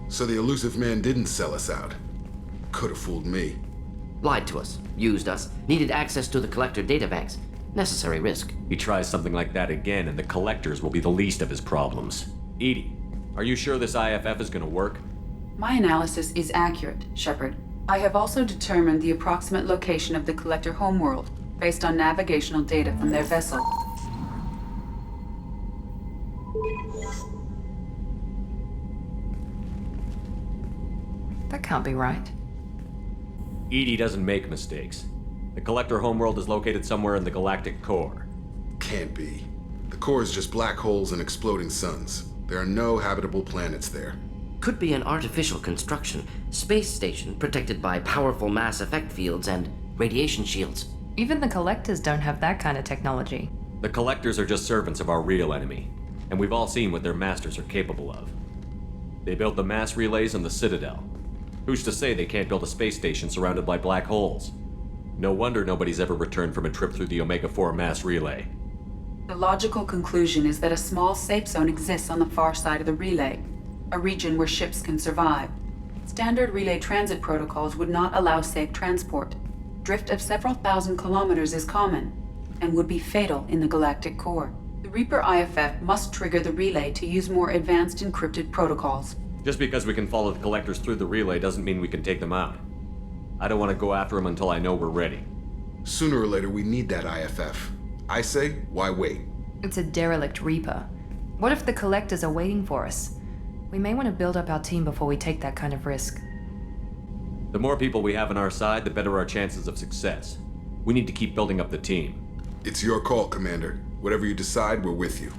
So the elusive man didn't sell us out. Could have fooled me. Lied to us, used us, needed access to the Collector databanks. Necessary risk. He tries something like that again, and the Collectors will be the least of his problems. Edie, are you sure this IFF is gonna work? My analysis is accurate, Shepard. I have also determined the approximate location of the Collector homeworld, based on navigational data from their vessel. That can't be right. Edie doesn't make mistakes. The Collector homeworld is located somewhere in the galactic core. Can't be. The core is just black holes and exploding suns. There are no habitable planets there. Could be an artificial construction, space station protected by powerful mass effect fields and radiation shields. Even the Collectors don't have that kind of technology. The Collectors are just servants of our real enemy, and we've all seen what their masters are capable of. They built the mass relays in the Citadel. Who's to say they can't build a space station surrounded by black holes? No wonder nobody's ever returned from a trip through the Omega-4 mass relay. The logical conclusion is that a small safe zone exists on the far side of the relay, a region where ships can survive. Standard relay transit protocols would not allow safe transport. Drift of several thousand kilometers is common, and would be fatal in the galactic core. The Reaper IFF must trigger the relay to use more advanced encrypted protocols. Just because we can follow the Collectors through the relay doesn't mean we can take them out. I don't want to go after them until I know we're ready. Sooner or later, we need that IFF. I say, why wait? It's a derelict Reaper. What if the Collectors are waiting for us? We may want to build up our team before we take that kind of risk. The more people we have on our side, the better our chances of success. We need to keep building up the team. It's your call, Commander. Whatever you decide, we're with you.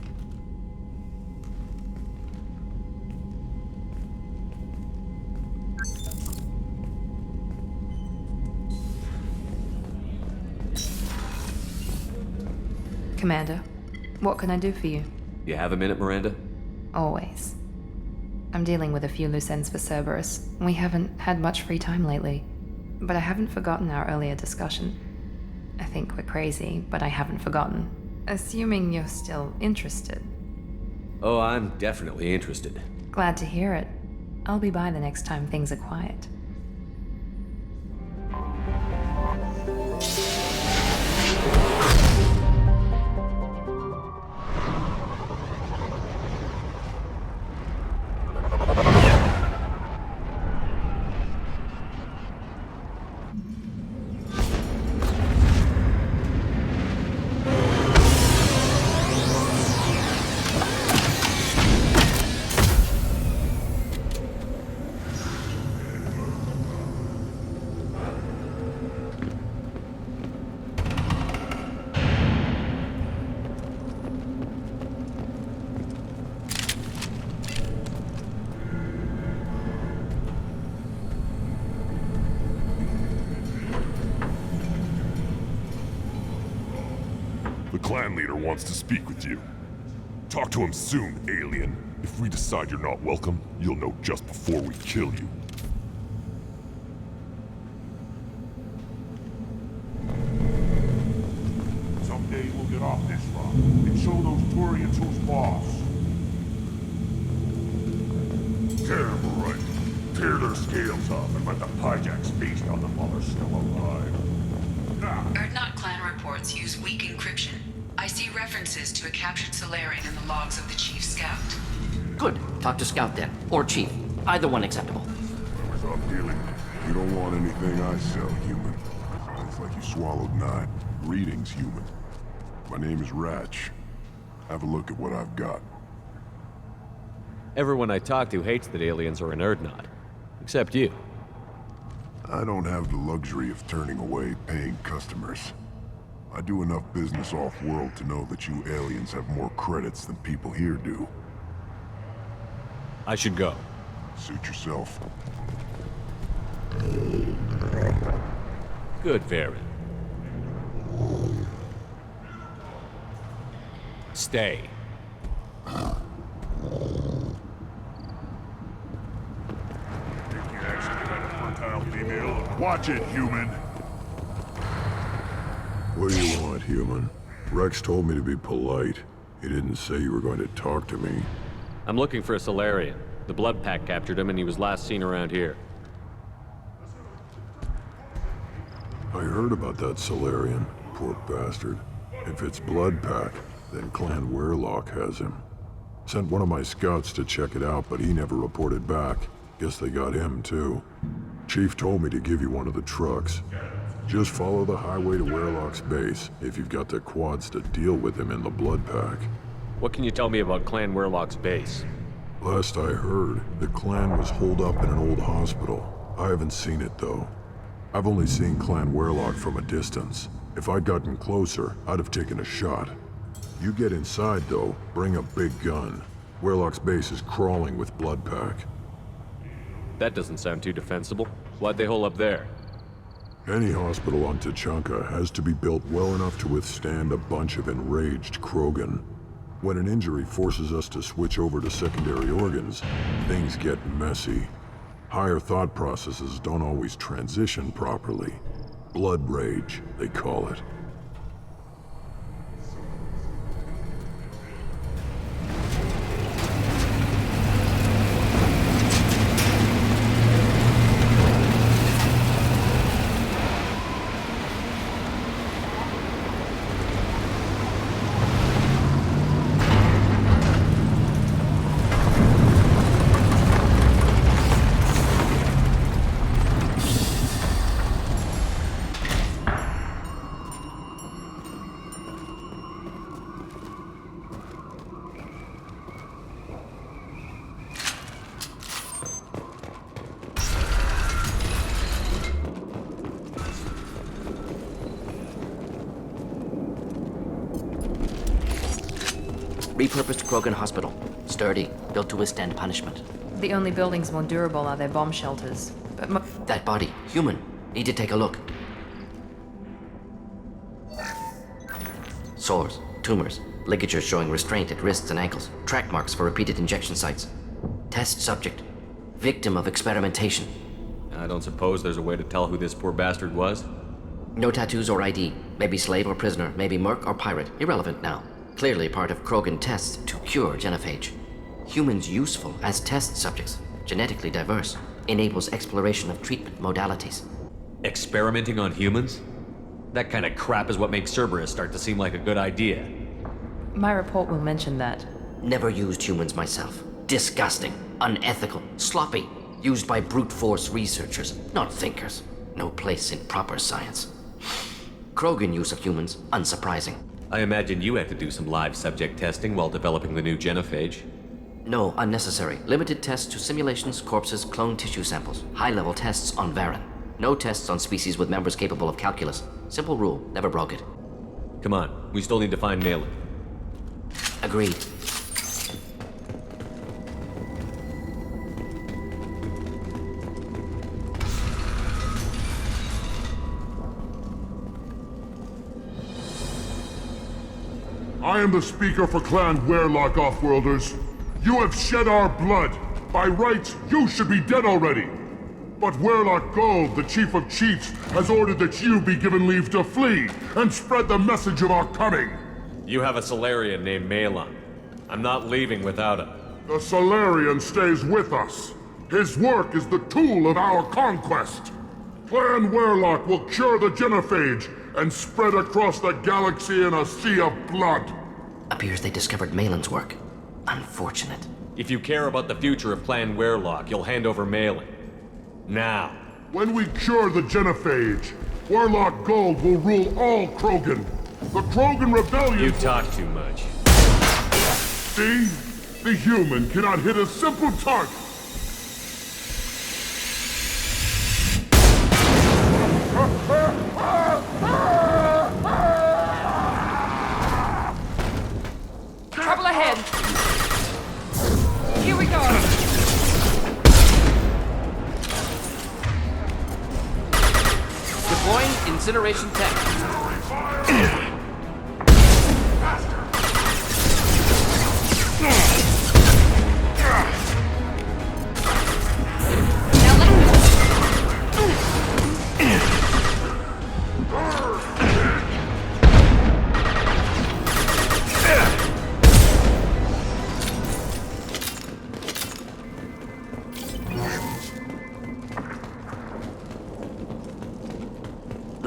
Commander, what can I do for you? You have a minute, Miranda? Always. I'm dealing with a few loose ends for Cerberus. We haven't had much free time lately. But I haven't forgotten our earlier discussion. I think we're crazy, but I haven't forgotten. Assuming you're still interested. Oh, I'm definitely interested. Glad to hear it. I'll be by the next time things are quiet. The clan leader wants to speak with you. Talk to him soon, alien. If we decide you're not welcome, you'll know just before we kill you. Someday we'll get off this rock and show those Turians who's boss. Terrible, right? Tear their scales off and let the Pyjaks feast on them while they're still alive. Erdnot clan reports use weak encryption. I see references to a captured Solarian in the logs of the Chief Scout. Good. Talk to Scout then. Or Chief. Either one acceptable. Stop dealing. You don't want anything I sell, human. It's like you swallowed 9. Greetings, human. My name is Ratch. Have a look at what I've got. Everyone I talk to hates that aliens are an Erdnot. Except you. I don't have the luxury of turning away paying customers. I do enough business off-world to know that you aliens have more credits than people here do. I should go. Suit yourself. Good, Varen. Stay. Watch it, human! What do you want, human? Rex told me to be polite. He didn't say you were going to talk to me. I'm looking for a Solarian. The blood pack captured him and he was last seen around here. I heard about that Solarian. Poor bastard. If it's blood pack, then Clan Werelock has him. Sent one of my scouts to check it out, but he never reported back. Guess they got him, too. Chief told me to give you one of the trucks. Just follow the highway to Werelock's base, if you've got the quads to deal with him in the blood pack. What can you tell me about Clan Werelock's base? Last I heard, the clan was holed up in an old hospital. I haven't seen it, though. I've only seen Clan Werelock from a distance. If I'd gotten closer, I'd have taken a shot. You get inside, though, bring a big gun. Werelock's base is crawling with blood pack. That doesn't sound too defensible. Why'd they hole up there? Any hospital on Tuchanka has to be built well enough to withstand a bunch of enraged Krogan. When an injury forces us to switch over to secondary organs, things get messy. Higher thought processes don't always transition properly. Blood rage, they call it. Repurposed Krogan hospital. Sturdy, built to withstand punishment. The only buildings more durable are their bomb shelters. But That body, human. Need to take a look. Sores, tumors, ligatures showing restraint at wrists and ankles, track marks for repeated injection sites. Test subject. Victim of experimentation. I don't suppose there's a way to tell who this poor bastard was? No tattoos or ID. Maybe slave or prisoner, maybe merc or pirate. Irrelevant now. Clearly part of Krogan tests to cure genophage. Humans useful as test subjects, genetically diverse, enables exploration of treatment modalities. Experimenting on humans? That kind of crap is what makes Cerberus start to seem like a good idea. my report will mention that. Never used humans myself. Disgusting, unethical, sloppy, used by brute force researchers, not thinkers. No place in proper science. Krogan use of humans, unsurprising. I imagine you had to do some live subject testing while developing the new genophage. No, unnecessary. Limited tests to simulations, corpses, cloned tissue samples. High-level tests on Varen. No tests on species with members capable of calculus. Simple rule, never broke it. Come on, we still need to find Malin. Agreed. I am the speaker for Clan Werelock, Offworlders. You have shed our blood. By rights, you should be dead already. But Werelock Gold, the Chief of Chiefs, has ordered that you be given leave to flee and spread the message of our coming. You have a Solarian named Malin. I'm not leaving without him. The Solarian stays with us. His work is the tool of our conquest. Clan Werelock will cure the genophage and spread across the galaxy in a sea of blood. Appears they discovered Malin's work. Unfortunate. If you care about the future of Clan Werelock, you'll hand over Malin. Now. When we cure the genophage, Werelock Gold will rule all Krogan. The Krogan Rebellion... You talk too much. See? The human cannot hit a simple target. Trouble ahead! Here we go! Deploying incineration tech.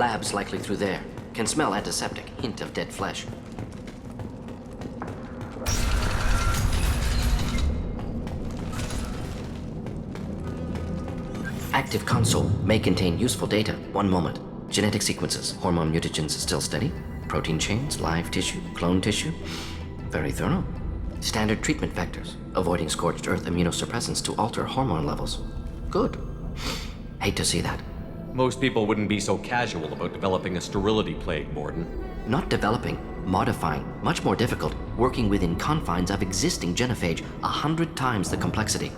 Lab's likely through there. Can smell antiseptic, hint of dead flesh. Active console may contain useful data. One moment. Genetic sequences, hormone mutagens still steady. Protein chains, live tissue, clone tissue. Very thorough. Standard treatment vectors, avoiding scorched earth immunosuppressants to alter hormone levels. Good. Hate to see that. Most people wouldn't be so casual about developing a sterility plague, Morden. Not developing, modifying, much more difficult, working within confines of existing genophage, 100 times the complexity.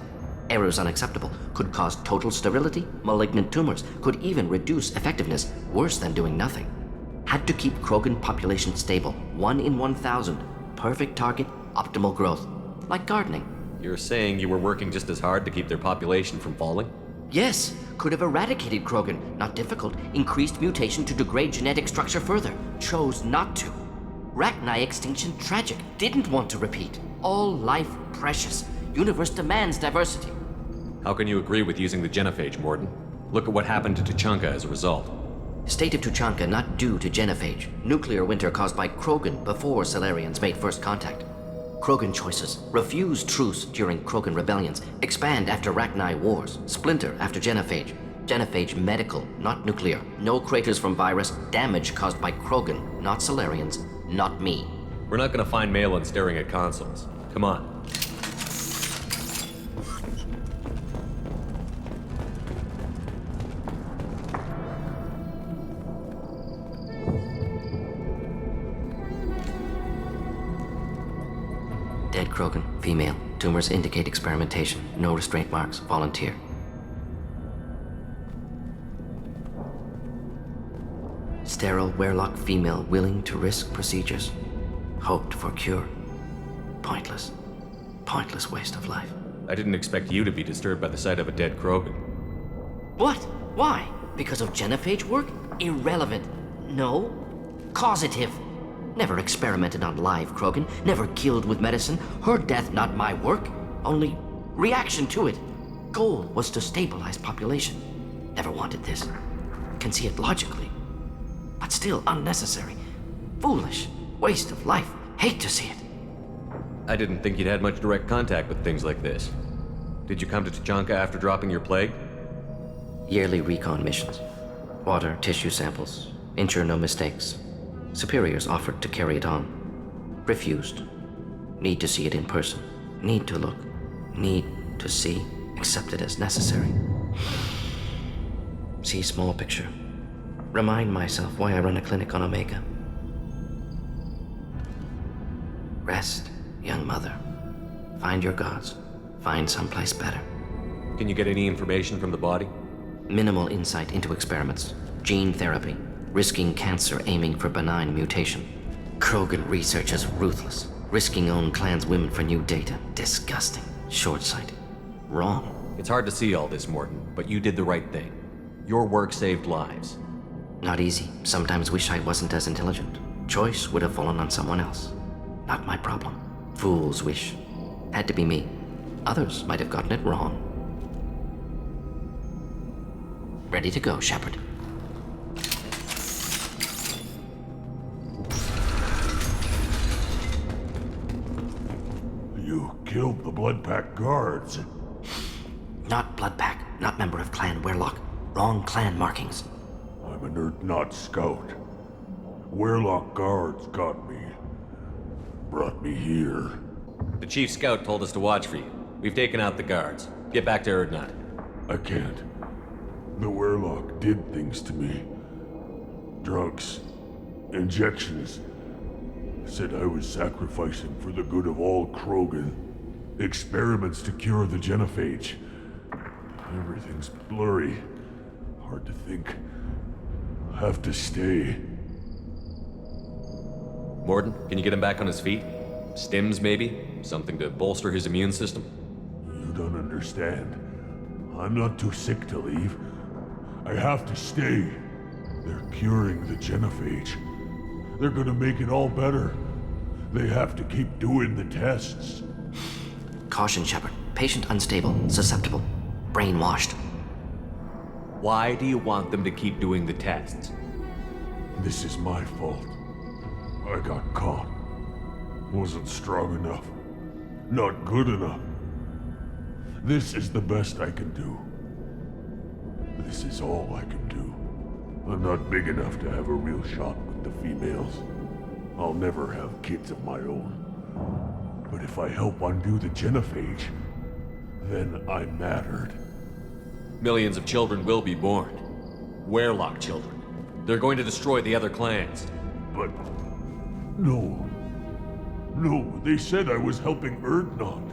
Errors unacceptable, could cause total sterility, malignant tumors, could even reduce effectiveness, worse than doing nothing. Had to keep Krogan population stable, 1 in 1,000, perfect target, optimal growth, like gardening. You're saying you were working just as hard to keep their population from falling? Yes, could have eradicated Krogan, not difficult, increased mutation to degrade genetic structure further, chose not to. Rachni extinction tragic, didn't want to repeat. All life precious, universe demands diversity. How can you agree with using the genophage, Morden? Look at what happened to Tuchanka as a result. State of Tuchanka not due to genophage. Nuclear winter caused by Krogan before Solarians made first contact. Krogan choices. Refuse truce during Krogan rebellions. Expand after Rachni wars. Splinter after genophage. Genophage medical, not nuclear. No craters from virus. Damage caused by Krogan, not Solarians, not me. We're not gonna find Malin staring at consoles. Come on. Dead Krogan, female. Tumors indicate experimentation. No restraint marks. Volunteer. Sterile Werlock female willing to risk procedures. Hoped for cure. Pointless. Pointless waste of life. I didn't expect you to be disturbed by the sight of a dead Krogan. What? Why? Because of genophage work? Irrelevant. No. Causative. Never experimented on live Krogan, never killed with medicine. Her death not my work, only reaction to it. Goal was to stabilize population. Never wanted this. Can see it logically. But still unnecessary. Foolish. Waste of life. Hate to see it. I didn't think you'd had much direct contact with things like this. Did you come to Tuchanka after dropping your plague? Yearly recon missions. Water, tissue samples. Ensure no mistakes. Superiors offered to carry it on. Refused. Need to see it in person. Need to look. Need to see. Accept it as necessary. See small picture. Remind myself why I run a clinic on Omega. Rest, young mother. Find your gods. Find someplace better. Can you get any information from the body? Minimal insight into experiments. Gene therapy. Risking cancer aiming for benign mutation. Krogan research is ruthless. Risking own clan's women for new data. Disgusting. Short-sighted. Wrong. It's hard to see all this, Morton, but you did the right thing. Your work saved lives. Not easy. Sometimes wish I wasn't as intelligent. Choice would have fallen on someone else. Not my problem. Fool's wish. Had to be me. Others might have gotten it wrong. Ready to go, Shepard. You killed the Blood Pack guards. Not Bloodpack, not member of Clan Werlock. Wrong clan markings. I'm a nerd, not scout. Werlock guards got me. Brought me here. The chief scout told us to watch for you. We've taken out the guards. Get back to Erdnot. I can't. The Werlock did things to me. Drugs. Injections. Said I was sacrificing for the good of all Krogan. Experiments to cure the genophage. Everything's blurry. Hard to think. Have to stay. Morden, can you get him back on his feet? Stims, maybe? Something to bolster his immune system? You don't understand. I'm not too sick to leave. I have to stay. They're curing the genophage. They're gonna make it all better. They have to keep doing the tests. Caution, Shepard. Patient unstable, susceptible, brainwashed. Why do you want them to keep doing the tests? This is my fault. I got caught. Wasn't strong enough. Not good enough. This is the best I can do. This is all I can do. I'm not big enough to have a real shot with the females. I'll never have kids of my own. But if I help undo the genophage, then I'm mattered. Millions of children will be born. Werelock children. They're going to destroy the other clans. But... no. No, they said I was helping Erdnot.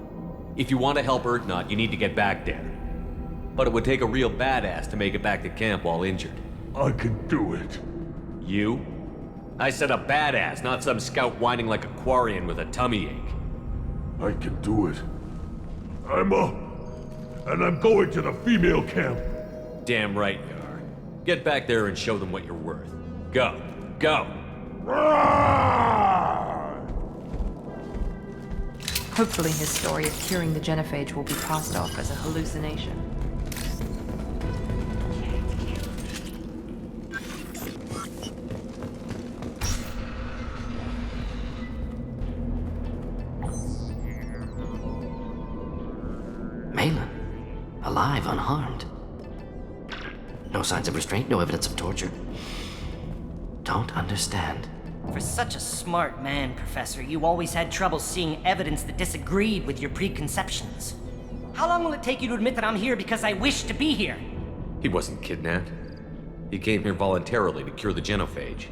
If you want to help Erdnot, you need to get back there. But it would take a real badass to make it back to camp while injured. I can do it. You? I said a badass, not some scout whining like a Quarian with a tummy ache. I can do it. I'm up. And I'm going to the female camp. Damn right you are. Get back there and show them what you're worth. Go. Go! Hopefully his story of curing the genophage will be passed off as a hallucination. Malin, alive, unharmed. No signs of restraint, no evidence of torture. Don't understand. For such a smart man, Professor, you always had trouble seeing evidence that disagreed with your preconceptions. How long will it take you to admit that I'm here because I wish to be here? He wasn't kidnapped. He came here voluntarily to cure the genophage.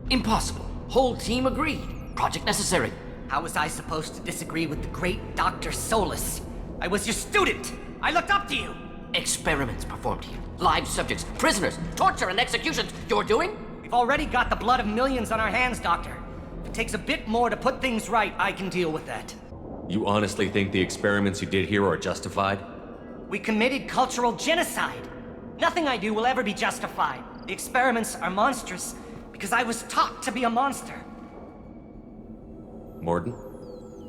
Impossible. Whole team agreed. Project necessary. How was I supposed to disagree with the great Dr. Solus? I was your student! I looked up to you! Experiments performed here. Live subjects, prisoners, torture and executions. You're doing? We've already got the blood of millions on our hands, Doctor. If it takes a bit more to put things right, I can deal with that. You honestly think the experiments you did here are justified? We committed cultural genocide. Nothing I do will ever be justified. The experiments are monstrous because I was taught to be a monster. Morden?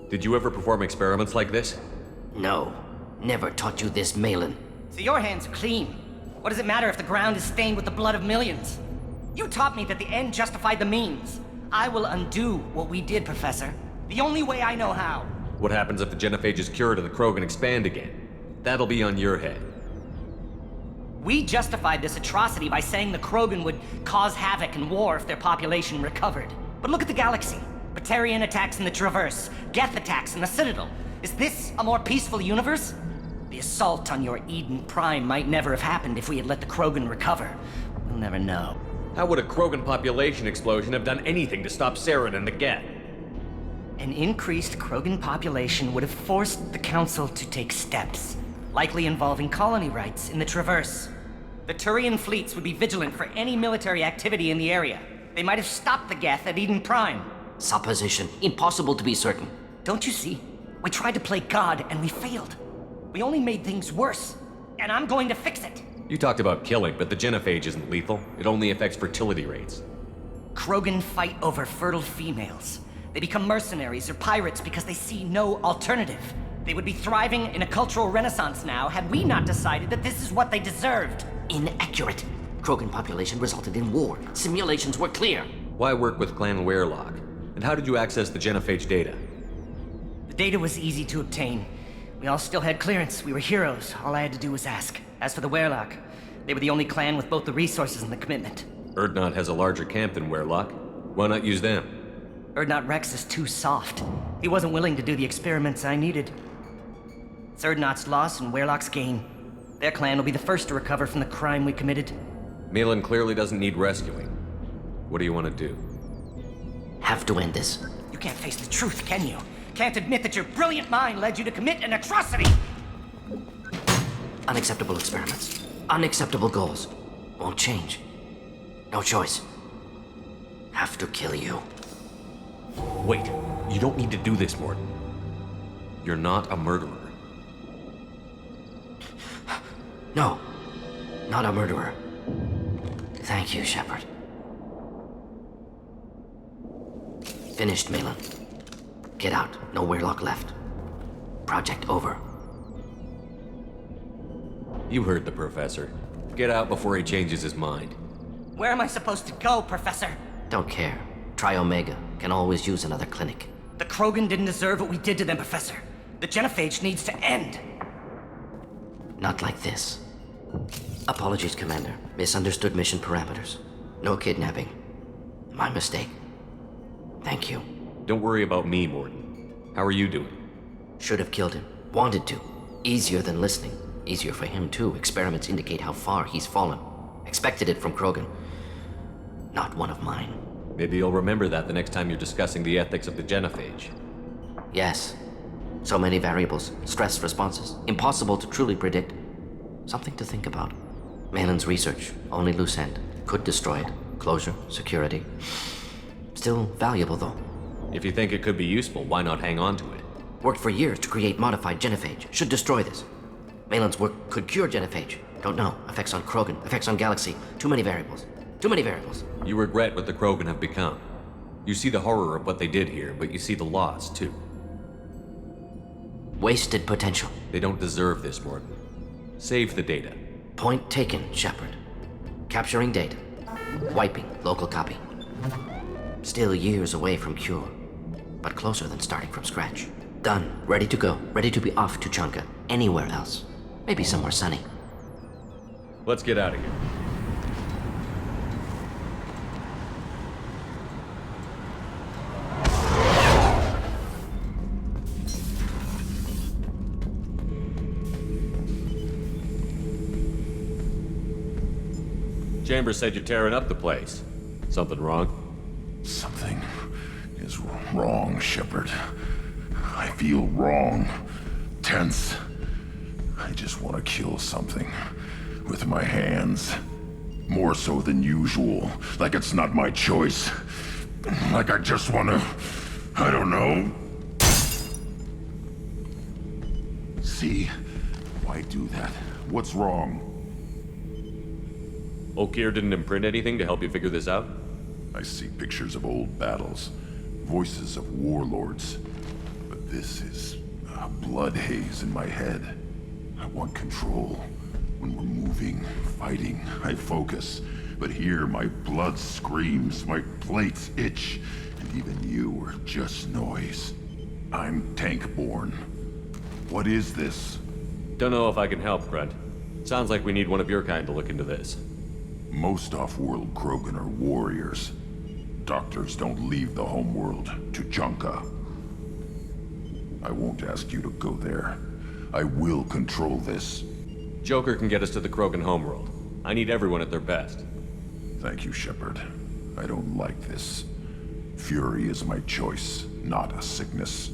Did you ever perform experiments like this? No. Never taught you this, Malin. So your hands are clean. What does it matter if the ground is stained with the blood of millions? You taught me that the end justified the means. I will undo what we did, Professor. The only way I know how. What happens if the genophage is cured and the Krogan expand again? That'll be on your head. We justified this atrocity by saying the Krogan would cause havoc and war if their population recovered. But look at the galaxy. Batarian attacks in the Traverse, Geth attacks in the Citadel. Is this a more peaceful universe? The assault on your Eden Prime might never have happened if we had let the Krogan recover. We'll never know. How would a Krogan population explosion have done anything to stop Saren and the Geth? An increased Krogan population would have forced the Council to take steps, likely involving colony rights in the Traverse. The Turian fleets would be vigilant for any military activity in the area. They might have stopped the Geth at Eden Prime. Supposition. Impossible to be certain. Don't you see? We tried to play God and we failed. We only made things worse, and I'm going to fix it. You talked about killing, but the genophage isn't lethal. It only affects fertility rates. Krogan fight over fertile females. They become mercenaries or pirates because they see no alternative. They would be thriving in a cultural renaissance now had we not decided that this is what they deserved. Inaccurate. Krogan population resulted in war. Simulations were clear. Why work with Clan Werelock? And how did you access the genophage data? The data was easy to obtain. We all still had clearance. We were heroes. All I had to do was ask. As for the Werelock, they were the only clan with both the resources and the commitment. Erdnot has a larger camp than Werelock. Why not use them? Erdnot Rex is too soft. He wasn't willing to do the experiments I needed. It's Erdnot's loss and Werelock's gain. Their clan will be the first to recover from the crime we committed. Malin clearly doesn't need rescuing. What do you want to do? Have to end this. You can't face the truth, can you? Can't admit that your brilliant mind led you to commit an atrocity! Unacceptable experiments. Unacceptable goals. Won't change. No choice. Have to kill you. Wait, you don't need to do this, Morden. You're not a murderer. No. Not a murderer. Thank you, Shepard. Finished, Malin. Get out. No Werelock left. Project over. You heard the professor. Get out before he changes his mind. Where am I supposed to go, Professor? Don't care. Try Omega. Can always use another clinic. The Krogan didn't deserve what we did to them, Professor. The genophage needs to end. Not like this. Apologies, Commander. Misunderstood mission parameters. No kidnapping. My mistake. Thank you. Don't worry about me, Morden. How are you doing? Should have killed him. Wanted to. Easier than listening. Easier for him, too. Experiments indicate how far he's fallen. Expected it from Krogan. Not one of mine. Maybe you'll remember that the next time you're discussing the ethics of the genophage. Yes. So many variables. Stress responses. Impossible to truly predict. Something to think about. Malin's research. Only loose end. Could destroy it. Closure. Security. Still valuable, though. If you think it could be useful, why not hang on to it? Worked for years to create modified genophage. Should destroy this. Malin's work could cure genophage. Don't know. Effects on Krogan. Effects on Galaxy. Too many variables. Too many variables. You regret what the Krogan have become. You see the horror of what they did here, but you see the loss, too. Wasted potential. They don't deserve this, Morden. Save the data. Point taken, Shepard. Capturing data. Wiping local copy. Still years away from cure, but closer than starting from scratch. Done. Ready to go. Ready to be off to Chunka. Anywhere else. Maybe somewhere sunny. Let's get out of here. Chambers said you're tearing up the place. Something wrong? Something is wrong, Shepard. I feel wrong. Tense. I just want to kill something. With my hands. More so than usual. Like it's not my choice. Like I just want to... I don't know. See? Why do that? What's wrong? Okir didn't imprint anything to help you figure this out? I see pictures of old battles, voices of warlords, but this is a blood haze in my head. I want control. When we're moving, fighting, I focus. But here my blood screams, my plates itch, and even you are just noise. I'm tank-born. What is this? Don't know if I can help, Grunt. Sounds like we need one of your kind to look into this. Most off-world Krogan are warriors. Doctors don't leave the homeworld to Junka. I won't ask you to go there. I will control this. Joker can get us to the Krogan homeworld. I need everyone at their best. Thank you, Shepard. I don't like this. Fury is my choice, not a sickness.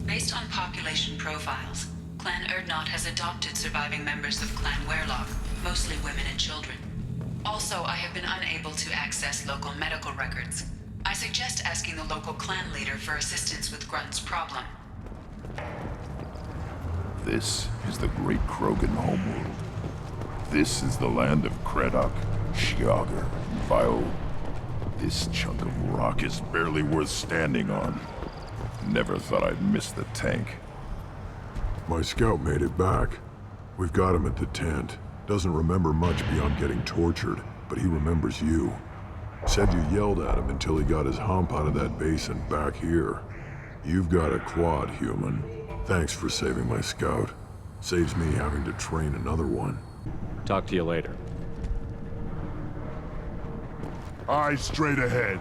Based on population profiles, Clan Erdnot has adopted surviving members of Clan Werlock, mostly women and children. Also, I have been unable to access local medical records. I suggest asking the local clan leader for assistance with Grunt's problem. This is the great Krogan homeworld. This is the land of Kredok, Shiagar, and Vio. This chunk of rock is barely worth standing on. Never thought I'd miss the tank. My scout made it back. We've got him at the tent. Doesn't remember much beyond getting tortured, but he remembers you. Said you yelled at him until he got his hump out of that basin back here. You've got a quad, human. Thanks for saving my scout. Saves me having to train another one. Talk to you later. Eyes straight ahead.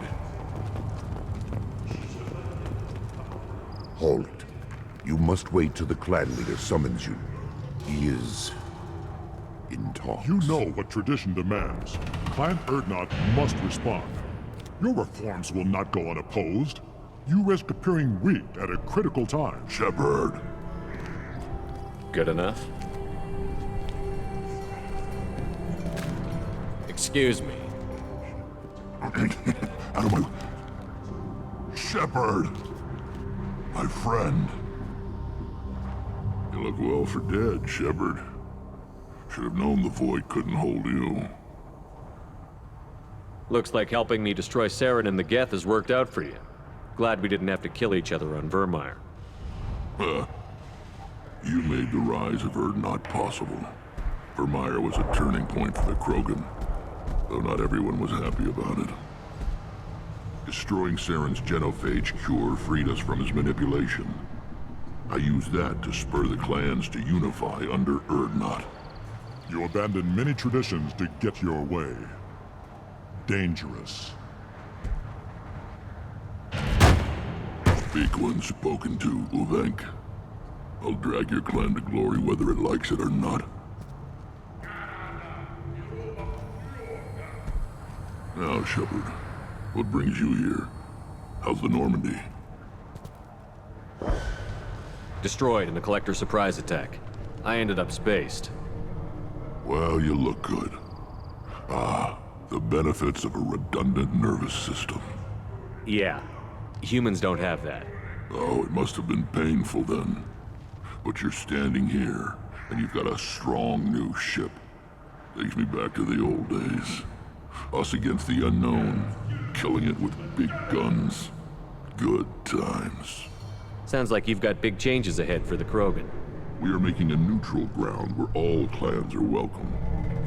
Halt. You must wait till the clan leader summons you. He is... in talks. You know what tradition demands. Clan Erdnot must respond. Your reforms will not go unopposed. You risk appearing weak at a critical time. Shepard. Good enough? Excuse me. Out of my... Shepard! My friend. You look well for dead, Shepard. Should have known the Void couldn't hold you. Looks like helping me destroy Saren and the Geth has worked out for you. Glad we didn't have to kill each other on Vermeer. You made the rise of Erdnot possible. Vermeer was a turning point for the Krogan, though not everyone was happy about it. Destroying Saren's genophage cure freed us from his manipulation. I used that to spur the clans to unify under Erdnot. You abandoned many traditions to get your way. Dangerous. Speak when spoken to, Uvenk. I'll drag your clan to glory whether it likes it or not. Now, Shepard, what brings you here? How's the Normandy? Destroyed in a collector surprise attack. I ended up spaced. Well, you look good. Ah, the benefits of a redundant nervous system. Yeah. Humans don't have that. Oh, it must have been painful then. But you're standing here, and you've got a strong new ship. Takes me back to the old days. Us against the unknown, killing it with big guns. Good times. Sounds like you've got big changes ahead for the Krogan. We are making a neutral ground where all clans are welcome.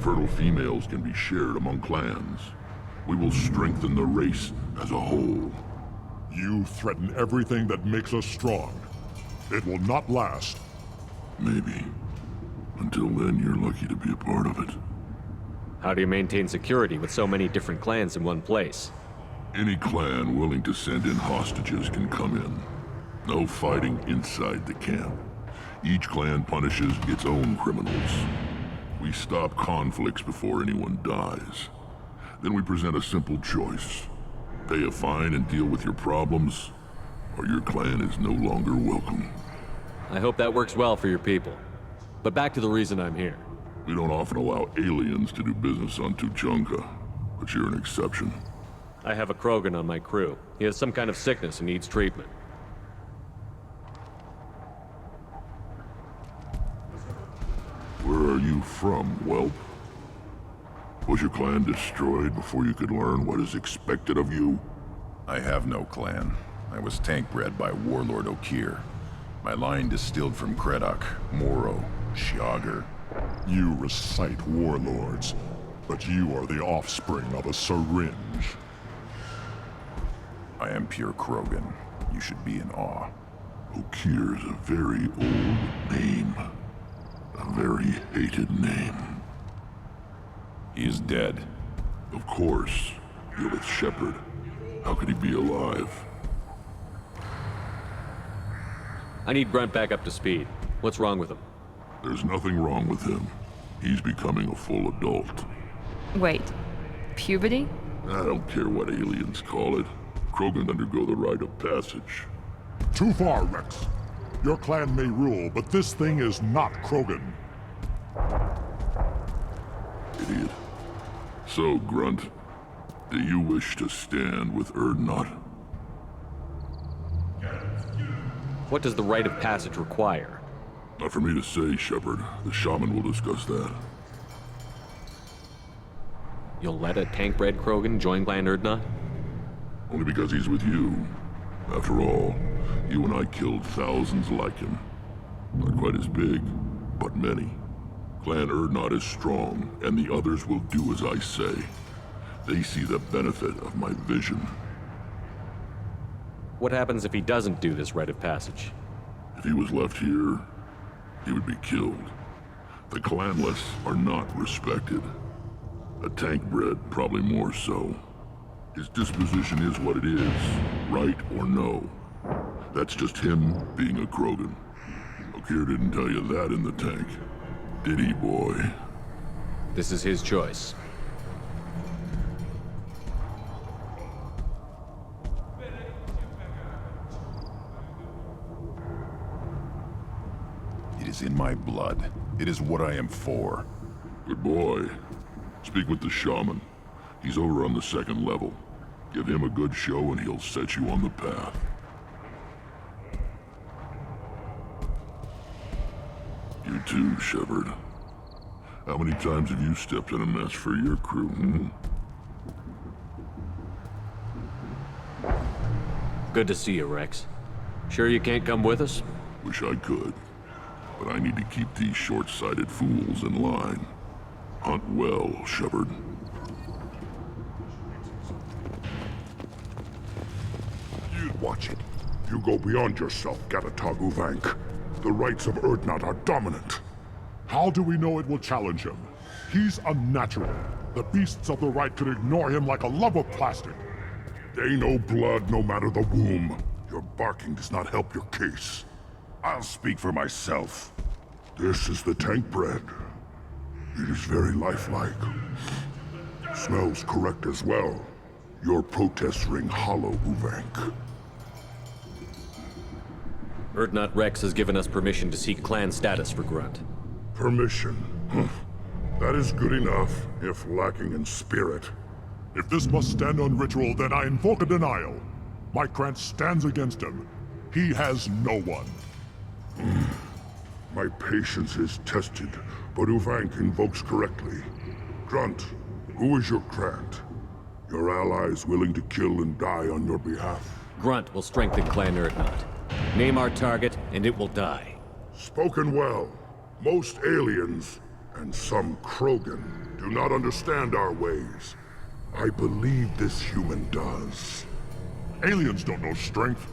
Fertile females can be shared among clans. We will strengthen the race as a whole. You threaten everything that makes us strong. It will not last. Maybe. Until then, you're lucky to be a part of it. How do you maintain security with so many different clans in one place? Any clan willing to send in hostages can come in. No fighting inside the camp. Each clan punishes its own criminals. We stop conflicts before anyone dies. Then we present a simple choice. Pay a fine and deal with your problems, or your clan is no longer welcome. I hope that works well for your people. But back to the reason I'm here. We don't often allow aliens to do business on Tuchanka, but you're an exception. I have a Krogan on my crew. He has some kind of sickness and needs treatment. Where are you from, whelp? Was your clan destroyed before you could learn what is expected of you? I have no clan. I was tank bred by Warlord Okir. My line distilled from Kredok, Moro, Shiagar. You recite warlords, but you are the offspring of a syringe. I am pure Krogan. You should be in awe. Okir is a very old name. A very hated name. He is dead. Of course. You're with Shepard. How could he be alive? I need Grunt back up to speed. What's wrong with him? There's nothing wrong with him. He's becoming a full adult. Wait. Puberty? I don't care what aliens call it. Krogan undergo the rite of passage. Too far, Rex. Your clan may rule, but this thing is not Krogan. Idiot. So, Grunt, do you wish to stand with Erdnot? What does the rite of passage require? Not for me to say, Shepard. The shaman will discuss that. You'll let a tank-bred Krogan join Clan Erdnot? Only because he's with you. After all, you and I killed thousands like him. Not quite as big, but many. Clan Erdnot is strong, and the others will do as I say. They see the benefit of my vision. What happens if he doesn't do this rite of passage? If he was left here, he would be killed. The clanless are not respected. A tank-bred, probably more so. His disposition is what it is, right or no. That's just him being a Krogan. Okir didn't tell you that in the tank. Did he, boy? This is his choice. is in my blood. It is what I am for. Good boy. Speak with the shaman. He's over on the second level. Give him a good show and he'll set you on the path. You too, Shepard. How many times have you stepped in a mess for your crew, Good to see you, Rex. Sure you can't come with us? Wish I could. But I need to keep these short-sighted fools in line. Hunt well, Shepard. Watch it. You go beyond yourself, Gatatog Uvank. The rights of Urdnot are dominant. How do we know it will challenge him? He's unnatural. The beasts of the right could ignore him like a lump of plastic. They know blood no matter the womb. Your barking does not help your case. I'll speak for myself. This is the tank bread. It is very lifelike. Smells correct as well. Your protests ring hollow, Uvank. Urdnot Rex has given us permission to seek clan status for Grunt. Permission? That is good enough, if lacking in spirit. If this must stand on ritual, then I invoke a denial. Mike Grant stands against him. He has no one. My patience is tested, but Uvank invokes correctly. Grunt, who is your Grant? Your allies willing to kill and die on your behalf? Grunt will strengthen Clan Urdnot. Name our target, and it will die. Spoken well. Most aliens, and some Krogan, do not understand our ways. I believe this human does. Aliens don't know strength.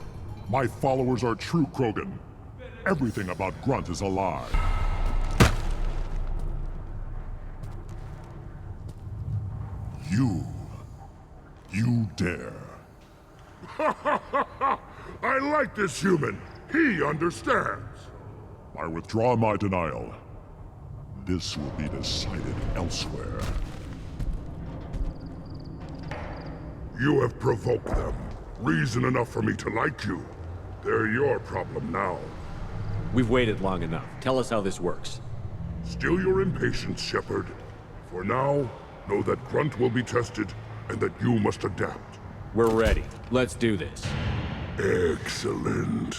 My followers are true Krogan. Everything about Grunt is a lie. You dare. I like this human. He understands. I withdraw my denial. This will be decided elsewhere. You have provoked them. Reason enough for me to like you. They're your problem now. We've waited long enough. Tell us how this works. Still your impatience, Shepard. For now, know that Grunt will be tested, and that you must adapt. We're ready. Let's do this. Excellent.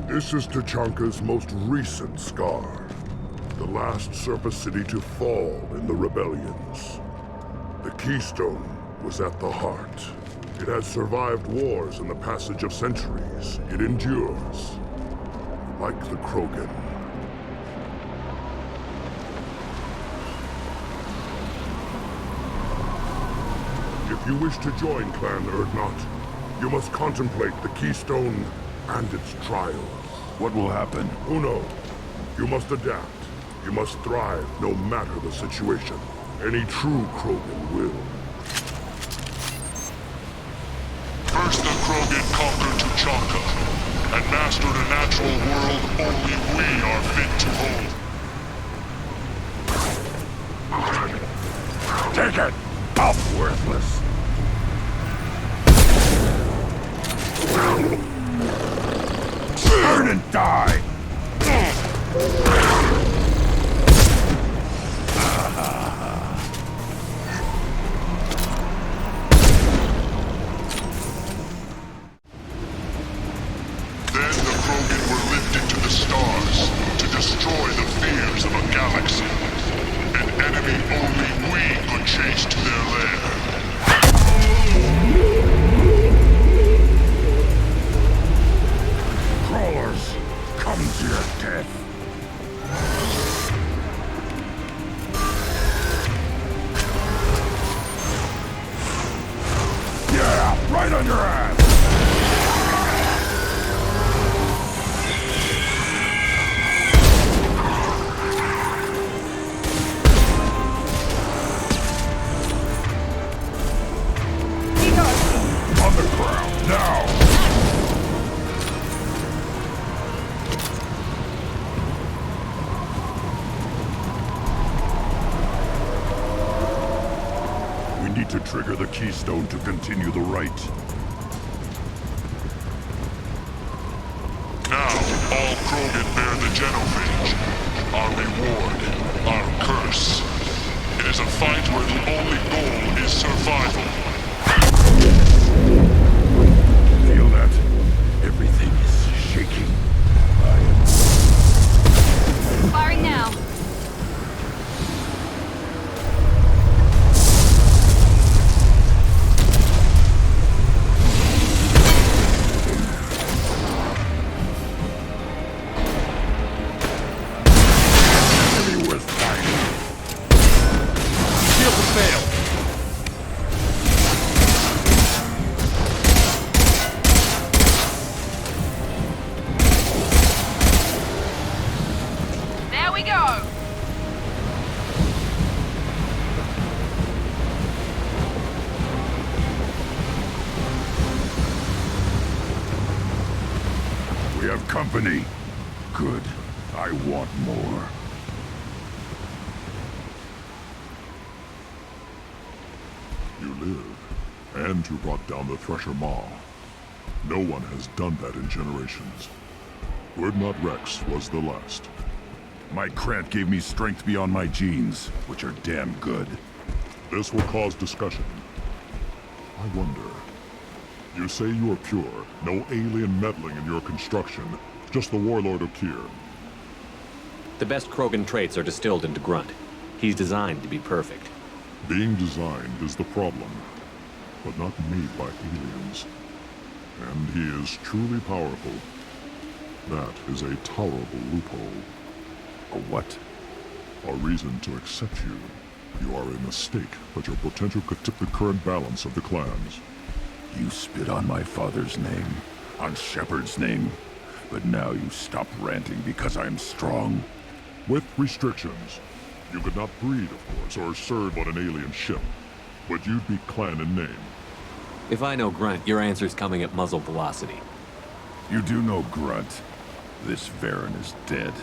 This is Tachanka's most recent scar. The last surface city to fall in the rebellions. The Keystone was at the heart. It has survived wars and the passage of centuries. It endures. Like the Krogan. If you wish to join Clan Urdnot, you must contemplate the Keystone and its trials. What will happen? Who knows? You must adapt. You must thrive no matter the situation. Any true Krogan will. First the Krogan conquered Tachanka, and mastered a natural world only we are fit to hold. Take it! Up, worthless! Burn and die! Then the Krogan were lifted to the stars to destroy the fears of a galaxy. An enemy only we could chase to their lair. Crawlers, come to your death! Yeah, right on your ass! ready to trigger the keystone to continue the rite. Now, all Krogan bear the genophage. Our reward, our curse. It is a fight where the only goal is survival. Feel that? Everything is shaking. Firing now. Company. Good. I want more. You live, and you brought down the Thresher Maw. No one has done that in generations. Urdnot Rex was the last. My Krant gave me strength beyond my genes, which are damn good. This will cause discussion. I wonder... You say you are pure, no alien meddling in your construction, just the warlord of Kier. The best Krogan traits are distilled into Grunt. He's designed to be perfect. Being designed is the problem, but not made by aliens. And he is truly powerful. That is a tolerable loophole. A what? A reason to accept you. You are a mistake, but your potential could tip the current balance of the clans. You spit on my father's name, on Shepard's name, but now you stop ranting because I'm strong. With restrictions. You could not breed, of course, or serve on an alien ship, but you'd be clan in name. If I know Grunt, your answer's coming at muzzle velocity. You do know Grunt. This Varen is dead.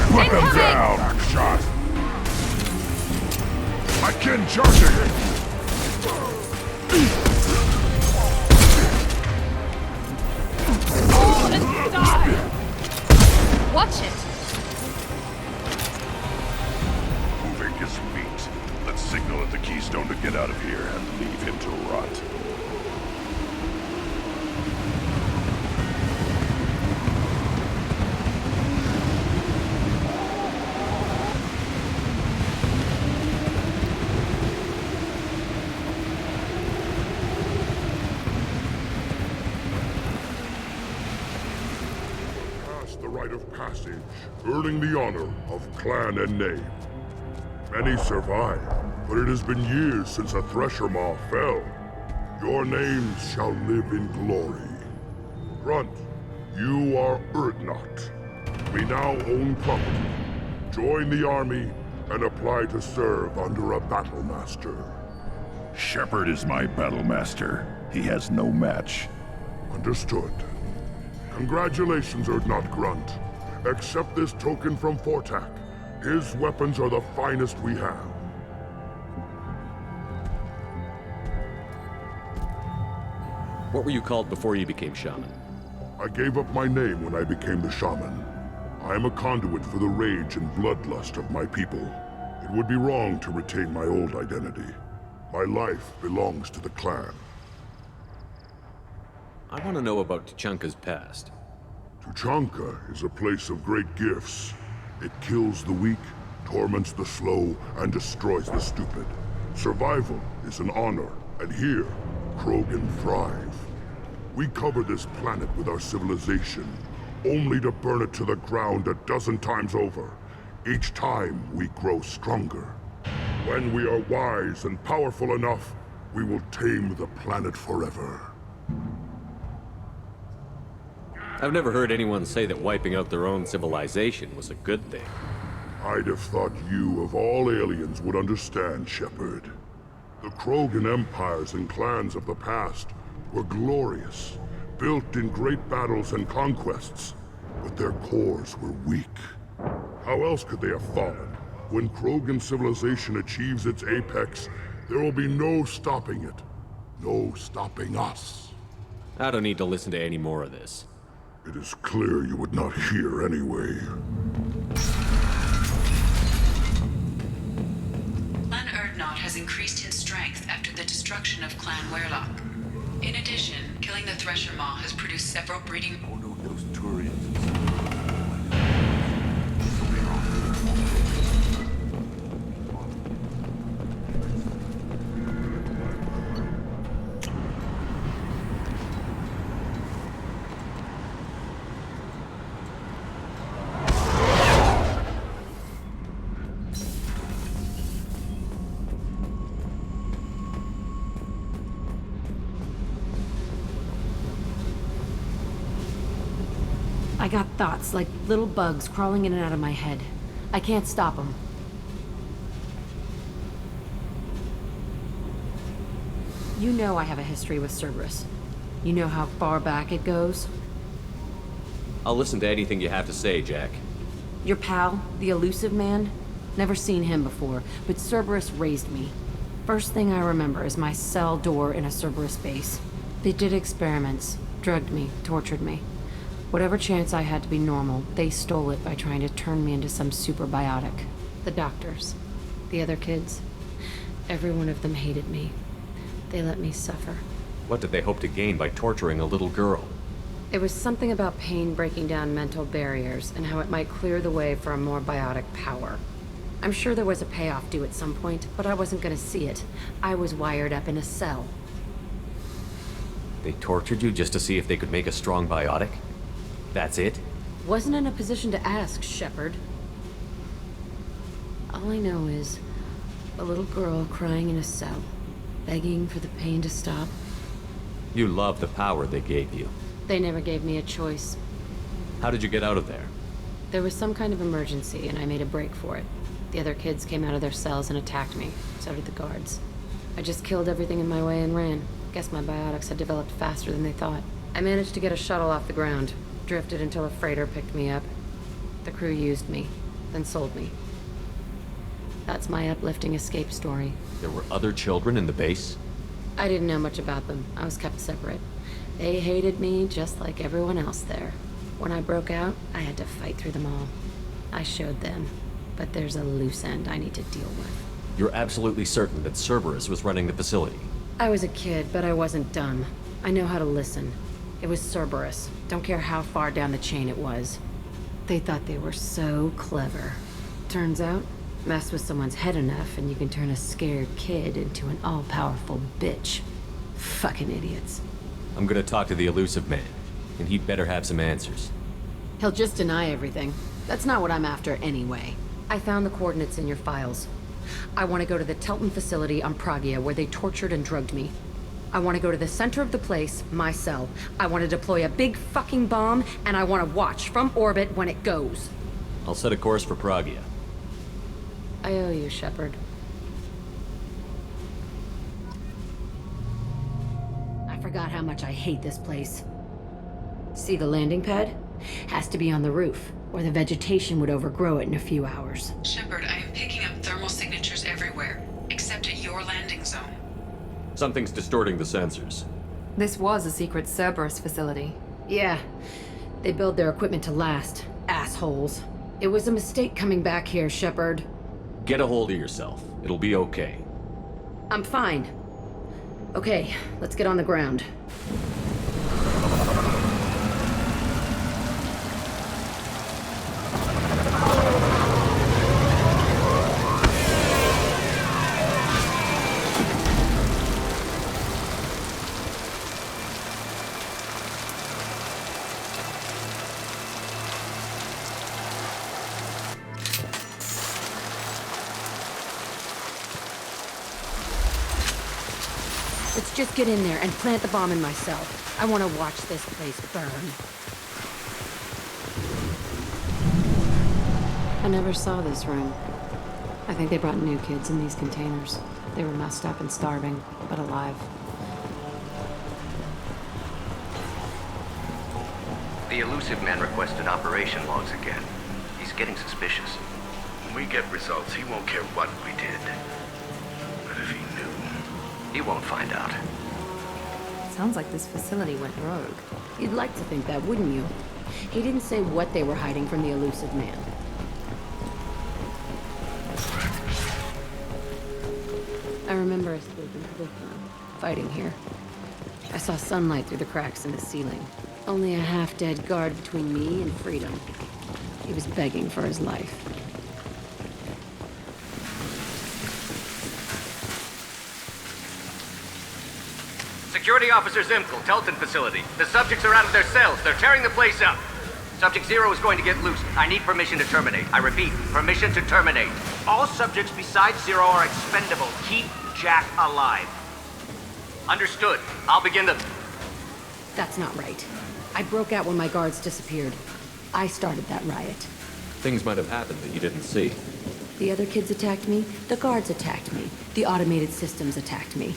Put them down! Back shot! My kin charging! Fall and die! Watch it! Moving is meat. Let's signal at the keystone to get out of here and leave him to rot. Of passage, earning the honor of clan and name. Many survive, but it has been years since a Thresher Maw fell. Your names shall live in glory. Grunt, you are Urdnot. We now own property. Join the army and apply to serve under a battle master. Shepard is my battle master. He has no match. Understood. Congratulations, Urdnot Grunt. Accept this token from Fortak. His weapons are the finest we have. What were you called before you became shaman? I gave up my name when I became the shaman. I am a conduit for the rage and bloodlust of my people. It would be wrong to retain my old identity. My life belongs to the clan. I want to know about Tuchanka's past. Tuchanka is a place of great gifts. It kills the weak, torments the slow, and destroys the stupid. Survival is an honor, and here, Krogan thrive. We cover this planet with our civilization, only to burn it to the ground 12 times over. Each time, we grow stronger. When we are wise and powerful enough, we will tame the planet forever. I've never heard anyone say that wiping out their own civilization was a good thing. I'd have thought you, of all aliens, would understand, Shepard. The Krogan empires and clans of the past were glorious, built in great battles and conquests, but their cores were weak. How else could they have fallen? When Krogan civilization achieves its apex, there will be no stopping it. No stopping us. I don't need to listen to any more of this. It is clear you would not hear anyway. Clan Erdnot has increased in strength after the destruction of Clan Werlock. In addition, killing the Thresher Maw has produced several breeding... Oh no, those Turians. I got thoughts like little bugs crawling in and out of my head. I can't stop them. You know I have a history with Cerberus. You know how far back it goes? I'll listen to anything you have to say, Jack. Your pal, the elusive man? Never seen him before, but Cerberus raised me. First thing I remember is my cell door in a Cerberus base. They did experiments, drugged me, tortured me. Whatever chance I had to be normal, they stole it by trying to turn me into some superbiotic. The doctors, the other kids, every one of them hated me. They let me suffer. What did they hope to gain by torturing a little girl? It was something about pain breaking down mental barriers and how it might clear the way for a more biotic power. I'm sure there was a payoff due at some point, but I wasn't gonna see it. I was wired up in a cell. They tortured you just to see if they could make a strong biotic? That's it? Wasn't in a position to ask, Shepard. All I know is a little girl crying in a cell, begging for the pain to stop. You love the power they gave you. They never gave me a choice. How did you get out of there? There was some kind of emergency, and I made a break for it. The other kids came out of their cells and attacked me. So did the guards. I just killed everything in my way and ran. Guess my biotics had developed faster than they thought. I managed to get a shuttle off the ground. Drifted until a freighter picked me up. The crew used me, then sold me. That's my uplifting escape story. There were other children in the base? I didn't know much about them. I was kept separate. They hated me just like everyone else there. When I broke out, I had to fight through them all. I showed them, but there's a loose end I need to deal with. You're absolutely certain that Cerberus was running the facility? I was a kid, but I wasn't dumb. I know how to listen. It was Cerberus. Don't care how far down the chain it was. They thought they were so clever. Turns out, mess with someone's head enough and you can turn a scared kid into an all-powerful bitch. Fucking idiots. I'm gonna talk to the elusive man, and he'd better have some answers. He'll just deny everything. That's not what I'm after anyway. I found the coordinates in your files. I want to go to the Telton facility on Pragia where they tortured and drugged me. I want to go to the center of the place, my cell. I want to deploy a big fucking bomb, and I want to watch from orbit when it goes. I'll set a course for Pragia. I owe you, Shepard. I forgot how much I hate this place. See the landing pad? Has to be on the roof, or the vegetation would overgrow it in a few hours. Shepard, I am picking up thermal signatures everywhere, except at your landing zone. Something's distorting the sensors. This was a secret Cerberus facility. Yeah. They build their equipment to last. Assholes. It was a mistake coming back here, Shepard. Get a hold of yourself. It'll be okay. I'm fine. Okay, let's get on the ground. Let's just get in there and plant the bomb in my cell. I want to watch this place burn. I never saw this room. I think they brought new kids in these containers. They were messed up and starving, but alive. The elusive man requested operation logs again. He's getting suspicious. When we get results, he won't care what we did. But if he knew, he won't find out. Sounds like this facility went rogue. You'd like to think that, wouldn't you? He didn't say what they were hiding from the elusive man. I remember us sleeping fighting here. I saw sunlight through the cracks in the ceiling. Only a half-dead guard between me and freedom. He was begging for his life. Security Officer Zimkel, Telton facility. The subjects are out of their cells. They're tearing the place up. Subject Zero is going to get loose. I need permission to terminate. I repeat, permission to terminate. All subjects besides Zero are expendable. Keep Jack alive. Understood. I'll begin the... That's not right. I broke out when my guards disappeared. I started that riot. Things might have happened that you didn't see. The other kids attacked me, the guards attacked me, the automated systems attacked me.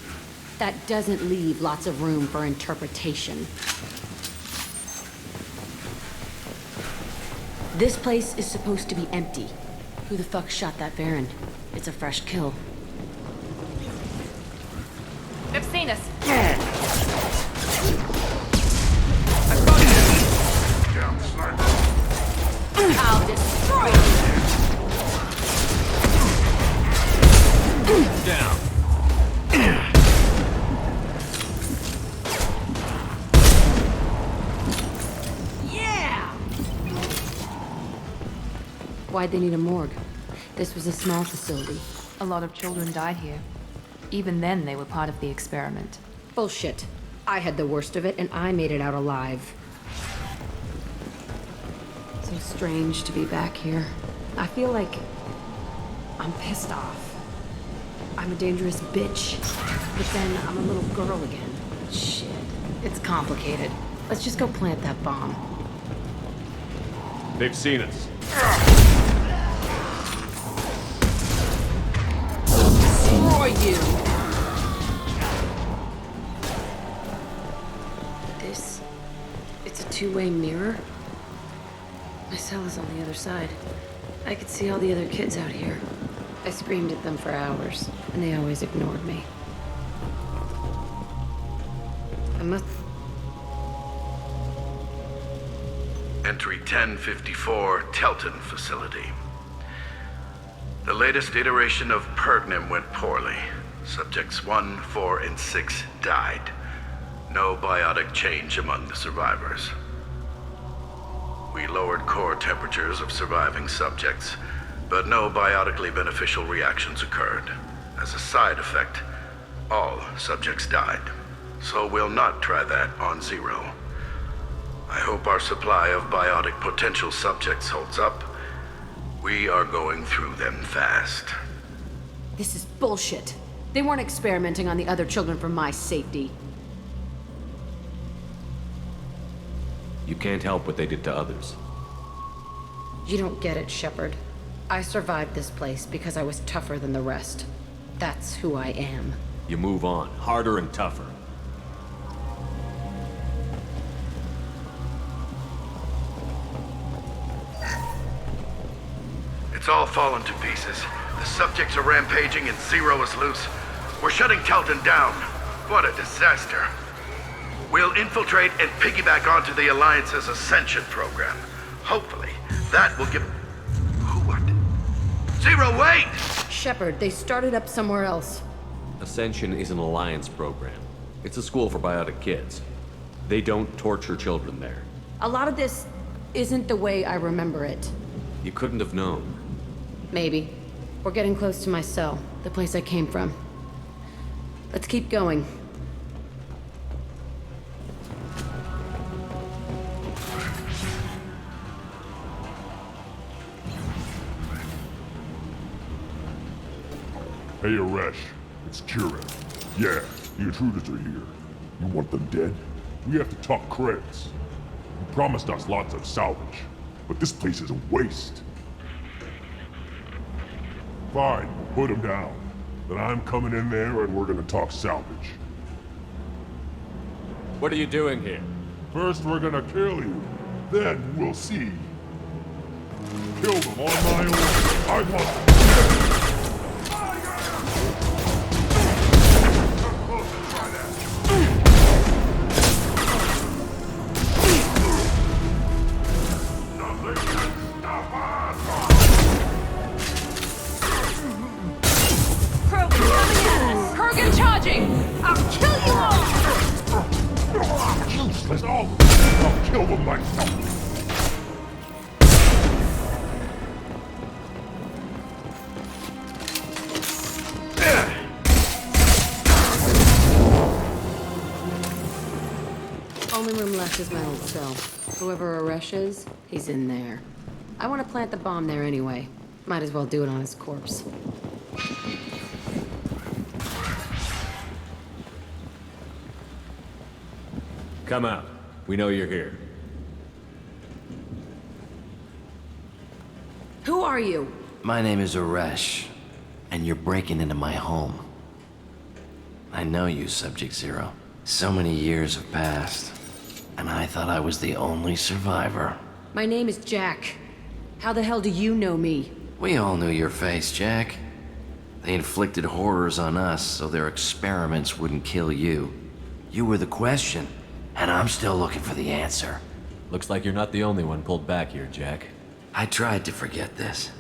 That doesn't leave lots of room for interpretation. This place is supposed to be empty. Who the fuck shot that Baron? It's a fresh kill. They've seen us. Down, sniper. I'll destroy you. Down. Yeah! Why'd they need a morgue? This was a small facility. A lot of children died here. Even then, they were part of the experiment. Bullshit. I had the worst of it, and I made it out alive. So strange to be back here. I feel like I'm pissed off. I'm a dangerous bitch, but then I'm a little girl again. Shit. It's complicated. Let's just go plant that bomb. They've seen us. Destroy you! It's a two-way mirror? My cell is on the other side. I could see all the other kids out here. I screamed at them for hours, and they always ignored me. I must... Entry 1054, Telton facility. The latest iteration of Pergnim went poorly. Subjects 1, 4, and 6 died. No biotic change among the survivors. We lowered core temperatures of surviving subjects, but no biotically beneficial reactions occurred. As a side effect, all subjects died. So we'll not try that on Zero. I hope our supply of biotic potential subjects holds up. We are going through them fast. This is bullshit. They weren't experimenting on the other children for my safety. You can't help what they did to others. You don't get it, Shepard. I survived this place because I was tougher than the rest. That's who I am. You move on, harder and tougher. It's all fallen to pieces. The subjects are rampaging and Zero is loose. We're shutting Telton down. What a disaster. We'll infiltrate and piggyback onto the Alliance's Ascension program. Hopefully, that will give... What? Zero, wait! Shepard, they started up somewhere else. Ascension is an Alliance program. It's a school for biotic kids. They don't torture children there. A lot of this isn't the way I remember it. You couldn't have known. Maybe. We're getting close to my cell, the place I came from. Let's keep going. Hey, Aresh. It's Kira. Yeah, the intruders are here. You want them dead? We have to talk credits. You promised us lots of salvage, but this place is a waste. Fine, put them down. then I'm coming in there and we're gonna talk salvage. What are you doing here? First we're gonna kill you, then we'll see. Kill them on my own. I want Kurgan charging! I'll kill you all! useless. I'll kill them myself. Only room left is my old cell. Whoever Aresh is, he's in there. I want to plant the bomb there anyway. Might as well do it on his corpse. Come out. We know you're here. Who are you? My name is Aresh, and you're breaking into my home. I know you, Subject Zero. So many years have passed, and I thought I was the only survivor. My name is Jack. How the hell do you know me? We all knew your face, Jack. They inflicted horrors on us so their experiments wouldn't kill you. You were the question, and I'm still looking for the answer. Looks like you're not the only one pulled back here, Jack. I tried to forget this,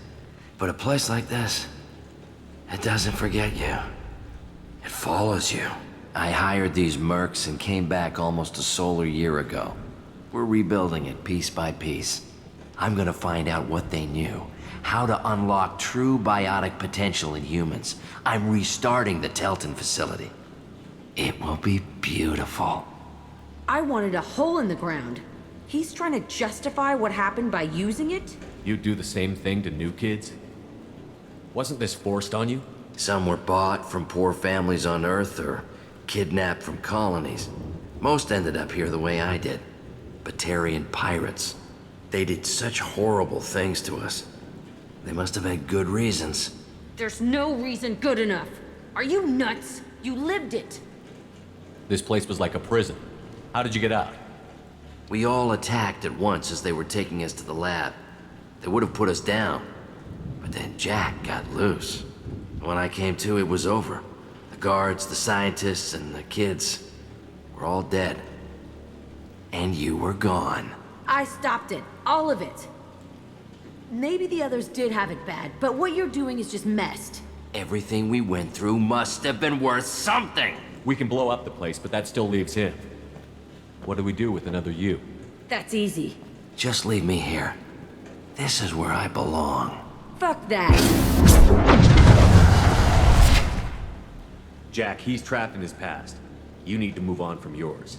but a place like this, it doesn't forget you. It follows you. I hired these mercs and came back almost a solar year ago. We're rebuilding it piece by piece. I'm gonna find out what they knew, how to unlock true biotic potential in humans. I'm restarting the Telton facility. It will be beautiful. I wanted a hole in the ground. He's trying to justify what happened by using it? You'd do the same thing to new kids? Wasn't this forced on you? Some were bought from poor families on Earth or kidnapped from colonies. Most ended up here the way I did. Batarian pirates. They did such horrible things to us. They must have had good reasons. There's no reason good enough. Are you nuts? You lived it. This place was like a prison. How did you get out? We all attacked at once as they were taking us to the lab. They would have put us down. But then Jack got loose. When I came to, it was over. The guards, the scientists, and the kids were all dead. And you were gone. I stopped it. All of it. Maybe the others did have it bad, but what you're doing is just messed. Everything we went through must have been worth something! We can blow up the place, but that still leaves him. What do we do with another you? That's easy. Just leave me here. This is where I belong. Fuck that. Jack, he's trapped in his past. You need to move on from yours.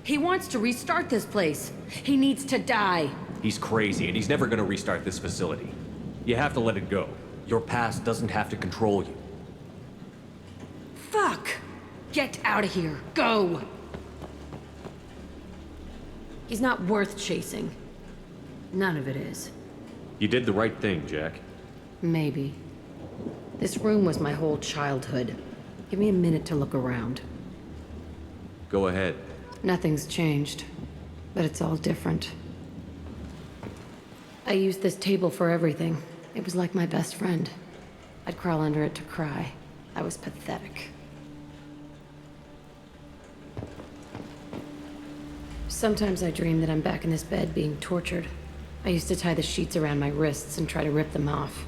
He wants to restart this place. He needs to die. He's crazy, and he's never gonna restart this facility. You have to let it go. Your past doesn't have to control you. Fuck! Get out of here. Go! He's not worth chasing. None of it is. You did the right thing, Jack. Maybe. This room was my whole childhood. Give me a minute to look around. Go ahead. Nothing's changed, but it's all different. I used this table for everything. It was like my best friend. I'd crawl under it to cry. I was pathetic. Sometimes I dream that I'm back in this bed being tortured. I used to tie the sheets around my wrists and try to rip them off.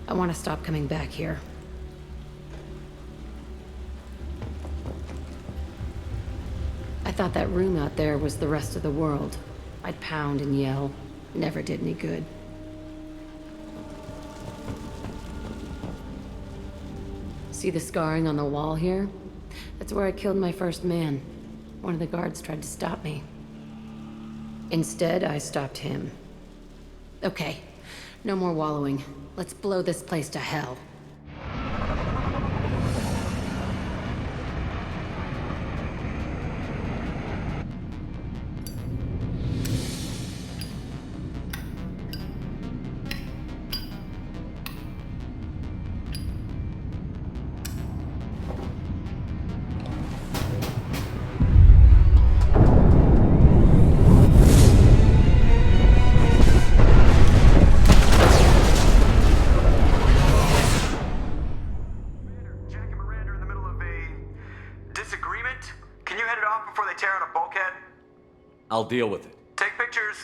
I want to stop coming back here. I thought that room out there was the rest of the world. I'd pound and yell. Never did any good. See the scarring on the wall here? That's where I killed my first man. One of the guards tried to stop me. Instead, I stopped him. Okay, no more wallowing. Let's blow this place to hell. Disagreement? Can you head it off before they tear out a bulkhead? I'll deal with it. Take pictures.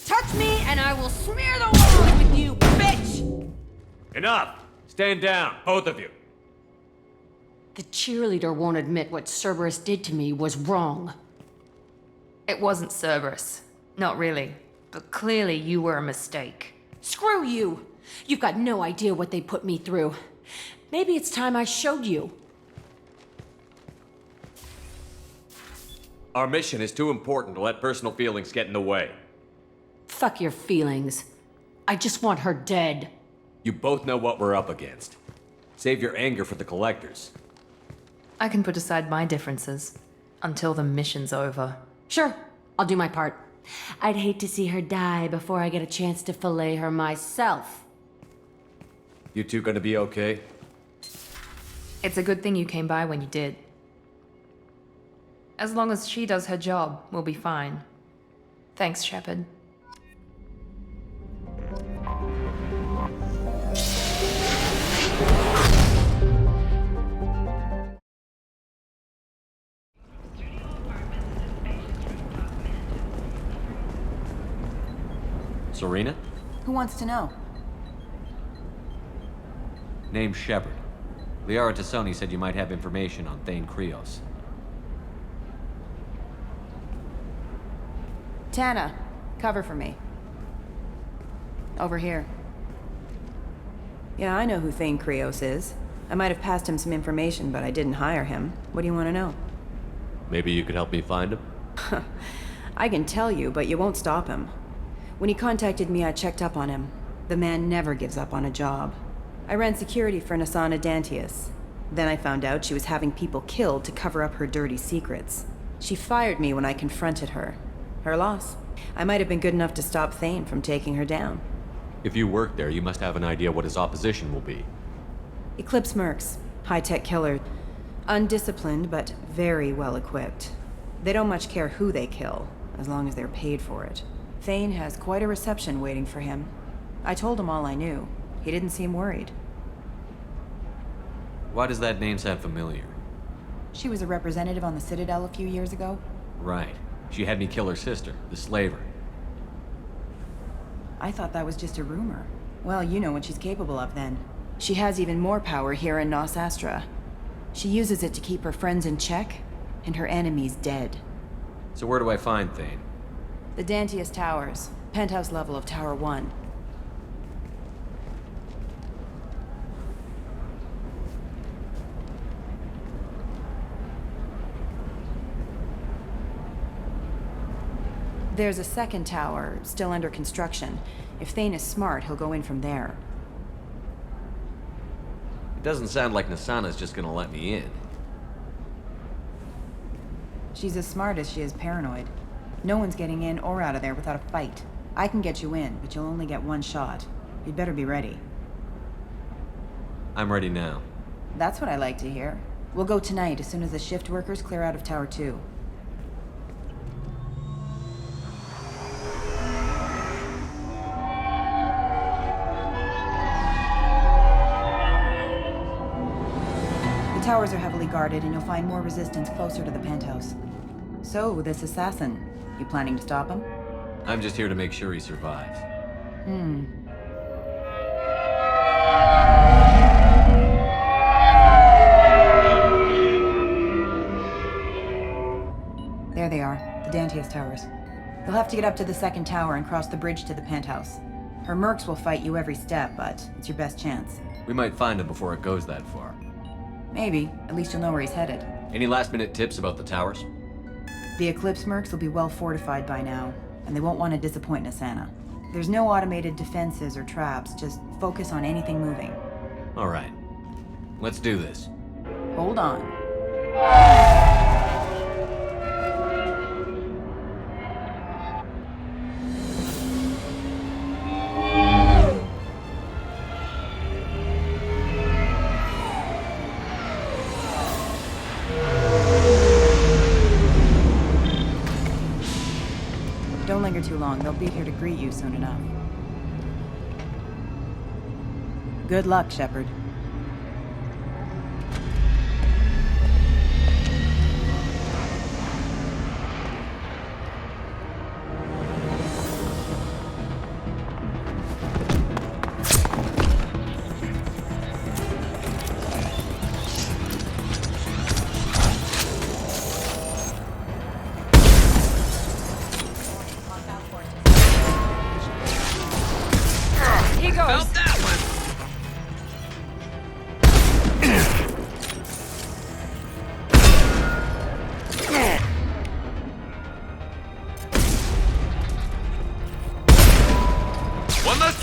Touch me and I will smear the walls with you, bitch! Enough! Stand down, both of you. The cheerleader won't admit what Cerberus did to me was wrong. It wasn't Cerberus. Not really. But clearly you were a mistake. Screw you! You've got no idea what they put me through. Maybe it's time I showed you. Our mission is too important to let personal feelings get in the way. Fuck your feelings. I just want her dead. You both know what we're up against. Save your anger for the collectors. I can put aside my differences until the mission's over. Sure, I'll do my part. I'd hate to see her die before I get a chance to fillet her myself. You two gonna be okay? It's a good thing you came by when you did. As long as she does her job, we'll be fine. Thanks, Shepard. Serena? Who wants to know? Name's Shepard. Liara Tassoni said you might have information on Thane Krios. Tana, cover for me. Over here. Yeah, I know who Thane Krios is. I might have passed him some information, but I didn't hire him. What do you want to know? Maybe you could help me find him? I can tell you, but you won't stop him. When he contacted me, I checked up on him. The man never gives up on a job. I ran security for Nasana Dantius. Then I found out she was having people killed to cover up her dirty secrets. She fired me when I confronted her. Her loss. I might have been good enough to stop Thane from taking her down. If you work there, you must have an idea what his opposition will be. Eclipse mercs. High-tech killer. Undisciplined, but very well equipped. They don't much care who they kill, as long as they're paid for it. Thane has quite a reception waiting for him. I told him all I knew. He didn't seem worried. Why does that name sound familiar? She was a representative on the Citadel a few years ago. Right. She had me kill her sister, the slaver. I thought that was just a rumor. Well, you know what she's capable of then. She has even more power here in Nos Astra. She uses it to keep her friends in check, and her enemies dead. So where do I find Thane? The Dantius Towers. Penthouse level of Tower 1. There's a second tower, still under construction. If Thane is smart, he'll go in from there. It doesn't sound like Nasana's just gonna let me in. She's as smart as she is paranoid. No one's getting in or out of there without a fight. I can get you in, but you'll only get one shot. You'd better be ready. I'm ready now. That's what I like to hear. We'll go tonight as soon as the shift workers clear out of Tower 2. The towers are heavily guarded, and you'll find more resistance closer to the penthouse. So, this assassin, you planning to stop him? I'm just here to make sure he survives. There they are, the Dantius Towers. You'll have to get up to the second tower and cross the bridge to the penthouse. Her mercs will fight you every step, but it's your best chance. We might find him before it goes that far. Maybe. At least you'll know where he's headed. Any last-minute tips about the towers? The Eclipse mercs will be well fortified by now, and they won't want to disappoint Nasana. There's no automated defenses or traps, just focus on anything moving. All right. Let's do this. Hold on. Don't linger too long. They'll be here to greet you soon enough. Good luck, Shepard.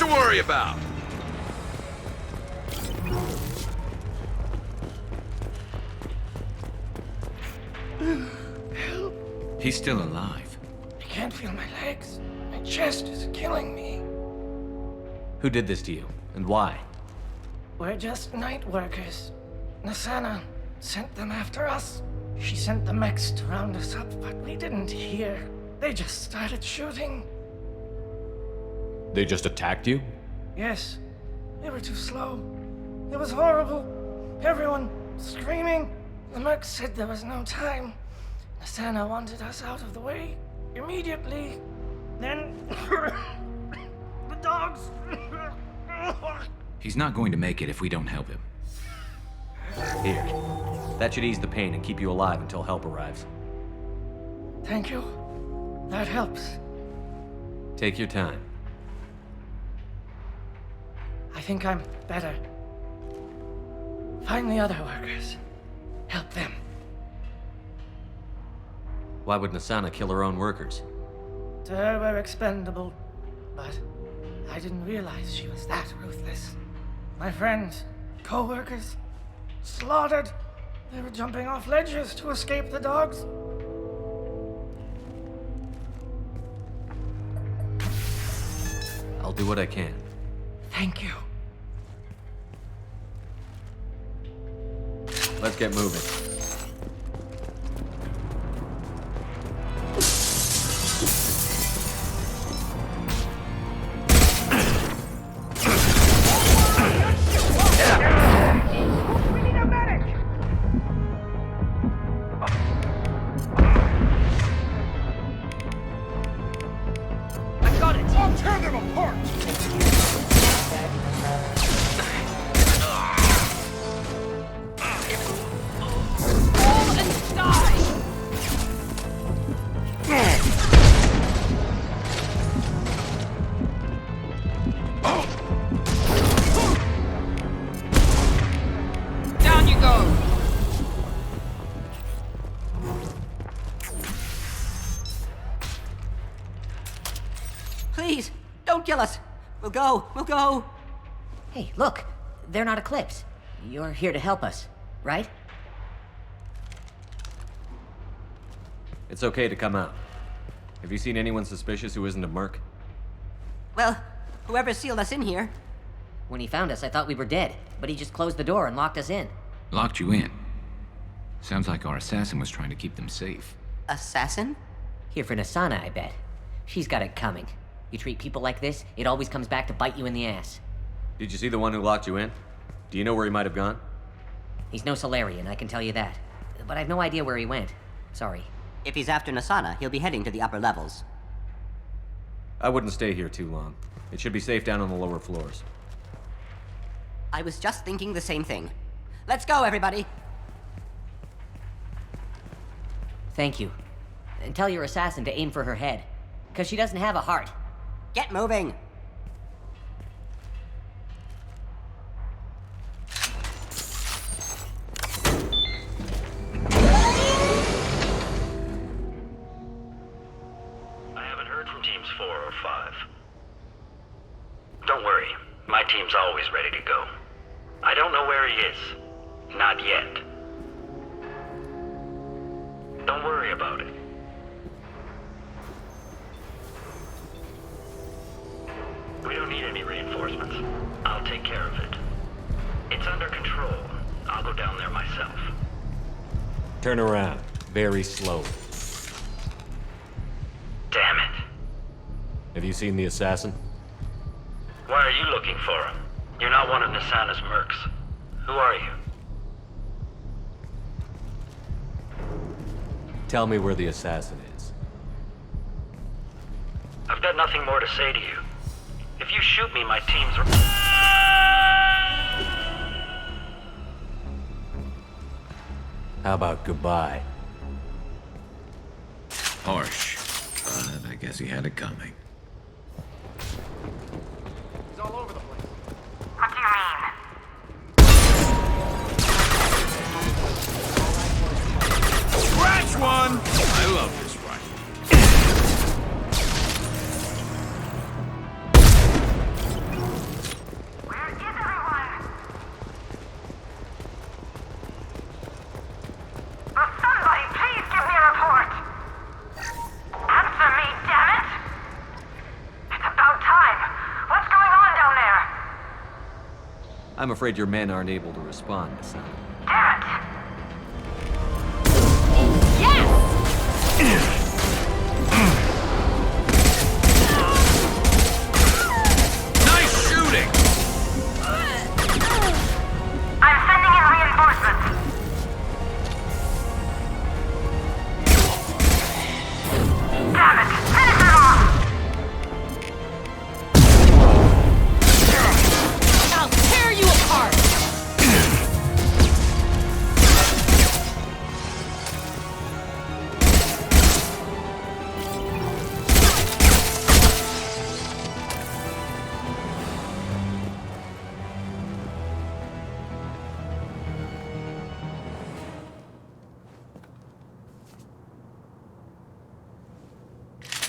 to worry about. He's still alive. I can't feel my legs. My chest is killing me. Who did this to you, and why? We're just night workers. Nasana sent them after us. She sent the mechs to round us up, but we didn't hear. They just started shooting. They just attacked you? Yes, they were too slow. It was horrible. Everyone screaming. The mechs said there was no time. Nasana wanted us out of the way immediately. Then the dogs. He's not going to make it if we don't help him. Here. That should ease the pain and keep you alive until help arrives. Thank you. That helps. Take your time. I think I'm better. Find the other workers. Help them. Why would Nasana kill her own workers? To her, we're expendable. But I didn't realize she was that ruthless. My friends, co-workers, slaughtered. They were jumping off ledges to escape the dogs. I'll do what I can. Thank you. Let's get moving. Please, don't kill us. We'll go. Hey, look. They're not Eclipse. You're here to help us, right? It's okay to come out. Have you seen anyone suspicious who isn't a merc? Well, whoever sealed us in here. When he found us, I thought we were dead, but he just closed the door and locked us in. Locked you in. Sounds like our assassin was trying to keep them safe. Assassin? Here for Nasana, I bet. She's got it coming. You treat people like this, it always comes back to bite you in the ass. Did you see the one who locked you in? Do you know where he might have gone? He's no Solarian, I can tell you that. But I've no idea where he went. Sorry. If he's after Nasana, he'll be heading to the upper levels. I wouldn't stay here too long. It should be safe down on the lower floors. I was just thinking the same thing. Let's go, everybody! Thank you. And tell your assassin to aim for her head. 'Cause she doesn't have a heart. Get moving! I haven't heard from teams 4 or 5. Don't worry, my team's always ready to go. I don't know where he is. Not yet. Don't worry about it. We don't need any reinforcements. I'll take care of it. It's under control. I'll go down there myself. Turn around. Very slowly. Damn it. Have you seen the assassin? Why are you looking for him? You're not one of Nasana's mercs. Who are you? Tell me where the assassin is. I've got nothing more to say to you. If you shoot me, my teams are... How about goodbye? Harsh, but I guess he had it coming. He's all over the place. What do you mean? Scratch one! I love this rifle. afraid your men aren't able to respond, Asana. Nice shooting! I'm sending in reinforcements. Damn it! Finish it off! I'll tear you apart!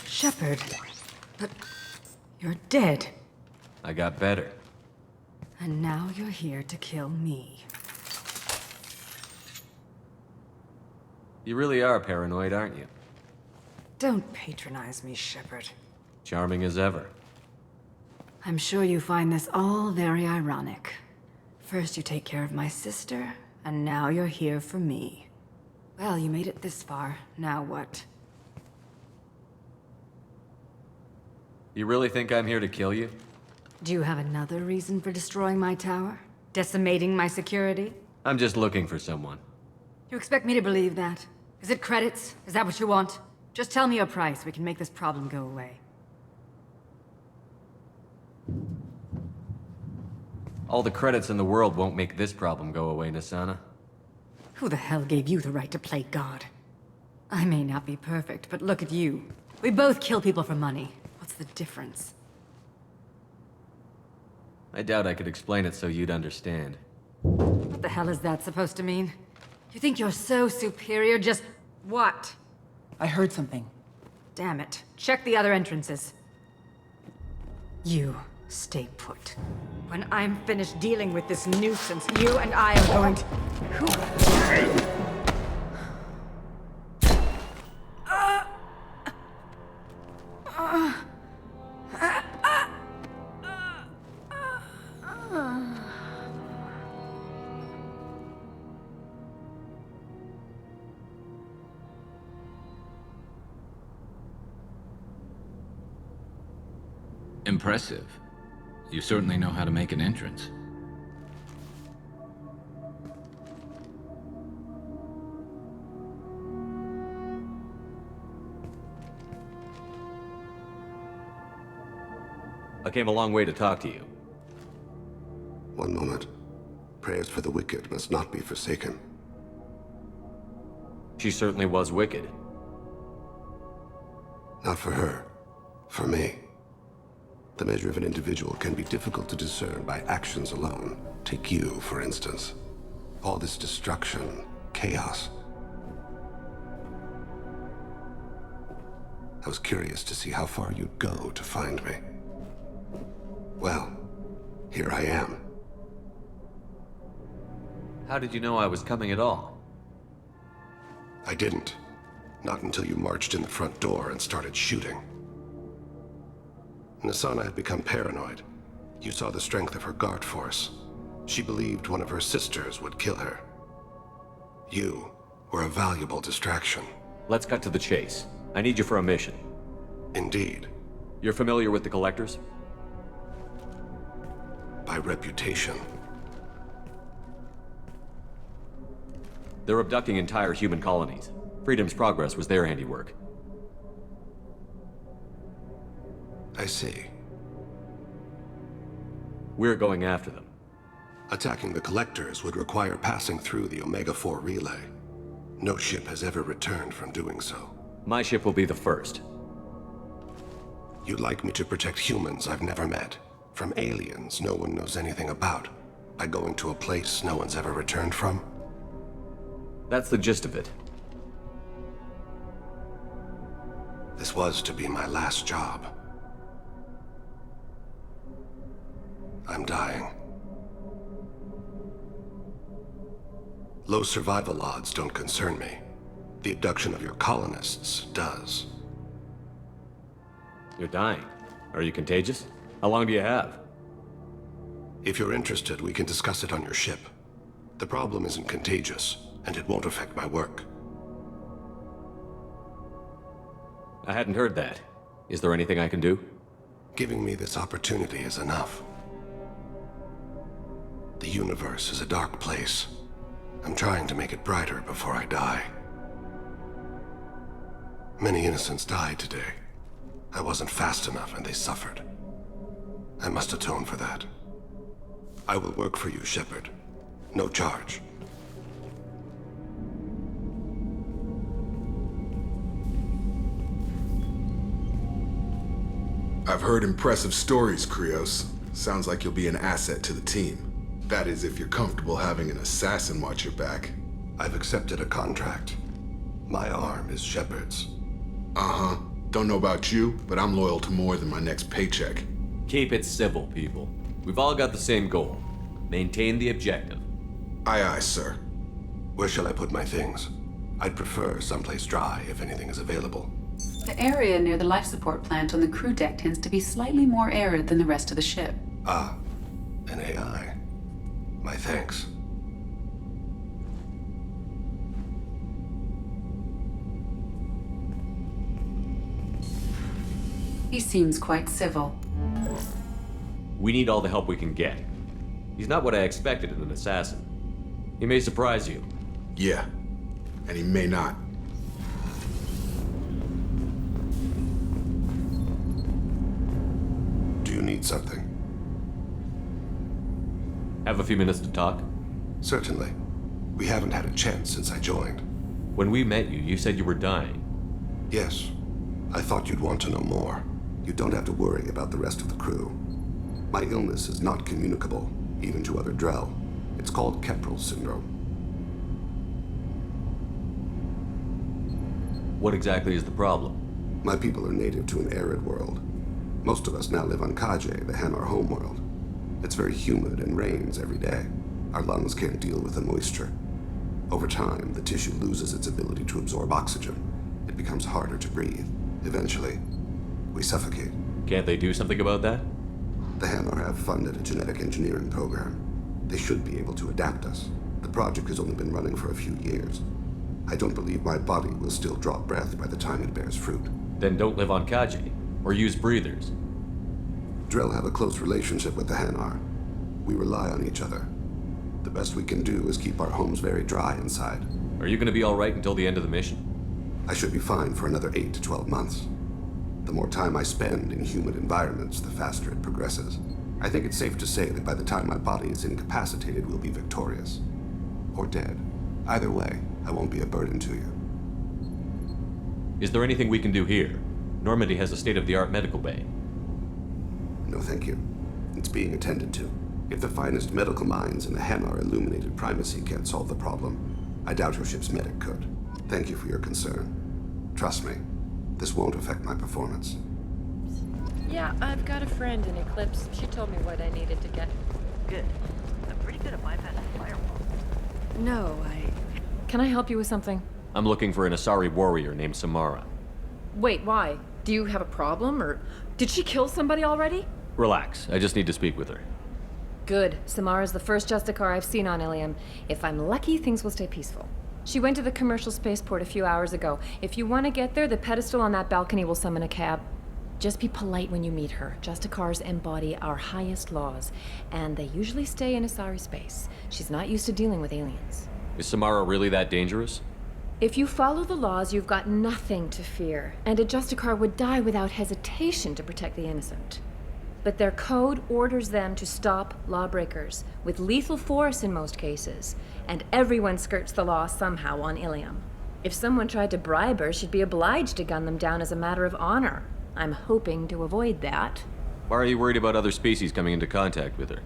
Shepard. But you're dead. I got better. And now you're here to kill me. You really are paranoid, aren't you? Don't patronize me, Shepard. Charming as ever. I'm sure you find this all very ironic. First you take care of my sister, and now you're here for me. Well, you made it this far. Now what? You really think I'm here to kill you? Do you have another reason for destroying my tower? Decimating my security? I'm just looking for someone. You expect me to believe that? Is it credits? Is that what you want? Just tell me your price. We can make this problem go away. All the credits in the world won't make this problem go away, Nasana. Who the hell gave you the right to play God? I may not be perfect, but look at you. We both kill people for money. What's the difference? I doubt I could explain it so you'd understand. What the hell is that supposed to mean? You think you're so superior, just... what? I heard something. Damn it. Check the other entrances. You, stay put. When I'm finished dealing with this nuisance, you and I are going to... Impressive. You certainly know how to make an entrance. I came a long way to talk to you. One moment. Prayers for the wicked must not be forsaken. She certainly was wicked. Not for her. For me. The measure of an individual can be difficult to discern by actions alone. Take you, for instance. All this destruction, chaos. I was curious to see how far you'd go to find me. Well, here I am. How did you know I was coming at all? I didn't. Not until you marched in the front door and started shooting. Nasana had become paranoid. You saw the strength of her guard force. She believed one of her sisters would kill her. You were a valuable distraction. Let's cut to the chase. I need you for a mission. Indeed. You're familiar with the Collectors? By reputation. They're abducting entire human colonies. Freedom's Progress was their handiwork. I see. We're going after them. Attacking the Collectors would require passing through the Omega-4 relay. No ship has ever returned from doing so. My ship will be the first. You'd like me to protect humans I've never met, from aliens no one knows anything about, by going to a place no one's ever returned from? That's the gist of it. This was to be my last job. I'm dying. Low survival odds don't concern me. The abduction of your colonists does. You're dying. Are you contagious? How long do you have? If you're interested, we can discuss it on your ship. The problem isn't contagious, and it won't affect my work. I hadn't heard that. Is there anything I can do? Giving me this opportunity is enough. The universe is a dark place. I'm trying to make it brighter before I die. Many innocents died today. I wasn't fast enough and they suffered. I must atone for that. I will work for you, Shepard. No charge. I've heard impressive stories, Krios. Sounds like you'll be an asset to the team. That is, if you're comfortable having an assassin watch your back. I've accepted a contract. My arm is Shepard's. Uh-huh. Don't know about you, but I'm loyal to more than my next paycheck. Keep it civil, people. We've all got the same goal. Maintain the objective. Aye, aye, sir. Where shall I put my things? I'd prefer someplace dry if anything is available. The area near the life support plant on the crew deck tends to be slightly more arid than the rest of the ship. Ah, an AI. My thanks. He seems quite civil. We need all the help we can get. He's not what I expected in an assassin. He may surprise you. Yeah, and he may not. Do you need something? Have a few minutes to talk? Certainly. We haven't had a chance since I joined. When we met you, you said you were dying. Yes. I thought you'd want to know more. You don't have to worry about the rest of the crew. My illness is not communicable, even to other Drell. It's called Keprel syndrome. What exactly is the problem? My people are native to an arid world. Most of us now live on Kaje, the Hanar homeworld. It's very humid and rains every day. Our lungs can't deal with the moisture. Over time, the tissue loses its ability to absorb oxygen. It becomes harder to breathe. Eventually, we suffocate. Can't they do something about that? The Hanar have funded a genetic engineering program. They should be able to adapt us. The project has only been running for a few years. I don't believe my body will still draw breath by the time it bears fruit. Then don't live on Kaji, or use breathers. Drell have a close relationship with the Hanar. We rely on each other. The best we can do is keep our homes very dry inside. Are you going to be all right until the end of the mission? I should be fine for another 8 to 12 months. The more time I spend in humid environments, the faster it progresses. I think it's safe to say that by the time my body is incapacitated, we'll be victorious. Or dead. Either way, I won't be a burden to you. Is there anything we can do here? Normandy has a state-of-the-art medical bay. No, thank you. It's being attended to. If the finest medical minds in the Hanar illuminated primacy can't solve the problem, I doubt your ship's medic could. Thank you for your concern. Trust me, this won't affect my performance. Yeah, I've got a friend in Eclipse. She told me what I needed to get. Good. I'm pretty good at bypassing firewall. No, Can I help you with something? I'm looking for an Asari warrior named Samara. Wait, why? Do you have a problem, or did she kill somebody already? Relax, I just need to speak with her. Good. Samara's the first Justicar I've seen on Ilium. If I'm lucky, things will stay peaceful. She went to the commercial spaceport a few hours ago. If you want to get there, the pedestal on that balcony will summon a cab. Just be polite when you meet her. Justicars embody our highest laws, and they usually stay in Asari space. She's not used to dealing with aliens. Is Samara really that dangerous? If you follow the laws, you've got nothing to fear, and a Justicar would die without hesitation to protect the innocent. But their code orders them to stop lawbreakers, with lethal force in most cases, and everyone skirts the law somehow on Ilium. If someone tried to bribe her, she'd be obliged to gun them down as a matter of honor. I'm hoping to avoid that. Why are you worried about other species coming into contact with her?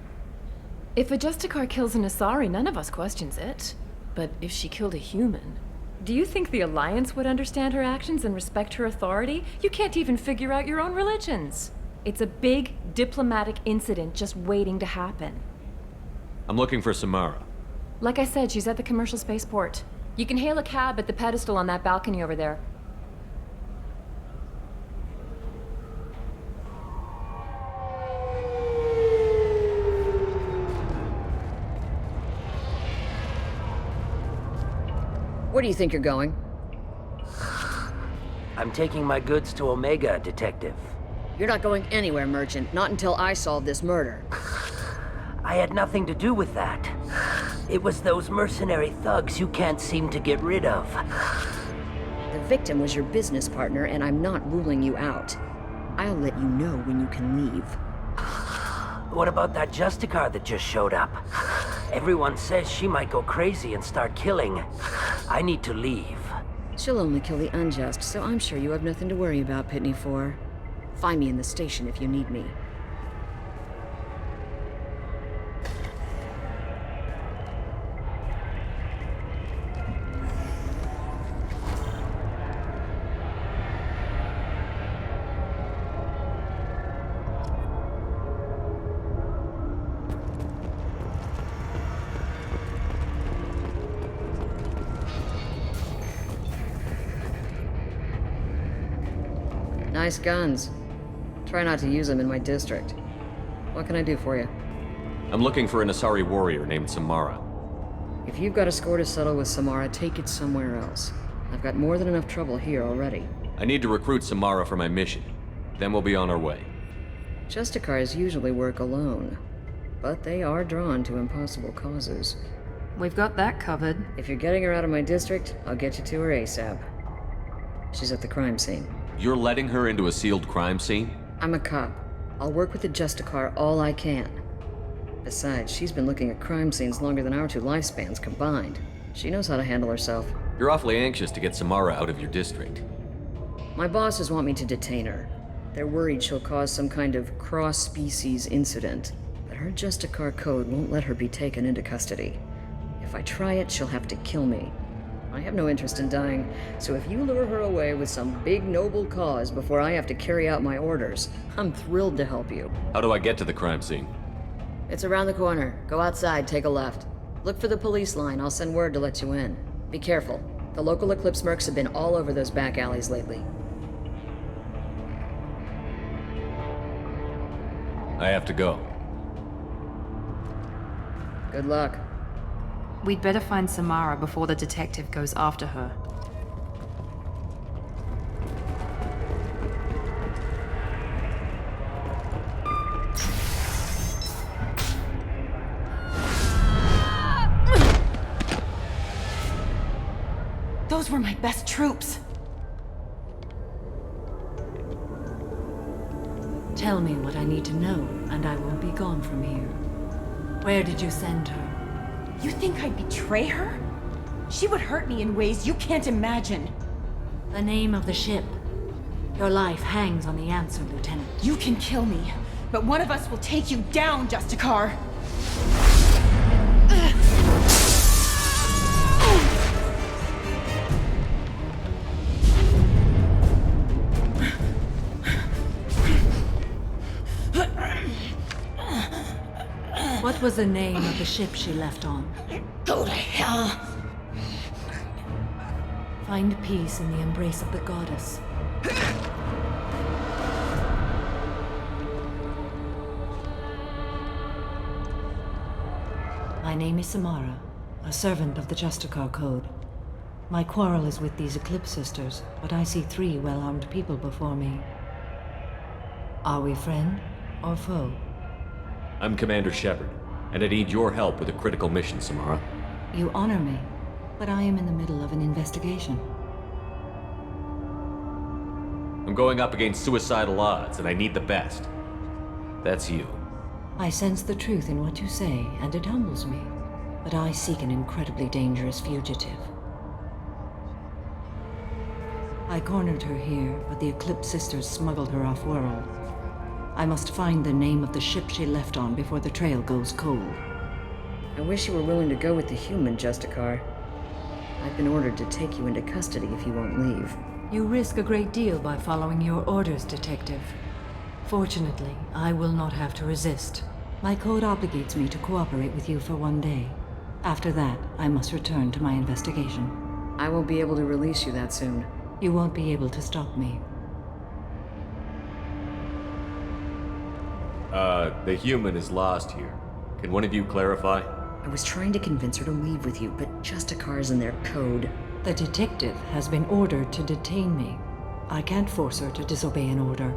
If a Justicar kills an Asari, none of us questions it. But if she killed a human... Do you think the Alliance would understand her actions and respect her authority? You can't even figure out your own religions. It's a big diplomatic incident just waiting to happen. I'm looking for Samara. Like I said, she's at the commercial spaceport. You can hail a cab at the pedestal on that balcony over there. Where do you think you're going? I'm taking my goods to Omega, Detective. You're not going anywhere, Merchant. Not until I solve this murder. I had nothing to do with that. It was those mercenary thugs you can't seem to get rid of. The victim was your business partner, and I'm not ruling you out. I'll let you know when you can leave. What about that Justicar that just showed up? Everyone says she might go crazy and start killing. I need to leave. She'll only kill the unjust, so I'm sure you have nothing to worry about, Pitney 4. Find me in the station if you need me. Nice guns. Try not to use them in my district. What can I do for you? I'm looking for an Asari warrior named Samara. If you've got a score to settle with Samara, take it somewhere else. I've got more than enough trouble here already. I need to recruit Samara for my mission. Then we'll be on our way. Justicars usually work alone, but they are drawn to impossible causes. We've got that covered. If you're getting her out of my district, I'll get you to her ASAP. She's at the crime scene. You're letting her into a sealed crime scene? I'm a cop. I'll work with the Justicar all I can. Besides, she's been looking at crime scenes longer than our two lifespans combined. She knows how to handle herself. You're awfully anxious to get Samara out of your district. My bosses want me to detain her. They're worried she'll cause some kind of cross-species incident, but her Justicar code won't let her be taken into custody. If I try it, she'll have to kill me. I have no interest in dying, so if you lure her away with some big noble cause before I have to carry out my orders, I'm thrilled to help you. How do I get to the crime scene? It's around the corner. Go outside, take a left. Look for the police line. I'll send word to let you in. Be careful. The local Eclipse mercs have been all over those back alleys lately. I have to go. Good luck. We'd better find Samara before the detective goes after her. Those were my best troops. Tell me what I need to know, and I won't be gone from here. Where did you send her? You think I'd betray her? She would hurt me in ways you can't imagine. The name of the ship. Your life hangs on the answer, Lieutenant. You can kill me, but one of us will take you down, Justicar. What was the name of the ship she left on? Go to hell. Find peace in the embrace of the goddess. My name is Samara, a servant of the Justicar Code. My quarrel is with these Eclipse Sisters, but I see 3 well-armed people before me. Are we friend or foe? I'm Commander Shepard, and I need your help with a critical mission, Samara. You honor me, but I am in the middle of an investigation. I'm going up against suicidal odds, and I need the best. That's you. I sense the truth in what you say, and it humbles me. But I seek an incredibly dangerous fugitive. I cornered her here, but the Eclipse Sisters smuggled her off-world. I must find the name of the ship she left on before the trail goes cold. I wish you were willing to go with the human, Justicar. I've been ordered to take you into custody if you won't leave. You risk a great deal by following your orders, Detective. Fortunately, I will not have to resist. My code obligates me to cooperate with you for 1 day. After that, I must return to my investigation. I won't be able to release you that soon. You won't be able to stop me. The human is lost here. Can one of you clarify? I was trying to convince her to leave with you, but Justicars and their code. The detective has been ordered to detain me. I can't force her to disobey an order.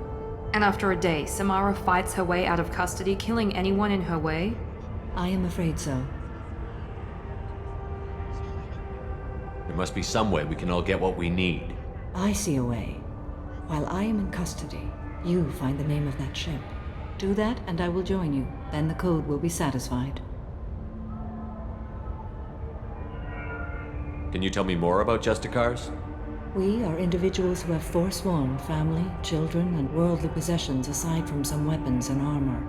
And after a day, Samara fights her way out of custody, killing anyone in her way? I am afraid so. There must be some way we can all get what we need. I see a way. While I am in custody, you find the name of that ship. Do that and I will join you. Then the code will be satisfied. Can you tell me more about Justicars? We are individuals who have forsworn family, children, and worldly possessions aside from some weapons and armor.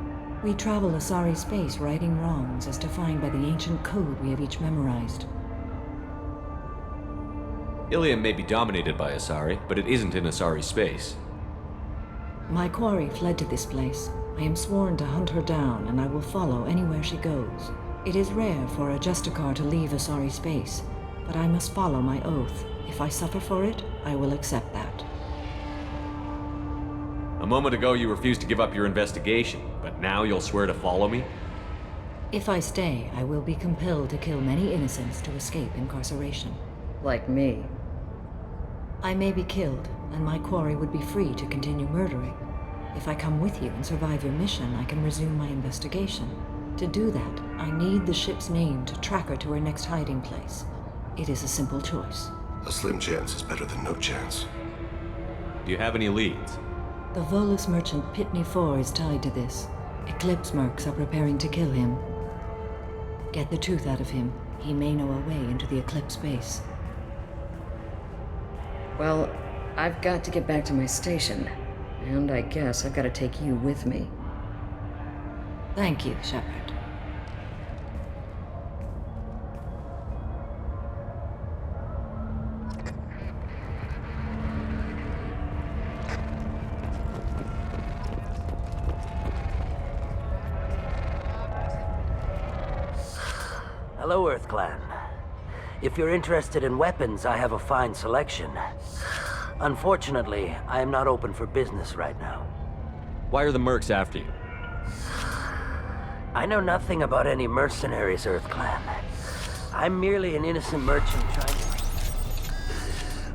We travel Asari space righting wrongs as defined by the ancient code we have each memorized. Ilium may be dominated by Asari, but it isn't in Asari space. My quarry fled to this place. I am sworn to hunt her down, and I will follow anywhere she goes. It is rare for a Justicar to leave Asari space, but I must follow my oath. If I suffer for it, I will accept that. A moment ago you refused to give up your investigation, but now you'll swear to follow me? If I stay, I will be compelled to kill many innocents to escape incarceration. Like me. I may be killed, and my quarry would be free to continue murdering. If I come with you and survive your mission, I can resume my investigation. To do that, I need the ship's name to track her to her next hiding place. It is a simple choice. A slim chance is better than no chance. Do you have any leads? The Volus merchant Pitney 4 is tied to this. Eclipse mercs are preparing to kill him. Get the truth out of him. He may know a way into the Eclipse base. Well, I've got to get back to my station. And I guess I've got to take you with me. Thank you, Shepard. Hello, Earth Clan. If you're interested in weapons, I have a fine selection. Unfortunately, I am not open for business right now. Why are the mercs after you? I know nothing about any mercenaries, Earth Clan. I'm merely an innocent merchant trying to...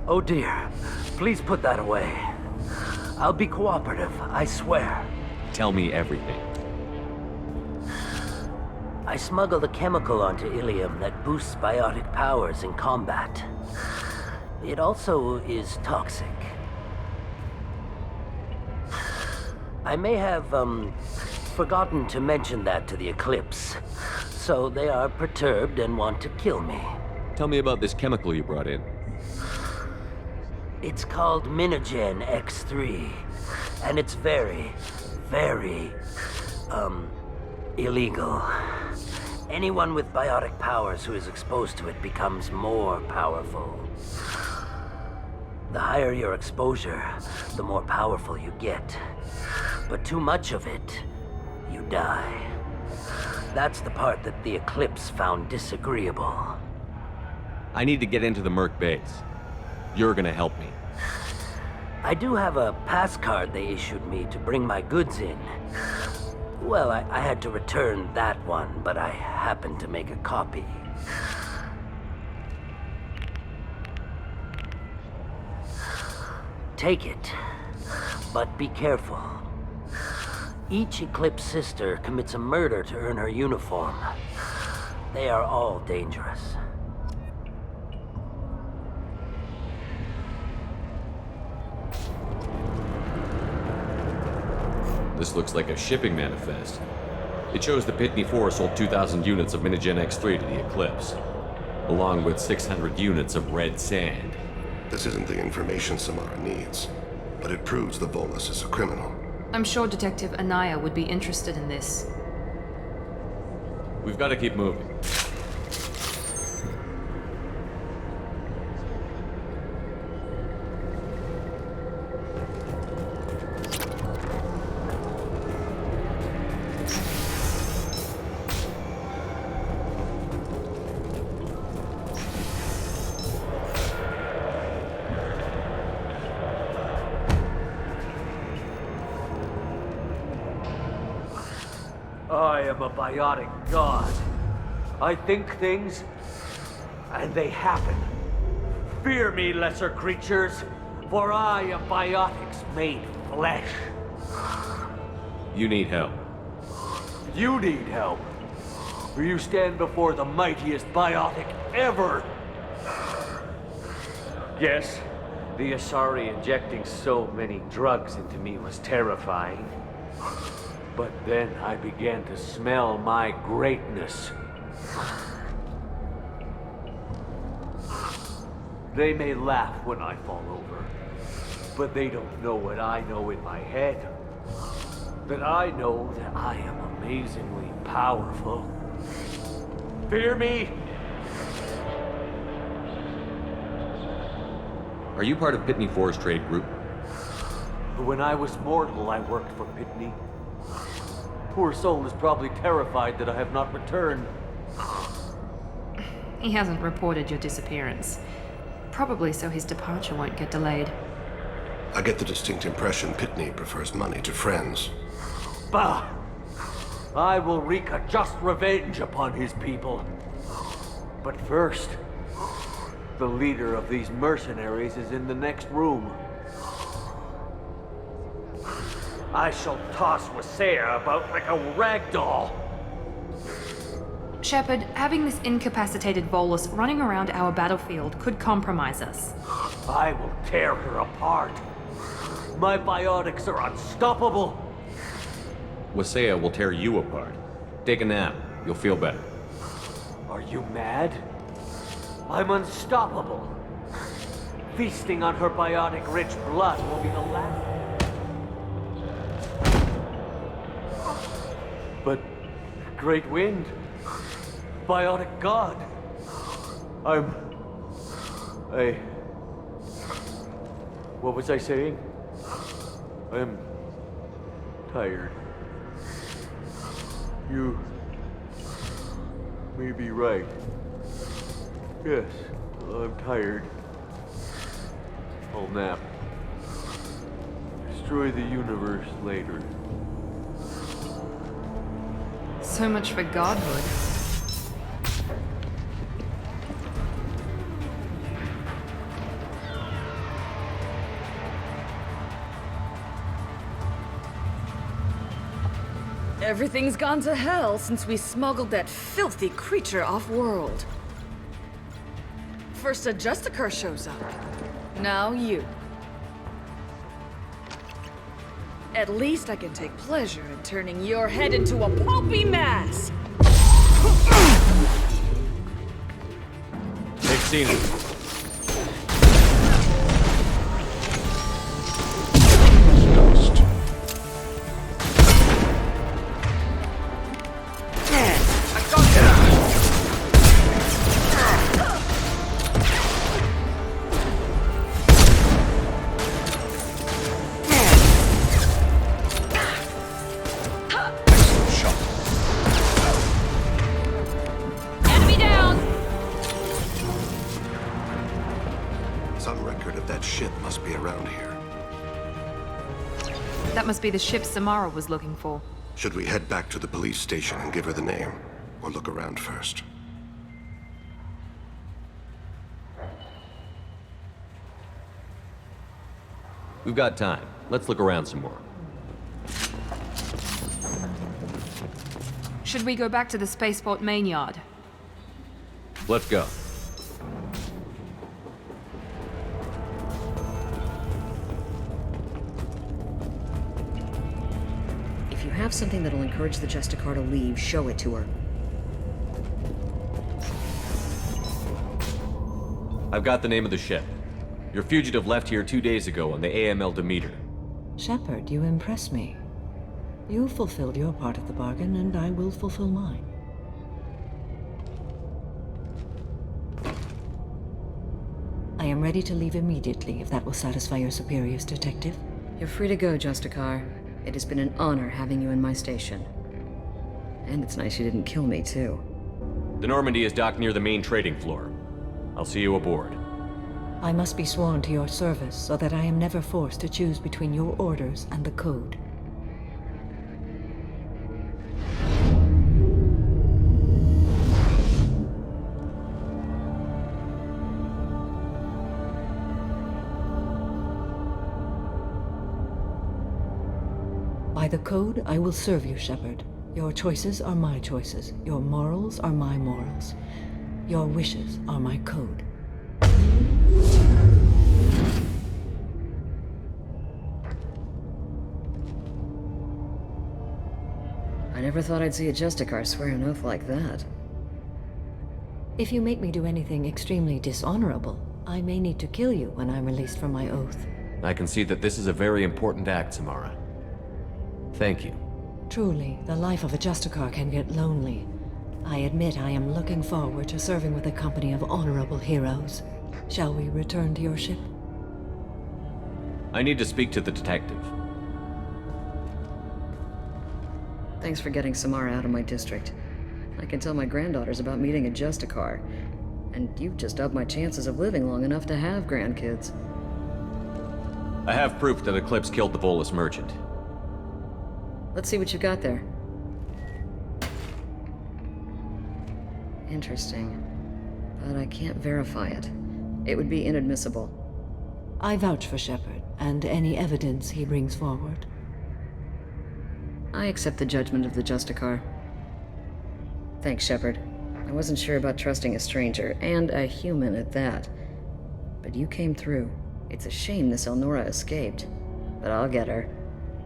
Oh dear. Please put that away. I'll be cooperative, I swear. Tell me everything. I smuggled a chemical onto Ilium that boosts biotic powers in combat. It also is toxic. I may have, forgotten to mention that to the Eclipse. So they are perturbed and want to kill me. Tell me about this chemical you brought in. It's called Minogen X3. And it's very, very, illegal. Anyone with biotic powers who is exposed to it becomes more powerful. The higher your exposure, the more powerful you get. But too much of it, you die. That's the part that the Eclipse found disagreeable. I need to get into the merc base. You're gonna help me. I do have a pass card they issued me to bring my goods in. Well, I had to return that one, but I happened to make a copy. Take it, but be careful. Each Eclipse sister commits a murder to earn her uniform. They are all dangerous. This looks like a shipping manifest. It shows the Pitney 4 sold 2,000 units of Minogen X3 to the Eclipse, along with 600 units of red sand. This isn't the information Samara needs, but it proves the Volus is a criminal. I'm sure Detective Anaya would be interested in this. We've got to keep moving. I am a biotic god. I think things, and they happen. Fear me, lesser creatures, for I am biotics made flesh. You need help. You need help, for you stand before the mightiest biotic ever. Yes, the Asari injecting so many drugs into me was terrifying. But then I began to smell my greatness. They may laugh when I fall over, but they don't know what I know in my head. That I know that I am amazingly powerful. Fear me? Are you part of Pitney Four's trade group? When I was mortal, I worked for Pitney. Poor soul is probably terrified that I have not returned. He hasn't reported your disappearance. Probably so his departure won't get delayed. I get the distinct impression Pitney prefers money to friends. Bah! I will wreak a just revenge upon his people. But first, the leader of these mercenaries is in the next room. I shall toss Wasea about like a rag doll. Shepard, having this incapacitated Volus running around our battlefield could compromise us. I will tear her apart. My biotics are unstoppable. Wasea will tear you apart. Take a nap. You'll feel better. Are you mad? I'm unstoppable. Feasting on her biotic-rich blood will be the last. But Great Wind, biotic god, what was I saying? I'm tired. You may be right. Yes, I'm tired. I'll nap. Destroy the universe later. So much for godhood. Everything's gone to hell since we smuggled that filthy creature off-world. First a Justicar shows up. Now you. At least I can take pleasure in turning your head into a pulpy mass! They've seen it. Must be the ship Samara was looking for. Should we head back to the police station and give her the name? Or look around first? We've got time. Let's look around some more. Should we go back to the spaceport main yard? Let's go. If you have something that'll encourage the Justicar to leave, show it to her. I've got the name of the ship. Your fugitive left here 2 days ago on the AML Demeter. Shepard, you impress me. You fulfilled your part of the bargain, and I will fulfill mine. I am ready to leave immediately, if that will satisfy your superiors, Detective. You're free to go, Justicar. It has been an honor having you in my station. And it's nice you didn't kill me, too. The Normandy is docked near the main trading floor. I'll see you aboard. I must be sworn to your service so that I am never forced to choose between your orders and the Code. the code, I will serve you, Shepard. Your choices are my choices. Your morals are my morals. Your wishes are my code. I never thought I'd see a Justicar swear an oath like that. If you make me do anything extremely dishonorable, I may need to kill you when I'm released from my oath. I can see that this is a very important act, Samara. Thank you. Truly, the life of a Justicar can get lonely. I admit I am looking forward to serving with a company of honorable heroes. Shall we return to your ship? I need to speak to the detective. Thanks for getting Samara out of my district. I can tell my granddaughters about meeting a Justicar. And you've just upped my chances of living long enough to have grandkids. I have proof that Eclipse killed the Volus merchant. Let's see what you got there. Interesting. But I can't verify it. It would be inadmissible. I vouch for Shepard, and any evidence he brings forward. I accept the judgment of the Justicar. Thanks, Shepard. I wasn't sure about trusting a stranger, and a human at that. But you came through. It's a shame this Elnora escaped. But I'll get her.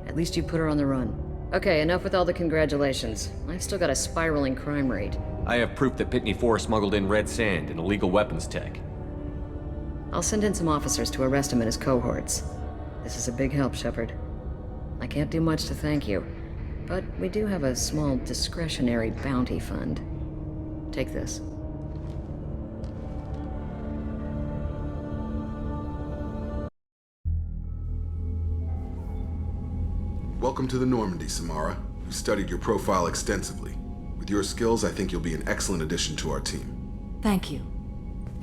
At least you put her on the run. Okay, enough with all the congratulations. I've still got a spiraling crime rate. I have proof that Pitney 4 smuggled in red sand and illegal weapons tech. I'll send in some officers to arrest him and his cohorts. This is a big help, Shepard. I can't do much to thank you, but we do have a small discretionary bounty fund. Take this. Welcome to the Normandy, Samara. We've studied your profile extensively. With your skills, I think you'll be an excellent addition to our team. Thank you.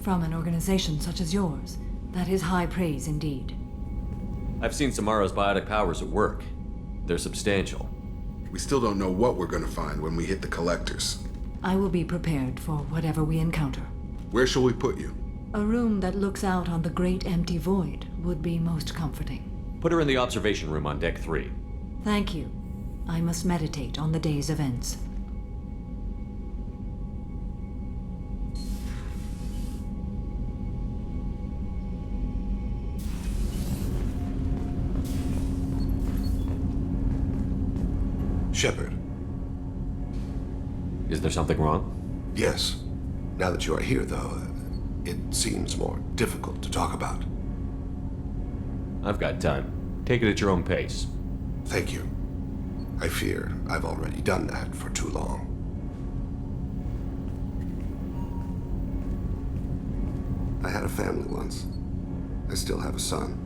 From an organization such as yours, that is high praise indeed. I've seen Samara's biotic powers at work. They're substantial. We still don't know what we're going to find when we hit the collectors. I will be prepared for whatever we encounter. Where shall we put you? A room that looks out on the great empty void would be most comforting. Put her in the observation room on deck 3. Thank you. I must meditate on the day's events. Shepard. Is there something wrong? Yes. Now that you are here, though, it seems more difficult to talk about. I've got time. Take it at your own pace. Thank you. I fear I've already done that for too long. I had a family once. I still have a son.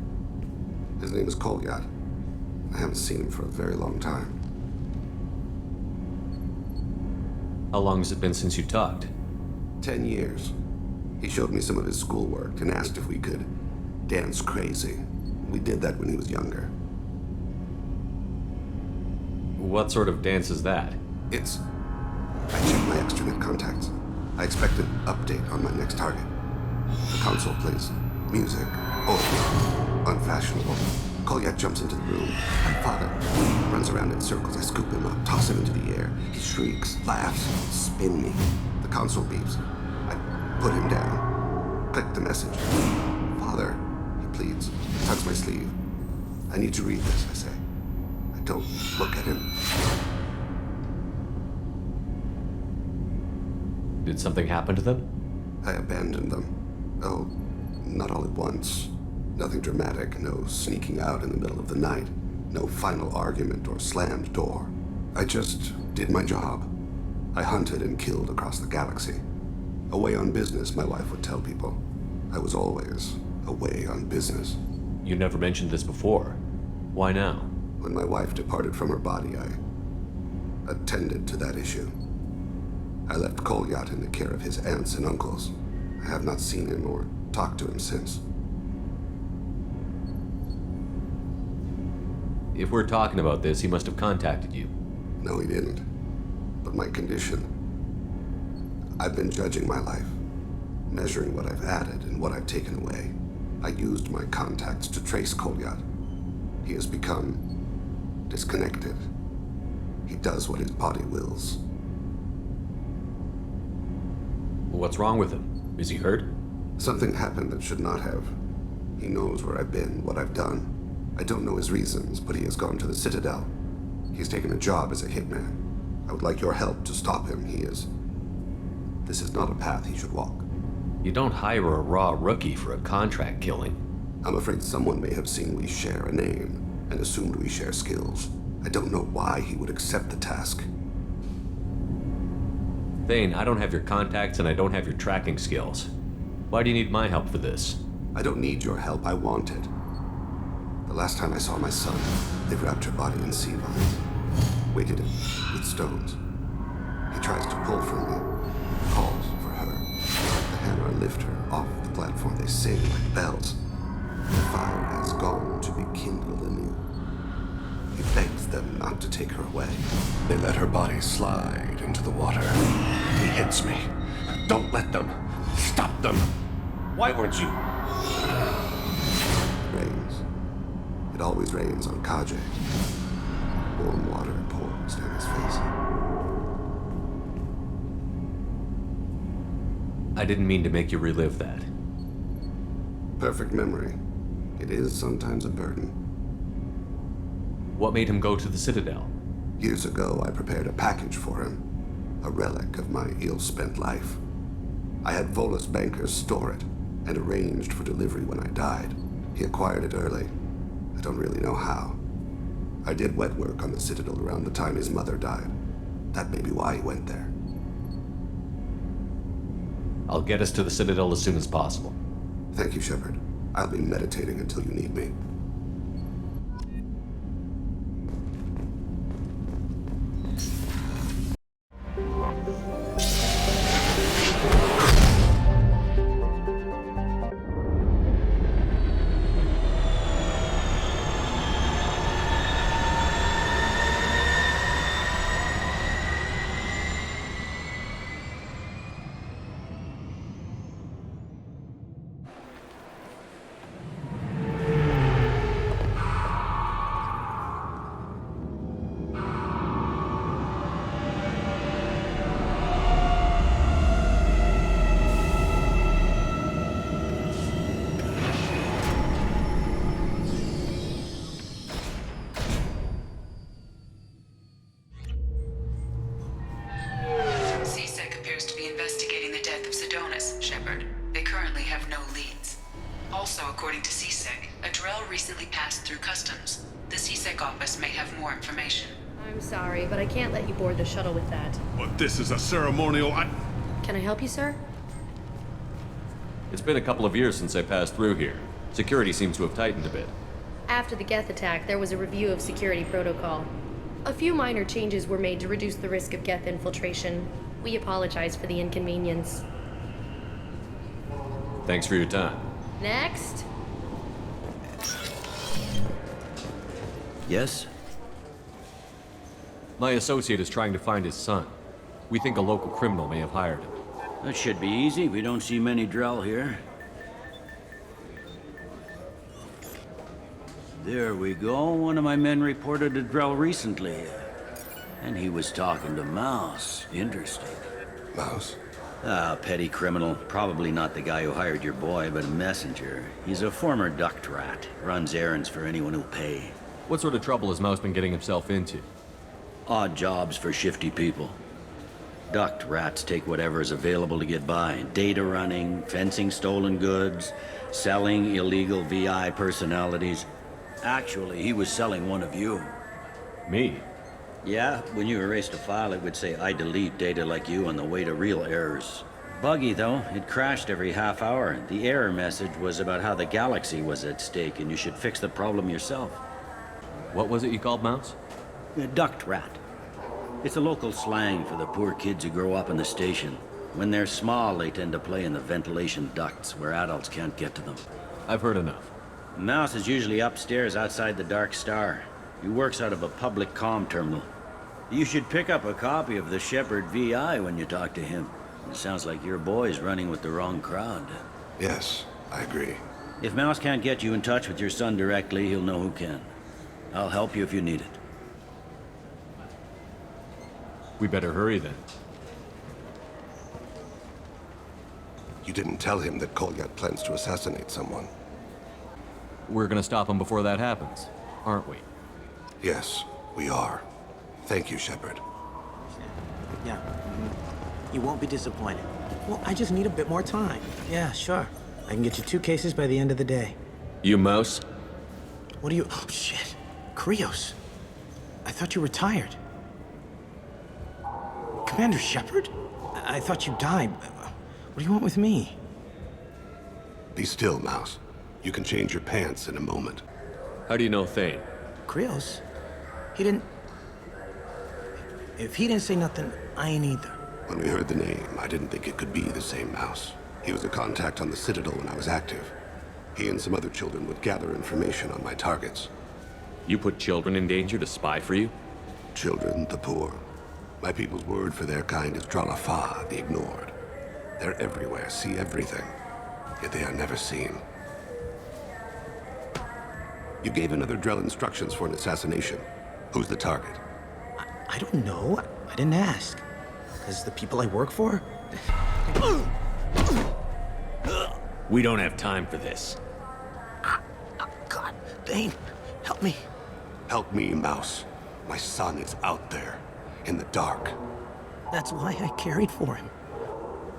His name is Kolyat. I haven't seen him for a very long time. How long has it been since you talked? 10 years. He showed me some of his schoolwork and asked if we could dance crazy. We did that when he was younger. What sort of dance is that? I checked my extranet contacts. I expect an update on my next target. The console plays music. Oh, unfashionable. Kolyat jumps into the room. My father runs around in circles. I scoop him up, toss him into the air. He shrieks, laughs, spin me. The console beeps. I put him down. Click the message. Father, he pleads. Tugs my sleeve. I need to read this, I say. I don't look at him. Did something happen to them? I abandoned them. Oh, not all at once. Nothing dramatic, no sneaking out in the middle of the night, no final argument or slammed door. I just did my job. I hunted and killed across the galaxy. Away on business, my wife would tell people. I was always away on business. You never mentioned this before. Why now? When my wife departed from her body, I attended to that issue. I left Kolyat in the care of his aunts and uncles. I have not seen him or talked to him since. If we're talking about this, he must have contacted you. No, he didn't. But my condition. I've been judging my life, measuring what I've added and what I've taken away. I used my contacts to trace Kolyat. He has become disconnected. He does what his body wills. What's wrong with him? Is he hurt? Something happened that should not have. He knows where I've been, what I've done. I don't know his reasons, but he has gone to the Citadel. He's taken a job as a hitman. I would like your help to stop him. This is not a path he should walk. You don't hire a raw rookie for a contract killing. I'm afraid someone may have seen we share a name and assumed we share skills. I don't know why he would accept the task. Thane, I don't have your contacts and I don't have your tracking skills. Why do you need my help for this? I don't need your help, I want it. The last time I saw my son, they wrapped her body in sea vines, weighted it with stones. He tries to pull from me, calls for her. The hammer lift her off the platform. They sing like bells. The fire has gone to be kindled anew. He begs them not to take her away. They let her body slide into the water. He hits me. Don't let them. Stop them. Why weren't you? It rains. It always rains on Kaje. Warm water pours down his face. I didn't mean to make you relive that. Perfect memory. It is sometimes a burden. What made him go to the Citadel? Years ago, I prepared a package for him. A relic of my ill-spent life. I had Volus bankers store it and arranged for delivery when I died. He acquired it early. I don't really know how. I did wet work on the Citadel around the time his mother died. That may be why he went there. I'll get us to the Citadel as soon as possible. Thank you, Shepard. I'll be meditating until you need me. According to CSEC, a Drell recently passed through customs. The CSEC office may have more information. I'm sorry, but I can't let you board the shuttle with that. But this is a ceremonial. Can I help you, sir? It's been a couple of years since I passed through here. Security seems to have tightened a bit. After the Geth attack, there was a review of security protocol. A few minor changes were made to reduce the risk of Geth infiltration. We apologize for the inconvenience. Thanks for your time. Next. Yes? My associate is trying to find his son. We think a local criminal may have hired him. That should be easy. We don't see many Drell here. There we go. One of my men reported a Drell recently. And he was talking to Mouse. Interesting. Mouse? Ah, petty criminal. Probably not the guy who hired your boy, but a messenger. He's a former duct rat. Runs errands for anyone who'll pay. What sort of trouble has Mouse been getting himself into? Odd jobs for shifty people. Duct rats take whatever is available to get by. Data running, fencing stolen goods, selling illegal VI personalities. Actually, he was selling one of you. Me? Yeah, when you erased a file, it would say, I delete data like you on the way to real errors. Buggy, though. It crashed every half hour. The error message was about how the galaxy was at stake, and you should fix the problem yourself. What was it you called Mouse? A duct rat. It's a local slang for the poor kids who grow up in the station. When they're small, they tend to play in the ventilation ducts, where adults can't get to them. I've heard enough. Mouse is usually upstairs outside the Dark Star. He works out of a public comm terminal. You should pick up a copy of the Shepard VI when you talk to him. It sounds like your boy's running with the wrong crowd. Yes, I agree. If Mouse can't get you in touch with your son directly, he'll know who can. I'll help you if you need it. We better hurry then. You didn't tell him that Kolyat plans to assassinate someone. We're gonna stop him before that happens, aren't we? Yes, we are. Thank you, Shepard. Yeah. You won't be disappointed. Well, I just need a bit more time. Yeah, sure. I can get you 2 cases by the end of the day. You mouse? What are you... Oh, shit. Krios. I thought you retired. Commander Shepard? I thought you died. What do you want with me? Be still, Mouse. You can change your pants in a moment. How do you know Thane? Krios? He didn't... If he didn't say nothing, I ain't either. When we heard the name, I didn't think it could be the same Mouse. He was a contact on the Citadel when I was active. He and some other children would gather information on my targets. You put children in danger to spy for you? Children, the poor. My people's word for their kind is Dralafa, the ignored. They're everywhere, see everything, yet they are never seen. You gave another Drell instructions for an assassination. Who's the target? I don't know. I didn't ask. Because the people I work for? We don't have time for this. God, Thane, help me. Help me, Mouse. My son is out there, in the dark. That's why I carried for him.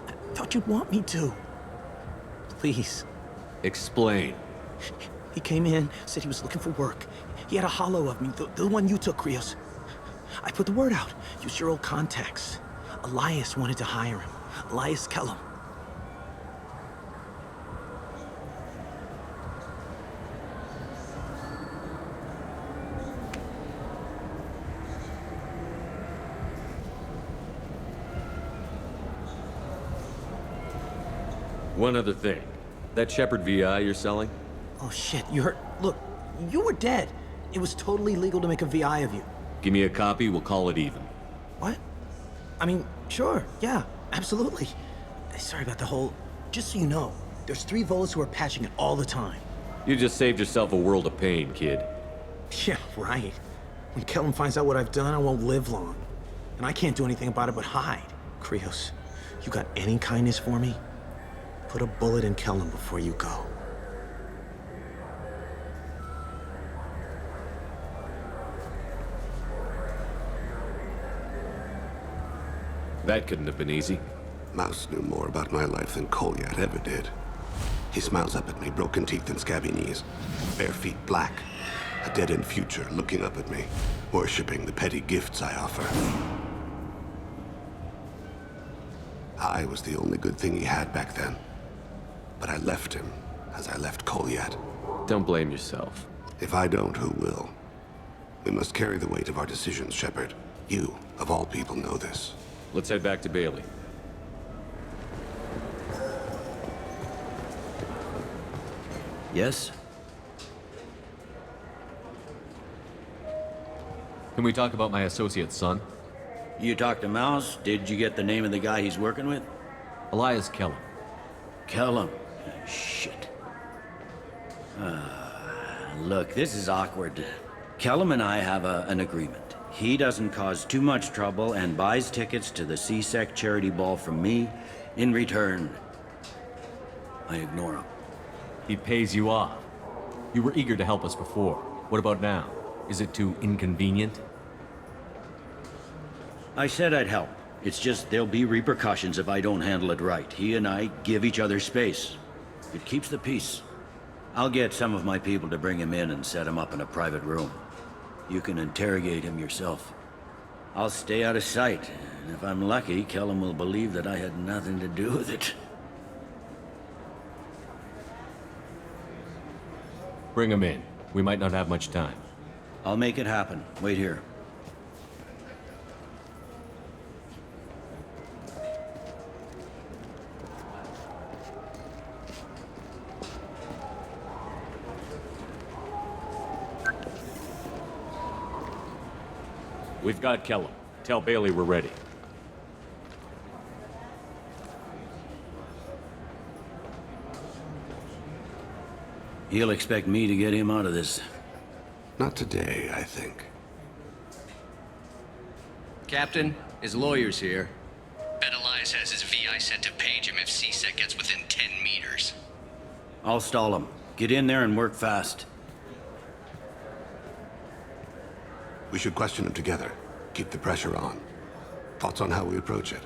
I thought you'd want me to. Please. Explain. He came in, said he was looking for work. He had a hollow of me, the one you took, Krios. I put the word out. Use your old contacts. Elias wanted to hire him. Elias Kellum. One other thing. That Shepard VI you're selling? Oh shit, you heard... Look, you were dead. It was totally legal to make a VI of you. Give me a copy, we'll call it even. What? I mean, sure, yeah, absolutely. Sorry about the whole... Just so you know, there's 3 Volas who are patching it all the time. You just saved yourself a world of pain, kid. Yeah, right. When Kellum finds out what I've done, I won't live long. And I can't do anything about it but hide. Krios, you got any kindness for me? Put a bullet in Kellum before you go. That couldn't have been easy. Mouse knew more about my life than Kolyat ever did. He smiles up at me, broken teeth and scabby knees. Bare feet black. A dead-end future looking up at me, worshipping the petty gifts I offer. I was the only good thing he had back then. But I left him, as I left Kolyat. Don't blame yourself. If I don't, who will? We must carry the weight of our decisions, Shepard. You, of all people, know this. Let's head back to Bailey. Yes? Can we talk about my associate's son? You talked to Mouse? Did you get the name of the guy he's working with? Elias Kellum. Kellum? Shit. Look, this is awkward. Kellum and I have an agreement. He doesn't cause too much trouble and buys tickets to the CSEC charity ball from me. In return, I ignore him. He pays you off. You were eager to help us before. What about now? Is it too inconvenient? I said I'd help. It's just there'll be repercussions if I don't handle it right. He and I give each other space. It keeps the peace. I'll get some of my people to bring him in and set him up in a private room. You can interrogate him yourself. I'll stay out of sight, and if I'm lucky, Kellum will believe that I had nothing to do with it. Bring him in. We might not have much time. I'll make it happen. Wait here. We've got Kellum. Tell Bailey we're ready. He'll expect me to get him out of this. Not today, I think. Captain, His lawyer's here. Bet Elias has his VI set to page him if CSEC gets within 10 meters. I'll stall him. Get in there and work fast. We should question him together. Keep the pressure on. Thoughts on how we approach it?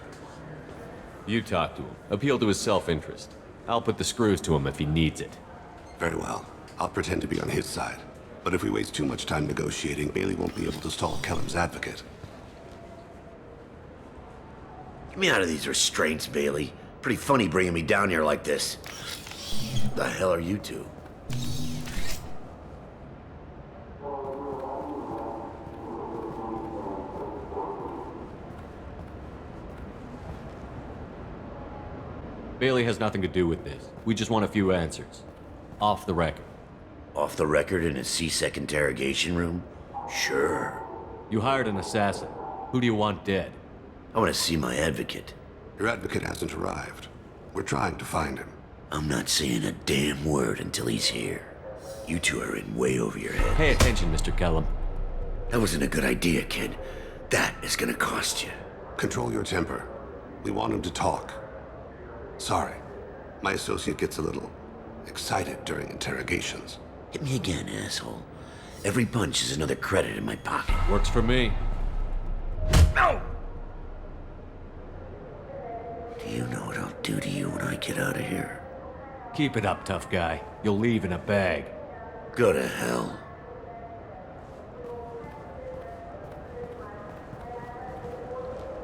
You talk to him. Appeal to his self-interest. I'll put the screws to him if he needs it. Very well. I'll pretend to be on his side. But if we waste too much time negotiating, Bailey won't be able to stall Kellum's advocate. Get me out of these restraints, Bailey. Pretty funny bringing me down here like this. The hell are you two? Bailey has nothing to do with this. We just want a few answers. Off the record. Off the record in a CSEC interrogation room? Sure. You hired an assassin. Who do you want dead? I want to see my advocate. Your advocate hasn't arrived. We're trying to find him. I'm not saying a damn word until he's here. You two are in way over your heads. Pay attention, Mr. Kellum. That wasn't a good idea, kid. That is gonna cost you. Control your temper. We want him to talk. Sorry. My associate gets a little excited during interrogations. Hit me again, asshole. Every punch is another credit in my pocket. Works for me. No! Do you know what I'll do to you when I get out of here? Keep it up, tough guy. You'll leave in a bag. Go to hell.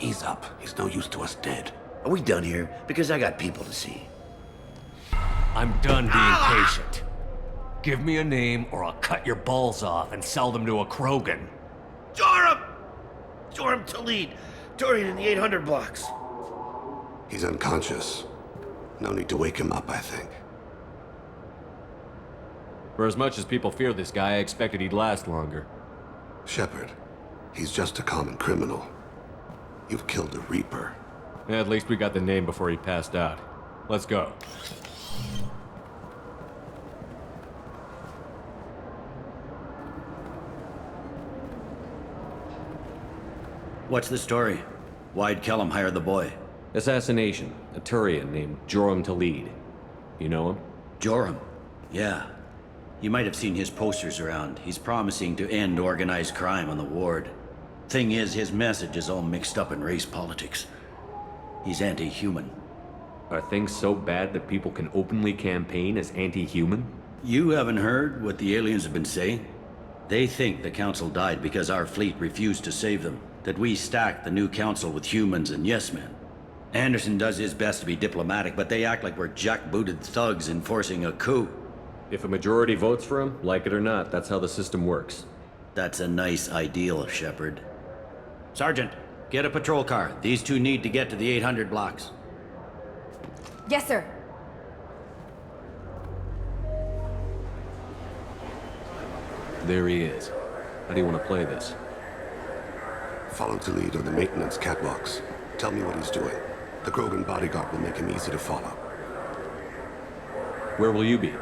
Ease up. He's no use to us dead. Are we done here? Because I got people to see. I'm done being patient. Give me a name or I'll cut your balls off and sell them to a Krogan. Joram! Joram Talid. Dorian in the 800 blocks. He's unconscious. No need to wake him up, I think. For as much as people fear this guy, I expected he'd last longer. Shepard, he's just a common criminal. You've killed a Reaper. At least we got the name before he passed out. Let's go. What's the story? Why'd Kellum hire the boy? Assassination. A Turian named Joram Talid. You know him? Joram? Yeah. You might have seen his posters around. He's promising to end organized crime on the ward. Thing is, his message is all mixed up in race politics. He's anti-human. Are things so bad that people can openly campaign as anti-human? You haven't heard what the aliens have been saying? They think the council died because our fleet refused to save them. That we stacked the new council with humans and yes-men. Anderson does his best to be diplomatic, but they act like we're jackbooted thugs enforcing a coup. If a majority votes for him, like it or not, that's how the system works. That's a nice ideal, Shepard. Sergeant, get a patrol car. These two need to get to the 800 blocks. Yes, sir. There he is. How do you want to play this? Follow to lead on the maintenance catwalks. Tell me what he's doing. The Krogan bodyguard will make him easy to follow. Where will you be?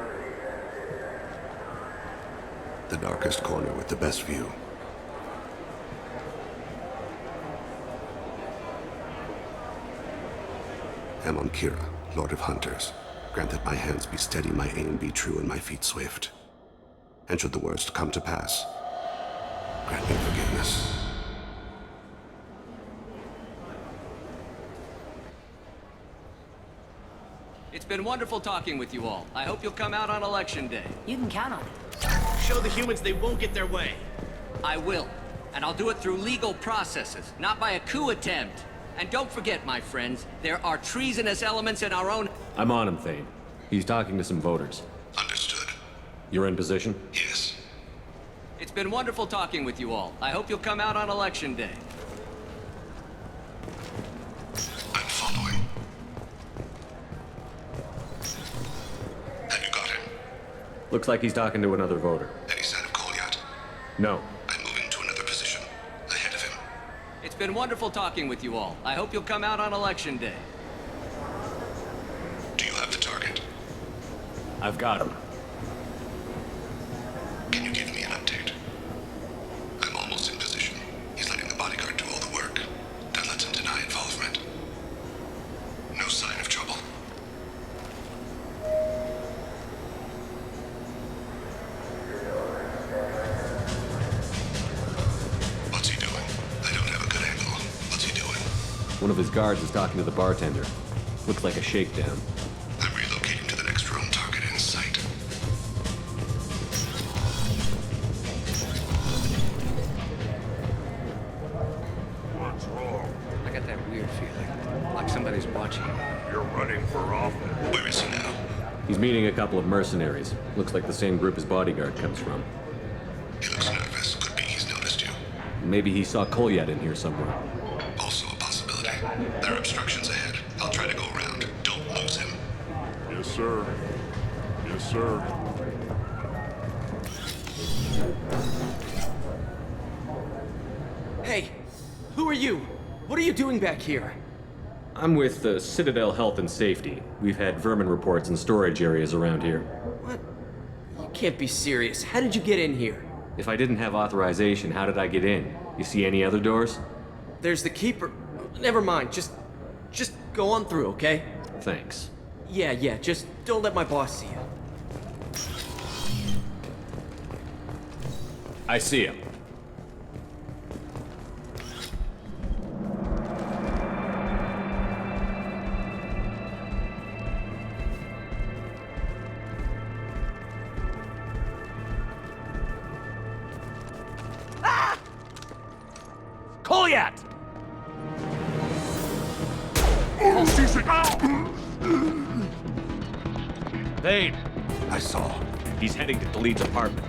The darkest corner with the best view. Amon Kira, Lord of Hunters. Grant that my hands be steady, my aim be true, and my feet swift. And should the worst come to pass, grant me forgiveness. It's been wonderful talking with you all. I hope you'll come out on Election Day. You can count on it. Show the humans they won't get their way. I will. And I'll do it through legal processes, not by a coup attempt. And don't forget, my friends, there are treasonous elements in our own... I'm on him, Thane. He's talking to some voters. Understood. You're in position? Yes. It's been wonderful talking with you all. I hope you'll come out on Election Day. I'm following. Have you got him? Looks like he's talking to another voter. Any sign of Kolyat? No. I'm moving to another position. Ahead of him. It's been wonderful talking with you all. I hope you'll come out on Election Day. Do you have the target? I've got him. Can you give me an update? I'm almost in position. He's letting the bodyguard do all the work. Then let's One of his guards is talking to the bartender. Looks like a shakedown. I'm relocating to the next drone target in sight. What's wrong? I got that weird feeling. Like somebody's watching. You're running for office. Where is he now? He's meeting a couple of mercenaries. Looks like the same group his bodyguard comes from. He looks nervous. Could be he's noticed you. Maybe he saw Kolyat in here somewhere. Also a possibility. There are obstructions ahead. I'll try to go around. Don't lose him. Yes, sir. Yes, sir. Hey, who are you? What are you doing back here? I'm with the Citadel Health and Safety. We've had vermin reports in storage areas around here. What? You can't be serious. How did you get in here? If I didn't have authorization, how did I get in? You see any other doors? There's the keeper. Never mind. Just go on through, okay? Thanks. Yeah. Just don't let my boss see you. I see him. Kolyat! Thane! I saw. He's heading to Khalid's apartment.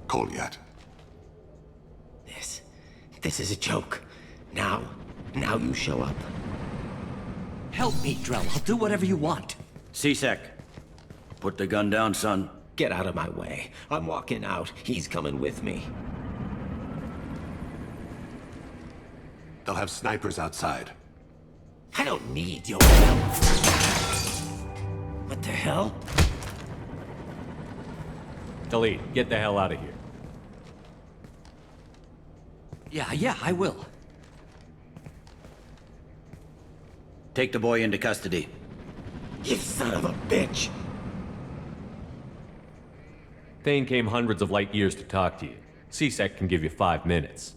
Kolyat. This is a joke. Now you show up. Help me, Drell. I'll do whatever you want. C-Sec, put the gun down, son. Get out of my way. I'm walking out. He's coming with me. They'll have snipers outside. I don't need your help. What the hell? Khalid, get the hell out of here. Yeah, I will. Take the boy into custody. You son of a bitch! Thane came hundreds of light years to talk to you. C-Sec can give you 5 minutes.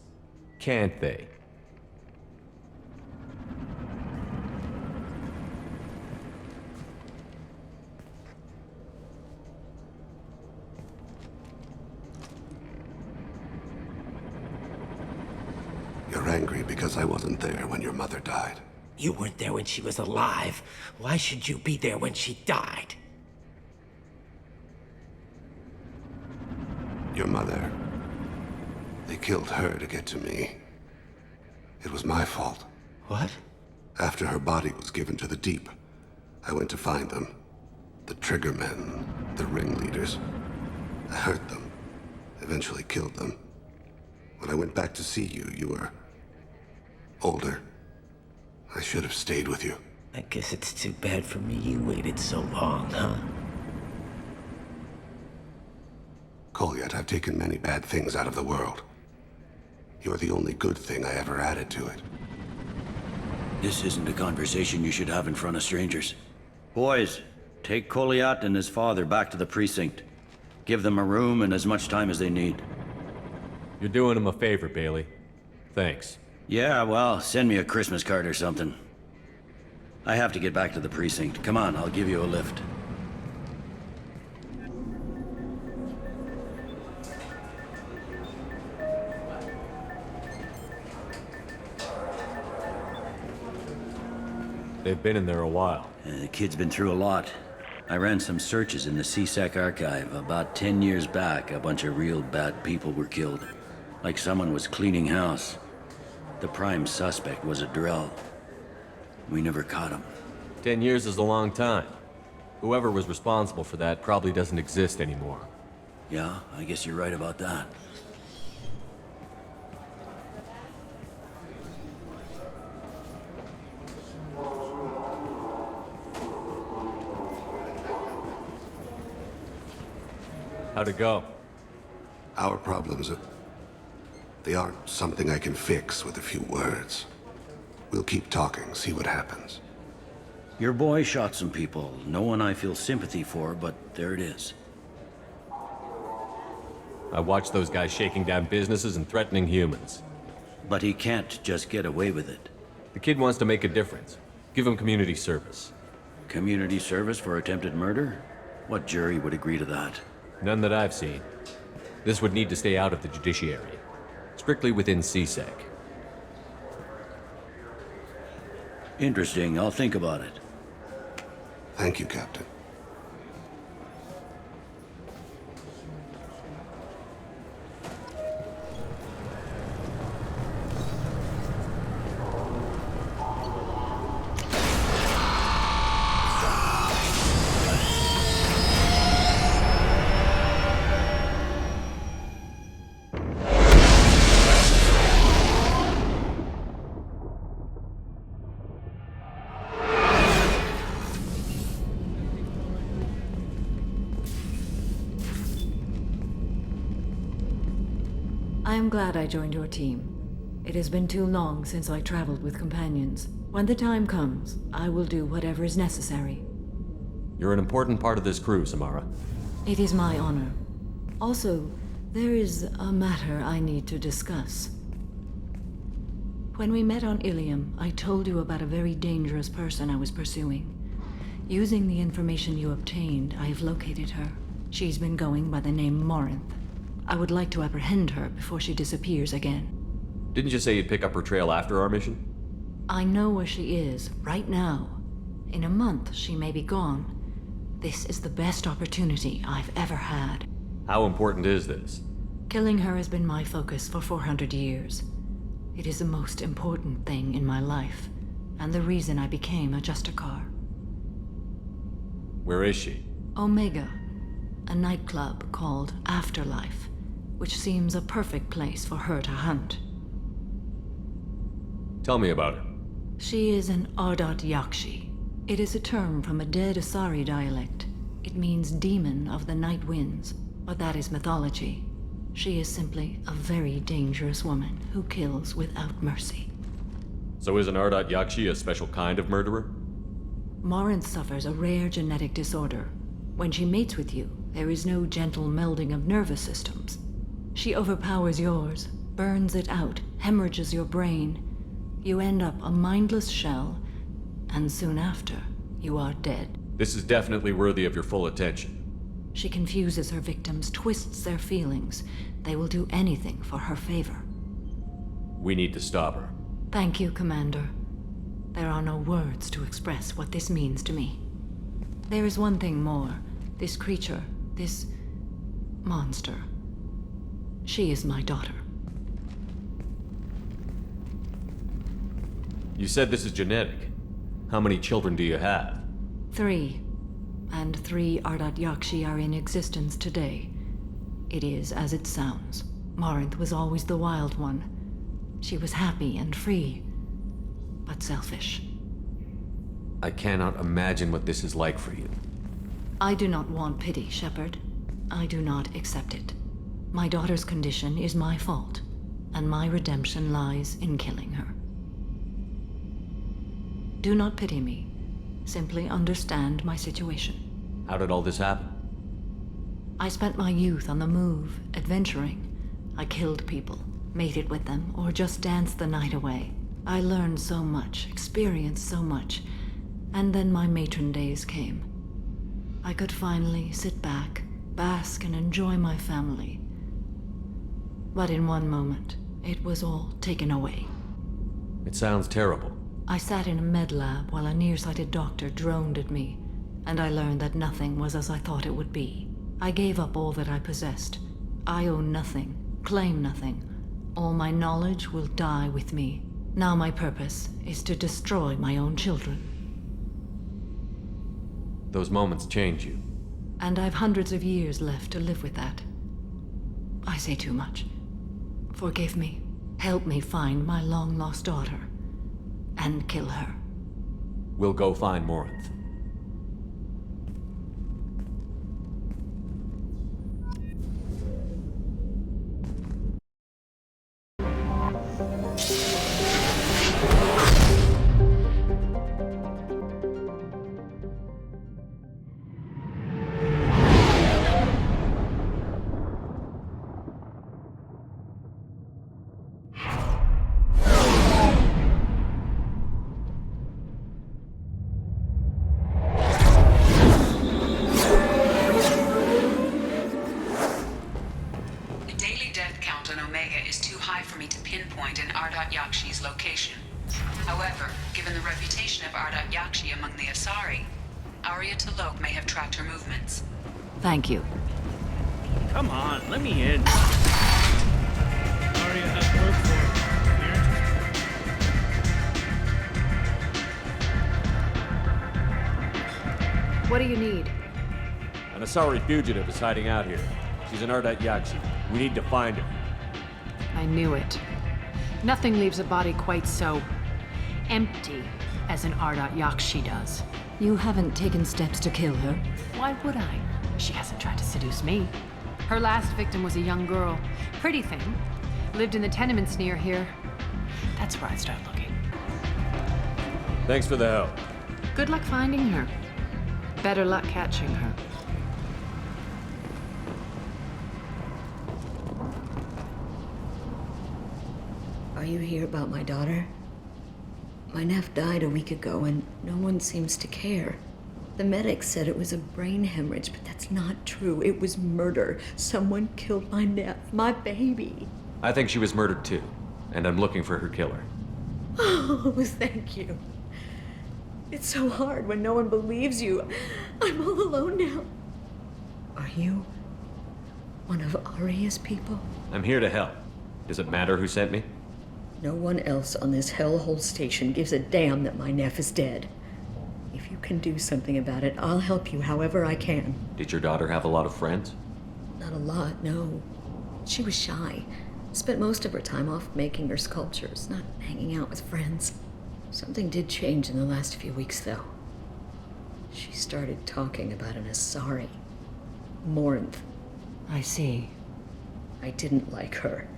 Can't they? You're angry because I wasn't there when your mother died. You weren't there when she was alive. Why should you be there when she died? Your mother. They killed her to get to me. It was my fault. What? After her body was given to the Deep, I went to find them. The Triggermen, the ringleaders. I hurt them. Eventually killed them. When I went back to see you, you were older. I should have stayed with you. I guess it's too bad for me you waited so long, huh? Kolyat, I've taken many bad things out of the world. You're the only good thing I ever added to it. This isn't a conversation you should have in front of strangers. Boys, take Kolyat and his father back to the precinct. Give them a room and as much time as they need. You're doing him a favor, Bailey. Thanks. Yeah, well, send me a Christmas card or something. I have to get back to the precinct. Come on, I'll give you a lift. They've been in there a while. The kid's been through a lot. I ran some searches in the C-Sec archive. About 10 years back, a bunch of real bad people were killed. Like someone was cleaning house. The prime suspect was a Drell. We never caught him. 10 years is a long time. Whoever was responsible for that probably doesn't exist anymore. Yeah, I guess you're right about that. How'd it go? Our problems they aren't something I can fix with a few words. We'll keep talking, see what happens. Your boy shot some people. No one I feel sympathy for, but there it is. I watched those guys shaking down businesses and threatening humans. But he can't just get away with it. The kid wants to make a difference. Give him community service. Community service for attempted murder? What jury would agree to that? None that I've seen. This would need to stay out of the judiciary. Strictly within CSEC. Interesting. I'll think about it. Thank you, Captain. I am glad I joined your team. It has been too long since I traveled with companions. When the time comes, I will do whatever is necessary. You're an important part of this crew, Samara. It is my honor. Also, there is a matter I need to discuss. When we met on Ilium, I told you about a very dangerous person I was pursuing. Using the information you obtained, I have located her. She's been going by the name Morinth. I would like to apprehend her before she disappears again. Didn't you say you'd pick up her trail after our mission? I know where she is, right now. In a month, she may be gone. This is the best opportunity I've ever had. How important is this? Killing her has been my focus for 400 years. It is the most important thing in my life, and the reason I became a Justicar. Where is she? Omega, a nightclub called Afterlife, which seems a perfect place for her to hunt. Tell me about her. She is an Ardat Yakshi. It is a term from a dead Asari dialect. It means demon of the night winds, but that is mythology. She is simply a very dangerous woman who kills without mercy. So is an Ardat Yakshi a special kind of murderer? Morinth suffers a rare genetic disorder. When she mates with you, there is no gentle melding of nervous systems. She overpowers yours, burns it out, hemorrhages your brain. You end up a mindless shell, and soon after, you are dead. This is definitely worthy of your full attention. She confuses her victims, twists their feelings. They will do anything for her favor. We need to stop her. Thank you, Commander. There are no words to express what this means to me. There is one thing more. This creature, this monster. She is my daughter. You said this is genetic. How many children do you have? 3. And 3 Ardat Yakshi are in existence today. It is as it sounds. Morinth was always the wild one. She was happy and free, but selfish. I cannot imagine what this is like for you. I do not want pity, Shepard. I do not accept it. My daughter's condition is my fault, and my redemption lies in killing her. Do not pity me. Simply understand my situation. How did all this happen? I spent my youth on the move, adventuring. I killed people, mated with them, or just danced the night away. I learned so much, experienced so much, and then my matron days came. I could finally sit back, bask, and enjoy my family. But in one moment, it was all taken away. It sounds terrible. I sat in a med lab while a nearsighted doctor droned at me, and I learned that nothing was as I thought it would be. I gave up all that I possessed. I own nothing, claim nothing. All my knowledge will die with me. Now my purpose is to destroy my own children. Those moments change you. And I've hundreds of years left to live with that. I say too much. Forgive me. Help me find my long-lost daughter. And kill her. We'll go find Morinth. tracked her movements. Thank you. Come on, let me in. Aria has work for Here. What do you need? An Asari fugitive is hiding out here. She's an Ardat Yakshi. We need to find her. I knew it. Nothing leaves a body quite so empty as an Ardat Yakshi does. You haven't taken steps to kill her? Why would I? She hasn't tried to seduce me. Her last victim was a young girl. Pretty thing. Lived in the tenements near here. That's where I'd start looking. Thanks for the help. Good luck finding her. Better luck catching her. Are you here about my daughter? My nephew died a week ago and no one seems to care. The medics said it was a brain hemorrhage, but that's not true. It was murder. Someone killed my nephew, my baby. I think she was murdered too, and I'm looking for her killer. Oh, thank you. It's so hard when no one believes you. I'm all alone now. Are you one of Aria's people? I'm here to help. Does it matter who sent me? No one else on this hellhole station gives a damn that my nephew is dead. If you can do something about it, I'll help you however I can. Did your daughter have a lot of friends? Not a lot, no. She was shy. Spent most of her time off making her sculptures, not hanging out with friends. Something did change in the last few weeks, though. She started talking about an Asari. Morinth. I see. I didn't like her.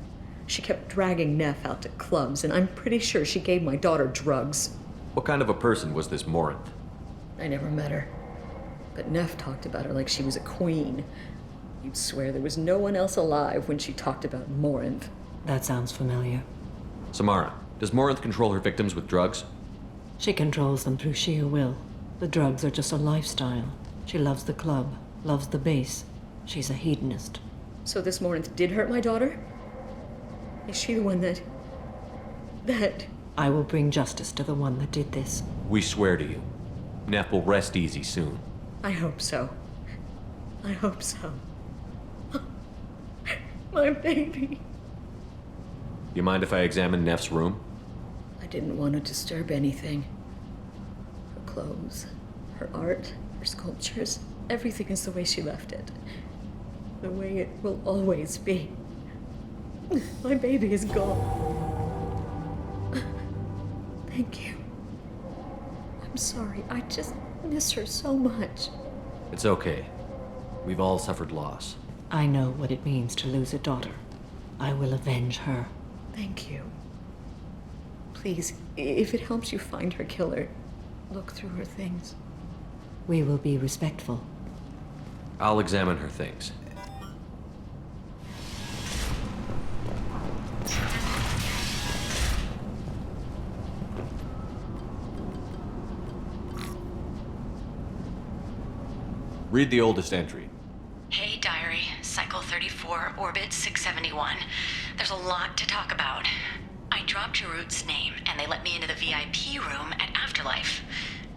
She kept dragging Neff out to clubs, and I'm pretty sure she gave my daughter drugs. What kind of a person was this Morinth? I never met her. But Neff talked about her like she was a queen. You'd swear there was no one else alive when she talked about Morinth. That sounds familiar. Samara, does Morinth control her victims with drugs? She controls them through sheer will. The drugs are just a lifestyle. She loves the club, loves the base. She's a hedonist. So this Morinth did hurt my daughter? Is she the one that... I will bring justice to the one that did this. We swear to you. Neff will rest easy soon. I hope so. I hope so. My baby. You mind if I examine Neff's room? I didn't want to disturb anything. Her clothes, her art, her sculptures, everything is the way she left it. The way it will always be. My baby is gone. Thank you. I'm sorry. I just miss her so much. It's okay. We've all suffered loss. I know what it means to lose a daughter. I will avenge her. Thank you. Please, if it helps you find her killer, look through her things. We will be respectful. I'll examine her things. Read the oldest entry. Hey, Diary. Cycle 34, Orbit 671. There's a lot to talk about. I dropped Jarut's name, and they let me into the VIP room at Afterlife.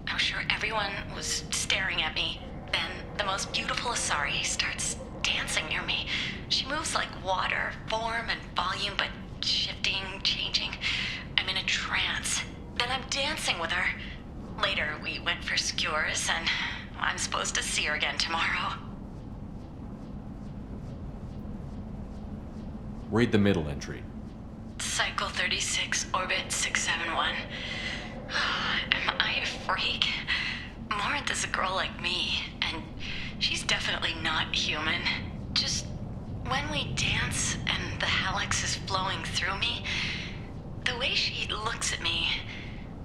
I'm sure everyone was staring at me. Then the most beautiful Asari starts dancing near me. She moves like water, form and volume, but shifting, changing. I'm in a trance. Then I'm dancing with her. Later, we went for skewers, and I'm supposed to see her again tomorrow. Read the middle entry. Cycle 36, Orbit 671. Am I a freak? Morinth is a girl like me, and she's definitely not human. Just when we dance and the hallex is flowing through me, the way she looks at me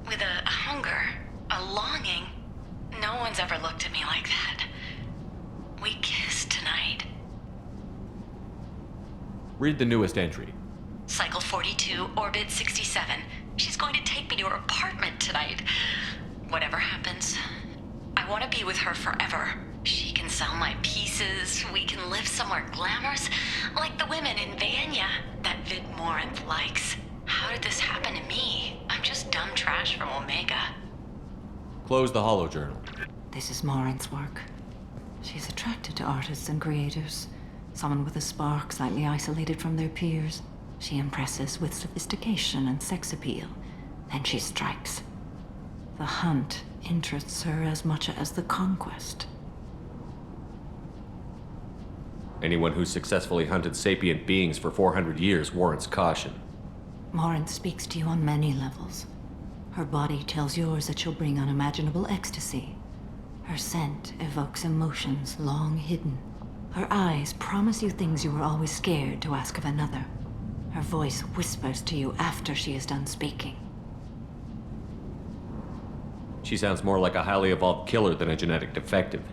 with a hunger, a longing, no one's ever looked at me like that. We kissed tonight. Read the newest entry. Cycle 42, Orbit 67. She's going to take me to her apartment tonight. Whatever happens, I want to be with her forever. She can sell my pieces. We can live somewhere glamorous, like the women in Vanya that Vid Morinth likes. How did this happen to me? I'm just dumb trash from Omega. Close the holojournal. This is Morinth's work. She's attracted to artists and creators. Someone with a spark, slightly isolated from their peers. She impresses with sophistication and sex appeal. Then she strikes. The hunt interests her as much as the conquest. Anyone who's successfully hunted sapient beings for 400 years warrants caution. Morinth speaks to you on many levels. Her body tells yours that she'll bring unimaginable ecstasy. Her scent evokes emotions long hidden. Her eyes promise you things you were always scared to ask of another. Her voice whispers to you after she is done speaking. She sounds more like a highly evolved killer than a genetic defective.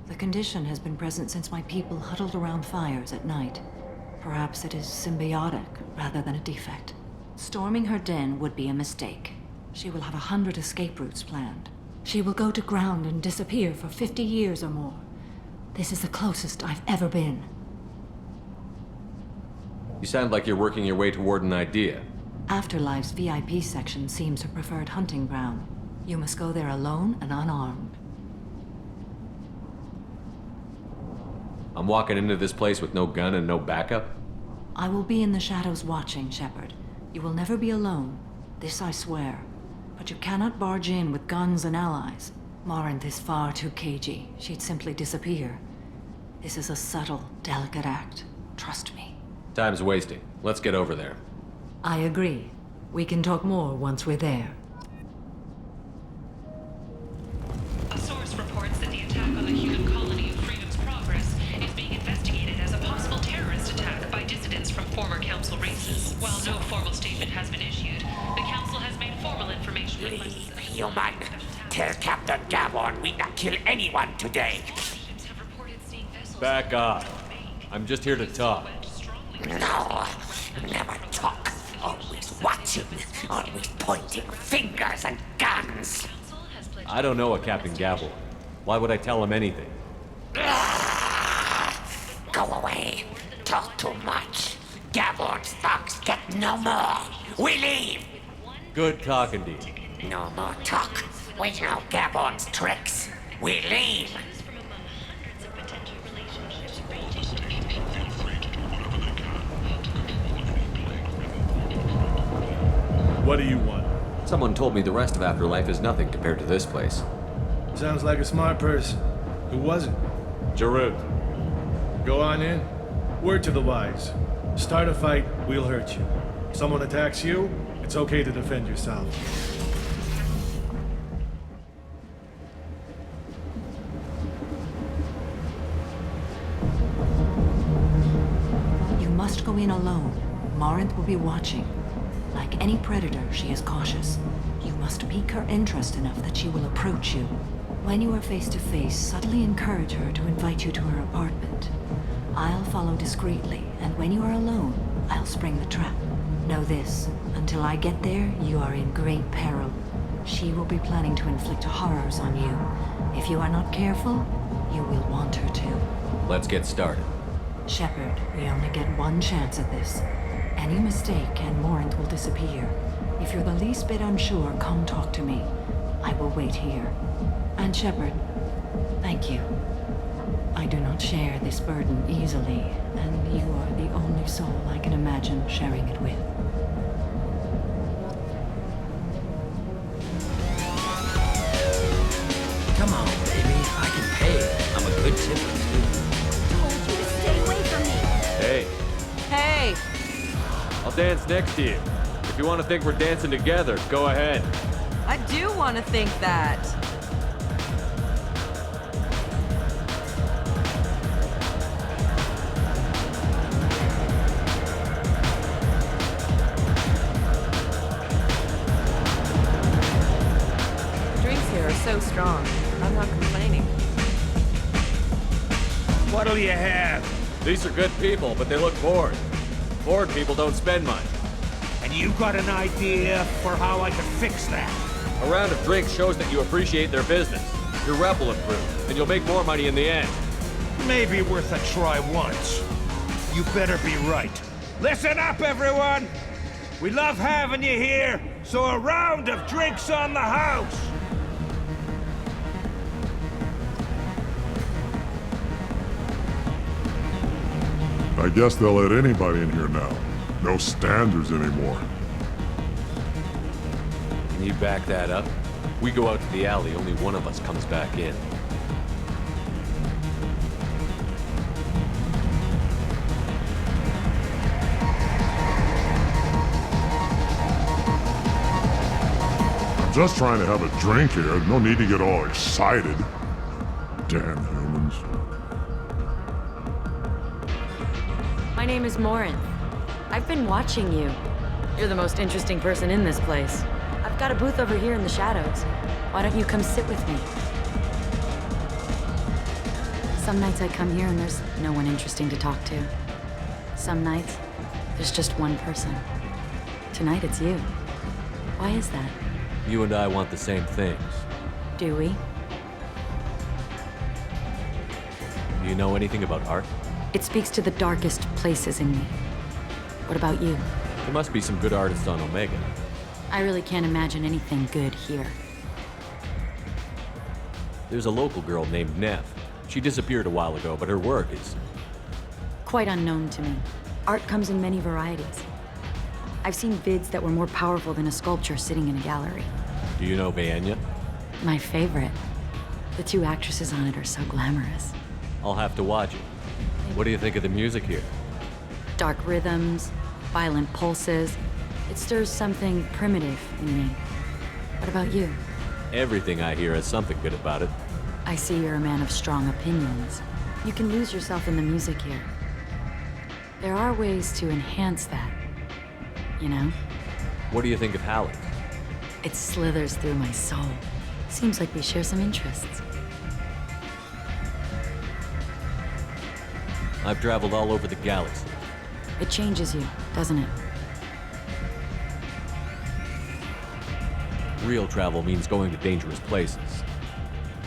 The condition has been present since my people huddled around fires at night. Perhaps it is symbiotic rather than a defect. Storming her den would be a mistake. She will have 100 escape routes planned. She will go to ground and disappear for 50 years or more. This is the closest I've ever been. You sound like you're working your way toward an idea. Afterlife's VIP section seems her preferred hunting ground. You must go there alone and unarmed. I'm walking into this place with no gun and no backup? I will be in the shadows watching, Shepard. You will never be alone. This I swear. But you cannot barge in with guns and allies. Morinth is far too cagey. She'd simply disappear. This is a subtle, delicate act. Trust me. Time's wasting. Let's get over there. I agree. We can talk more once we're there. A source reports that the attack on the human colony of Freedom's Progress is being investigated as a possible terrorist attack by dissidents from former Council races. While no formal statement has been issued, the Council has made formal information requests. Human, tell Captain Gavon we not kill anyone today. Back off. I'm just here to talk. No, never talk. Always watching, always pointing fingers and guns. I don't know a Captain Gavel. Why would I tell him anything? Go away. Talk too much. Gavon's thugs get no more. We leave. Good talking to you. No more talk. We know Gavon's tricks. We leave. What do you want? Someone told me the rest of Afterlife is nothing compared to this place. Sounds like a smart person. Who was it? Jarut. Go on in. Word to the wise. Start a fight, we'll hurt you. Someone attacks you, it's okay to defend yourself. You must go in alone. Morinth will be watching. Like any predator, she is cautious. You must pique her interest enough that she will approach you. When you are face to face, subtly encourage her to invite you to her apartment. I'll follow discreetly, and when you are alone, I'll spring the trap. Know this, until I get there, you are in great peril. She will be planning to inflict horrors on you. If you are not careful, you will want her to. Let's get started. Shepard, we only get one chance at this. Any mistake and Morinth will disappear. If you're the least bit unsure, come talk to me. I will wait here. And Shepard, thank you. I do not share this burden easily, and you are the only soul I can imagine sharing it with. Come on, baby. I can pay. I'm a good tipper, too. Told you to stay away from me. Hey, Hey! I'll dance next to you. If you want to think we're dancing together, go ahead. I do want to think that. Drinks here are so strong. I'm not complaining. What'll you have? These are good people, but they look bored. Bored people don't spend money. And you got an idea for how I can fix that? A round of drinks shows that you appreciate their business. Your rep will improve, and you'll make more money in the end. Maybe worth a try once. You better be right. Listen up, everyone! We love having you here, so a round of drinks on the house! I guess they'll let anybody in here now. No standards anymore. Can you back that up? We go out to the alley, only one of us comes back in. I'm just trying to have a drink here. No need to get all excited. Damn humans. My name is Morin. I've been watching you. You're the most interesting person in this place. I've got a booth over here in the shadows. Why don't you come sit with me? Some nights I come here and there's no one interesting to talk to. Some nights, there's just one person. Tonight it's you. Why is that? You and I want the same things. Do we? Do you know anything about art? It speaks to the darkest places in me. What about you? There must be some good artists on Omega. I really can't imagine anything good here. There's a local girl named Nev. She disappeared a while ago, but her work is... quite unknown to me. Art comes in many varieties. I've seen vids that were more powerful than a sculpture sitting in a gallery. Do you know Vaenya? My favorite. The two actresses on it are so glamorous. I'll have to watch it. What do you think of the music here? Dark rhythms, violent pulses. It stirs something primitive in me. What about you? Everything I hear has something good about it. I see you're a man of strong opinions. You can lose yourself in the music here. There are ways to enhance that, you know? What do you think of Hallie? It slithers through my soul. Seems like we share some interests. I've traveled all over the galaxy. It changes you, doesn't it? Real travel means going to dangerous places.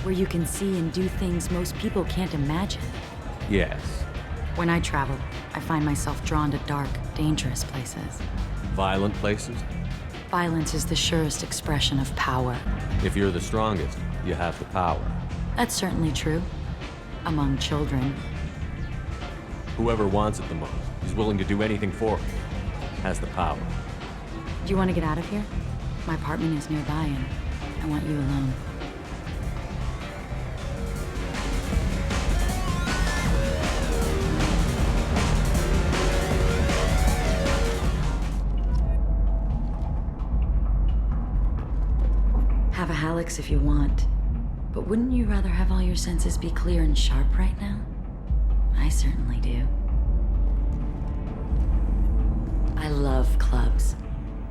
Where you can see and do things most people can't imagine. Yes. When I travel, I find myself drawn to dark, dangerous places. Violent places? Violence is the surest expression of power. If you're the strongest, you have the power. That's certainly true. Among children. Whoever wants it the most, is willing to do anything for it, has the power. Do you want to get out of here? My apartment is nearby and I want you alone. Have a Hallex if you want, but wouldn't you rather have all your senses be clear and sharp right now? I certainly do. I love clubs.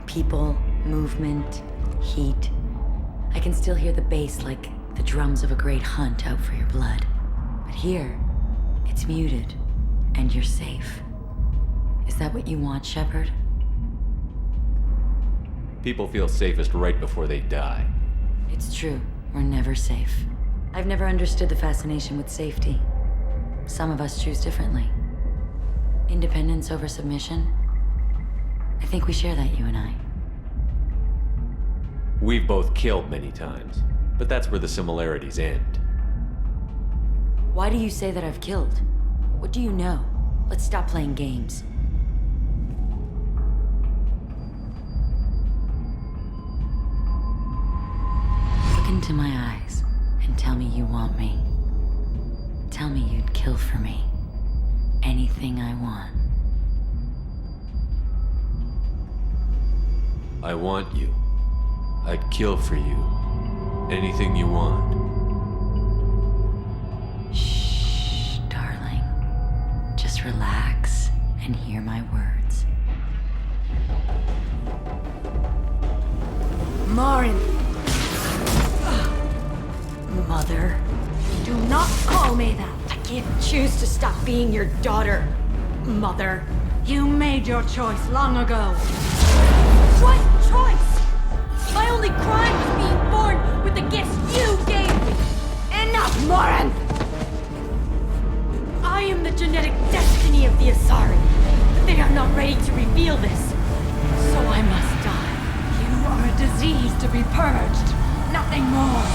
People, movement, heat. I can still hear the bass like the drums of a great hunt out for your blood. But here, it's muted, and you're safe. Is that what you want, Shepard? People feel safest right before they die. It's true. We're never safe. I've never understood the fascination with safety. Some of us choose differently. Independence over submission? I think we share that, you and I. We've both killed many times, but that's where the similarities end. Why do you say that I've killed? What do you know? Let's stop playing games. Look into my eyes and tell me you want me. Tell me you'd kill for me. Anything I want. I want you. I'd kill for you. Anything you want. Shh, darling. Just relax and hear my words. Marin! Mother. Do not call me that. I can't choose to stop being your daughter. Mother. You made your choice long ago. What choice? My only crime was being born with the gifts you gave me. Enough, Morin! I am the genetic destiny of the Asari, but they are not ready to reveal this. So I must die. You are a disease to be purged. Nothing more.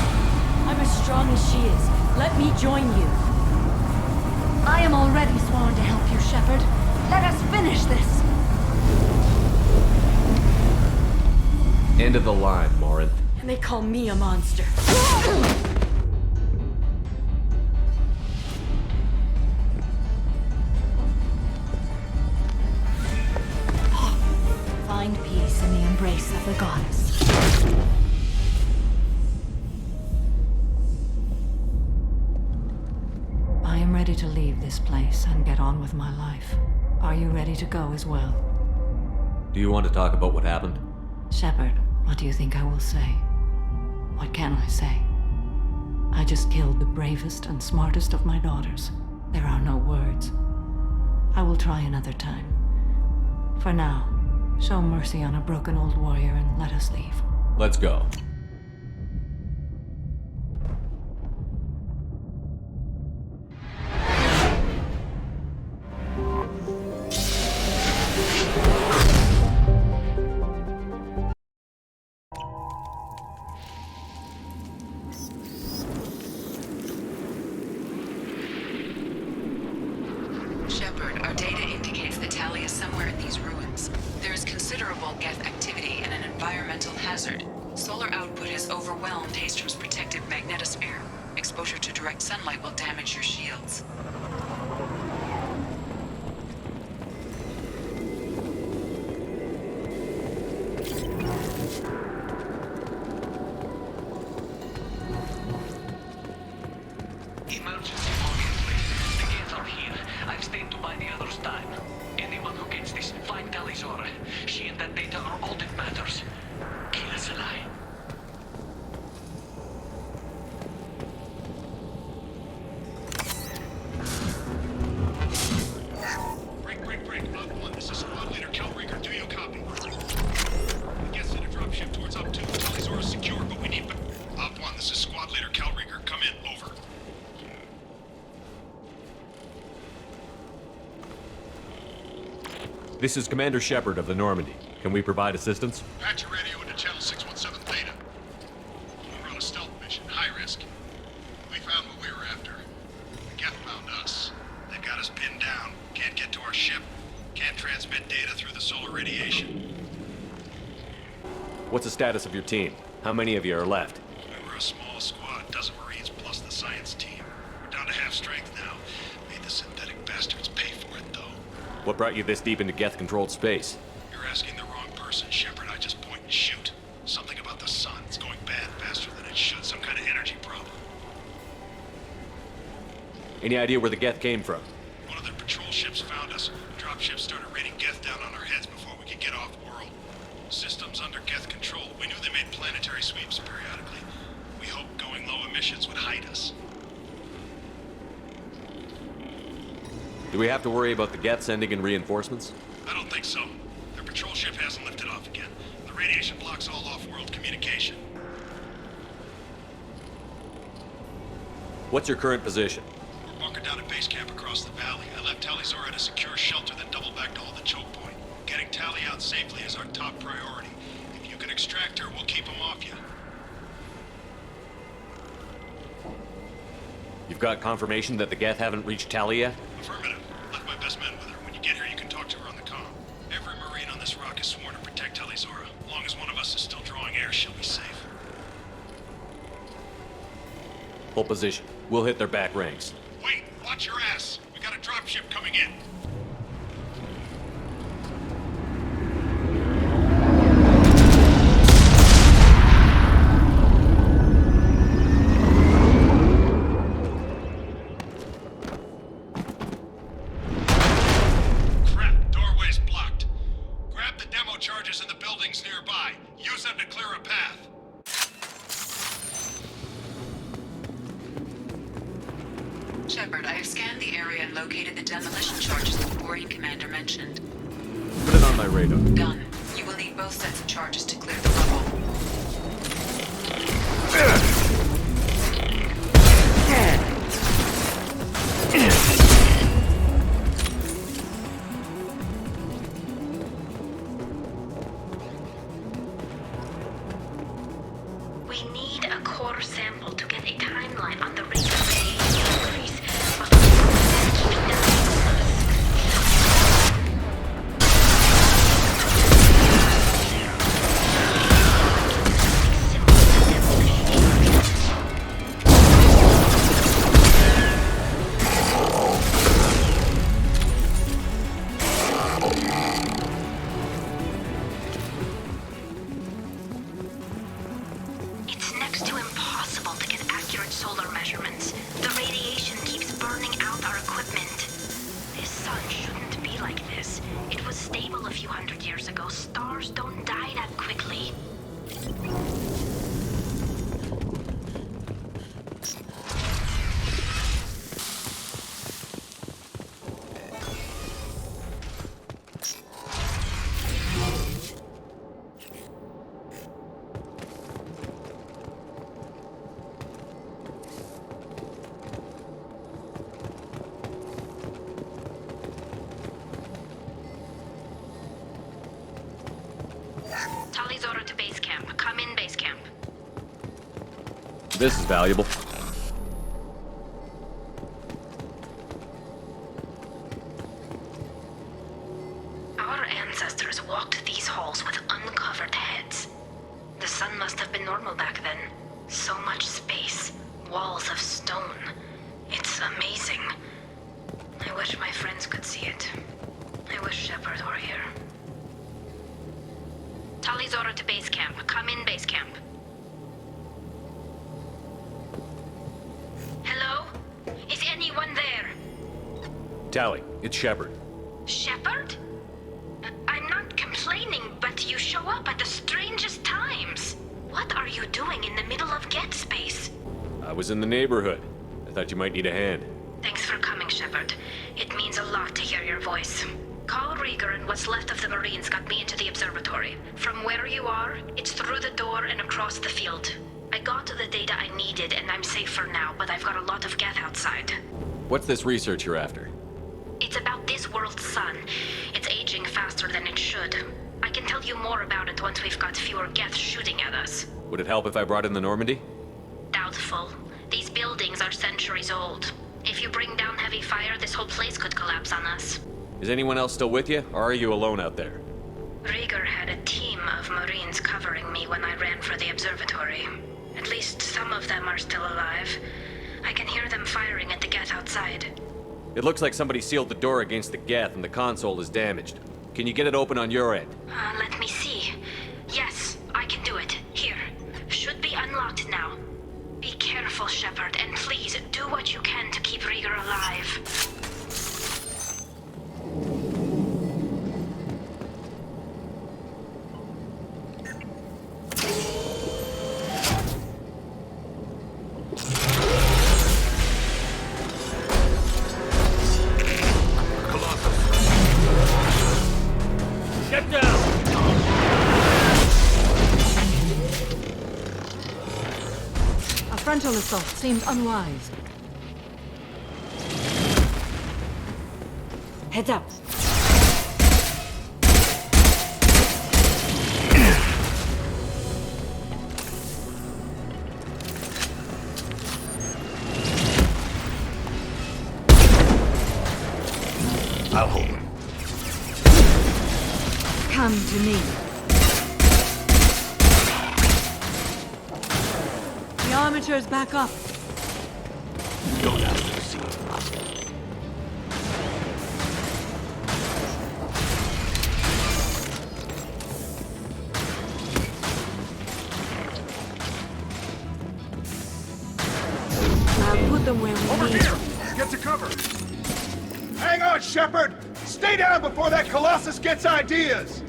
I'm as strong as she is. Let me join you. I am already sworn to help you Shepard. Let us finish this. End of the line, Morinth. And they call me a monster. Find peace in the embrace of the goddess. I am ready to leave this place and get on with my life. Are you ready to go as well? Do you want to talk about what happened? Shepard, what do you think I will say? What can I say? I just killed the bravest and smartest of my daughters. There are no words. I will try another time. For now, show mercy on a broken old warrior and let us leave. Let's go. Shepard, our data indicates that Tali is somewhere in these ruins. There is considerable Geth activity and an environmental hazard. Solar output has overwhelmed Hastrom's protective magnetosphere. Exposure to direct sunlight will damage your shields. Emergency login, please. The gates are here. I've stayed to buy the others time. Anyone who gets this, find Talizora. She and that data are all that matters. Kill us alive. Break. Op 1, this is Squad Leader Kelringer. Do you copy? The Geth sent a dropship towards Op 2. Talizora's secure, but we need... Op 1, this is Squad Leader Kelringer. Come in. Over. This is Commander Shepard of the Normandy. Can we provide assistance? Patch your radio into Channel 617 Theta. We're on a stealth mission, high risk. We found what we were after. The Geth found us. They've got us pinned down. Can't get to our ship. Can't transmit data through the solar radiation. What's the status of your team? How many of you are left? We were a small squad, dozen Marines plus the science team. We're down to half strength now. Made the synthetic bastards pay for it, though. What brought you this deep into Geth-controlled space? You're asking the wrong person, Shepard. I just point and shoot. Something about the sun. It's going bad faster than it should. Some kind of energy problem. Any idea where the Geth came from? One of their patrol ships found us. Dropships started raining Geth down on our heads before we could get off-world. Systems under Geth control. We knew they made planetary sweeps periodically. We hoped going low emissions would hide us. Do we have to worry about the Geth sending in reinforcements? I don't think so. Their patrol ship hasn't lifted off again. The radiation blocks all off-world communication. What's your current position? We're bunkered down at base camp across the valley. I left Talizora at a secure shelter, then doubled back to hold the choke point. Getting Tali out safely is our top priority. If you can extract her, we'll keep them off you. You've got confirmation that the Geth haven't reached Tali yet? Affirmative. Left my best men with her. When you get here, you can talk to her on the comm. Every Marine on this rock is sworn to protect Talizora. As long as one of us is still drawing air, she'll be safe. Hold position. We'll hit their back ranks. Wait! Watch your ass! We got a dropship coming in! Charges in the buildings nearby. Use them to clear a path. Shepard, I have scanned the area and located the demolition charges the Marine commander mentioned. Put it on my radar. Done. You will need both sets of charges to clear the rubble. We need a core sample to get a timeline on the rate of radiation increase, but we managed to delay us. This is valuable. Our ancestors walked these halls with uncovered heads. The sun must have been normal back then. So much space, walls of stone. It's amazing. I wish my friends could see it. I wish Shepard were here. Tali's order to base camp. Come in, base camp. Hello? Is anyone there? Tali, it's Shepard. Shepard? I'm not complaining, but you show up at the strangest times. What are you doing in the middle of Get Space? I was in the neighborhood. I thought you might need a hand. Thanks for coming, Shepard. It means a lot to hear your voice. Carl Rieger and what's left of the Marines got me into the observatory. From where you are, it's through the door and across the field. I got the data I needed and I'm safe for now, but I've got a lot of Geth outside. What's this research you're after? It's about this world's sun. It's aging faster than it should. I can tell you more about it once we've got fewer Geth shooting at us. Would it help if I brought in the Normandy? Doubtful. These buildings are centuries old. If you bring down heavy fire, this whole place could collapse on us. Is anyone else still with you, or are you alone out there? Rieger had a team of Marines covering me when I ran for the observatory. At least some of them are still alive. I can hear them firing at the Geth outside. It looks like somebody sealed the door against the Geth and the console is damaged. Can you get it open on your end? Let me see. Yes, I can do it. Here. Should be unlocked now. Be careful, Shepard, and please do what you can to keep Rieger alive. Get down! A frontal assault seemed unwise. Heads up. I'll hold him. Come to me. The armature's back up. Go down to the scene. I'll put them where we Over need here! Get to cover! Hang on, Shepard! Stay down before that Colossus gets ideas!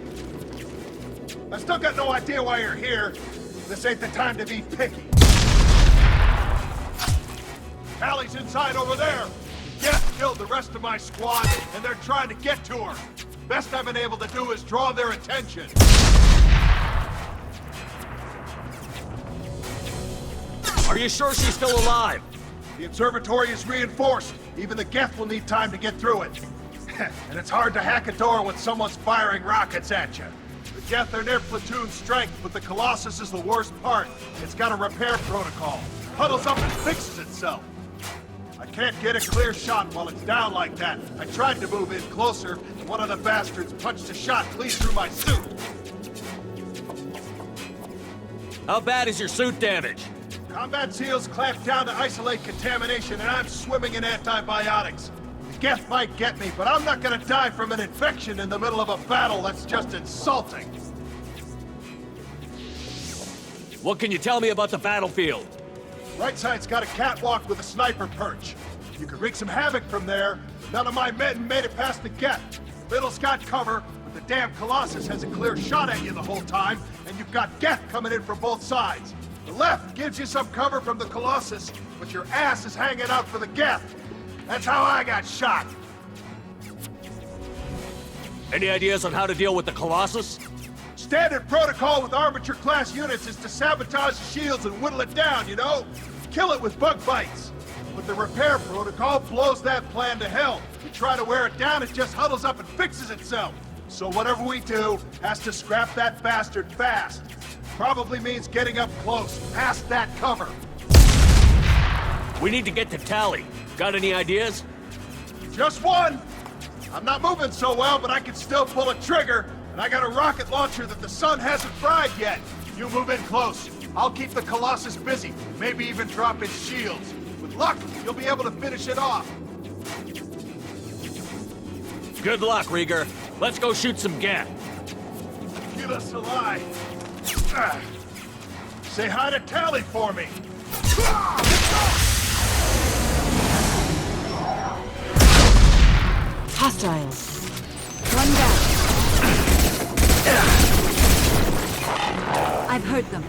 I still got no idea why you're here. This ain't the time to be picky. Hallie's inside over there. Geth killed the rest of my squad, and they're trying to get to her. Best I've been able to do is draw their attention. Are you sure she's still alive? The observatory is reinforced. Even the Geth will need time to get through it. And it's hard to hack a door when someone's firing rockets at you. The Geth are near platoon strength, but the Colossus is the worst part. It's got a repair protocol. Huddles up and fixes itself. I can't get a clear shot while it's down like that. I tried to move in closer, and one of the bastards punched a shot clean through my suit. How bad is your suit damaged? Combat SEALs clamped down to isolate contamination, and I'm swimming in antibiotics. The Geth might get me, but I'm not gonna die from an infection in the middle of a battle. That's just insulting. What can you tell me about the battlefield? Right side's got a catwalk with a sniper perch. You could wreak some havoc from there. None of my men made it past the Geth. Middle's got cover, but the damn Colossus has a clear shot at you the whole time, and you've got Geth coming in from both sides. The left gives you some cover from the Colossus, but your ass is hanging out for the Geth. That's how I got shot. Any ideas on how to deal with the Colossus? Standard protocol with armature-class units is to sabotage the shields and whittle it down, you know? Kill it with bug bites. But the repair protocol blows that plan to hell. You try to wear it down, it just huddles up and fixes itself. So whatever we do has to scrap that bastard fast. Probably means getting up close, past that cover. We need to get to Tally. Got any ideas? Just one! I'm not moving so well, but I can still pull a trigger, and I got a rocket launcher that the sun hasn't fried yet. You move in close. I'll keep the Colossus busy, maybe even drop its shields. With luck, you'll be able to finish it off. Good luck, Rieger. Let's go shoot some gas. Keep us alive. Say hi to Tally for me. Hostiles. One down. I've heard them.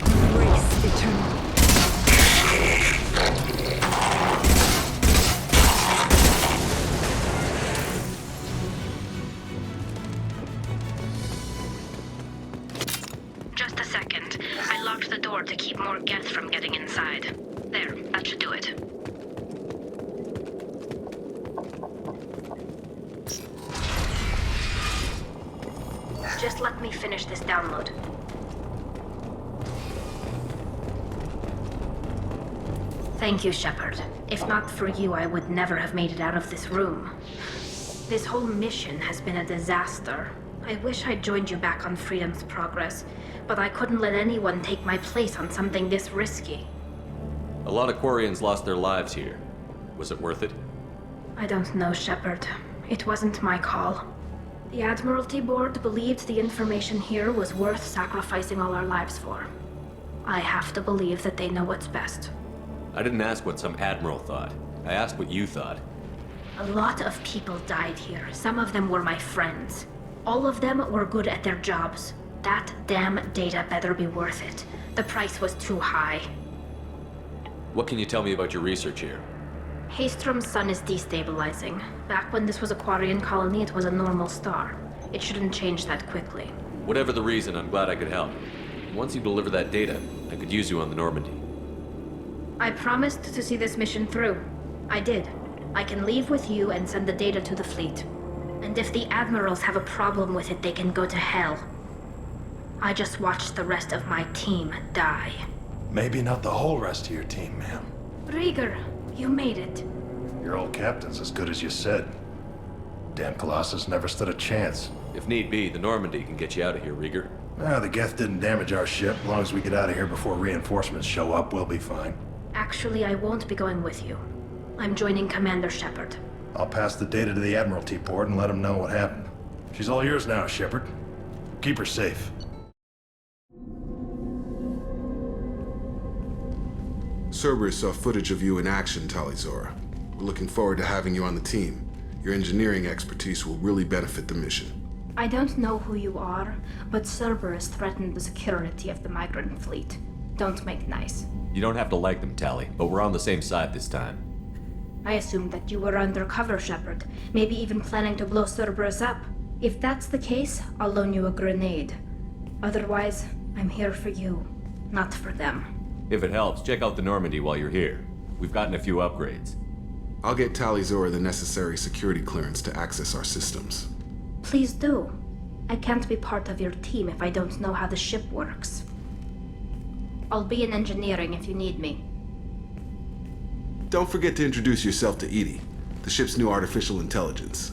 Embrace eternity. Just a second. I locked the door to keep more Geth from getting inside. There, that should do it. Just let me finish this download. Thank you, Shepard. If not for you, I would never have made it out of this room. This whole mission has been a disaster. I wish I'd joined you back on Freedom's Progress, but I couldn't let anyone take my place on something this risky. A lot of Quarians lost their lives here. Was it worth it? I don't know, Shepard. It wasn't my call. The Admiralty Board believed the information here was worth sacrificing all our lives for. I have to believe that they know what's best. I didn't ask what some admiral thought. I asked what you thought. A lot of people died here. Some of them were my friends. All of them were good at their jobs. That damn data better be worth it. The price was too high. What can you tell me about your research here? Haystrom's sun is destabilizing. Back when this was a Quarian colony, it was a normal star. It shouldn't change that quickly. Whatever the reason, I'm glad I could help. Once you deliver that data, I could use you on the Normandy. I promised to see this mission through. I did. I can leave with you and send the data to the fleet. And if the admirals have a problem with it, they can go to hell. I just watched the rest of my team die. Maybe not the whole rest of your team, ma'am. Rieger, you made it. Your old captain's as good as you said. Damn Colossus never stood a chance. If need be, the Normandy can get you out of here, Rieger. The Geth didn't damage our ship. As long as we get out of here before reinforcements show up, we'll be fine. Actually, I won't be going with you. I'm joining Commander Shepard. I'll pass the data to the Admiralty Board and let them know what happened. She's all yours now, Shepard. Keep her safe. Cerberus saw footage of you in action, Talizora. We're looking forward to having you on the team. Your engineering expertise will really benefit the mission. I don't know who you are, but Cerberus threatened the security of the migrant fleet. Don't make nice. You don't have to like them, Tally, but we're on the same side this time. I assumed that you were undercover, Shepard. Maybe even planning to blow Cerberus up. If that's the case, I'll loan you a grenade. Otherwise, I'm here for you, not for them. If it helps, check out the Normandy while you're here. We've gotten a few upgrades. I'll get Talizora the necessary security clearance to access our systems. Please do. I can't be part of your team if I don't know how the ship works. I'll be in engineering if you need me. Don't forget to introduce yourself to Edie, the ship's new artificial intelligence.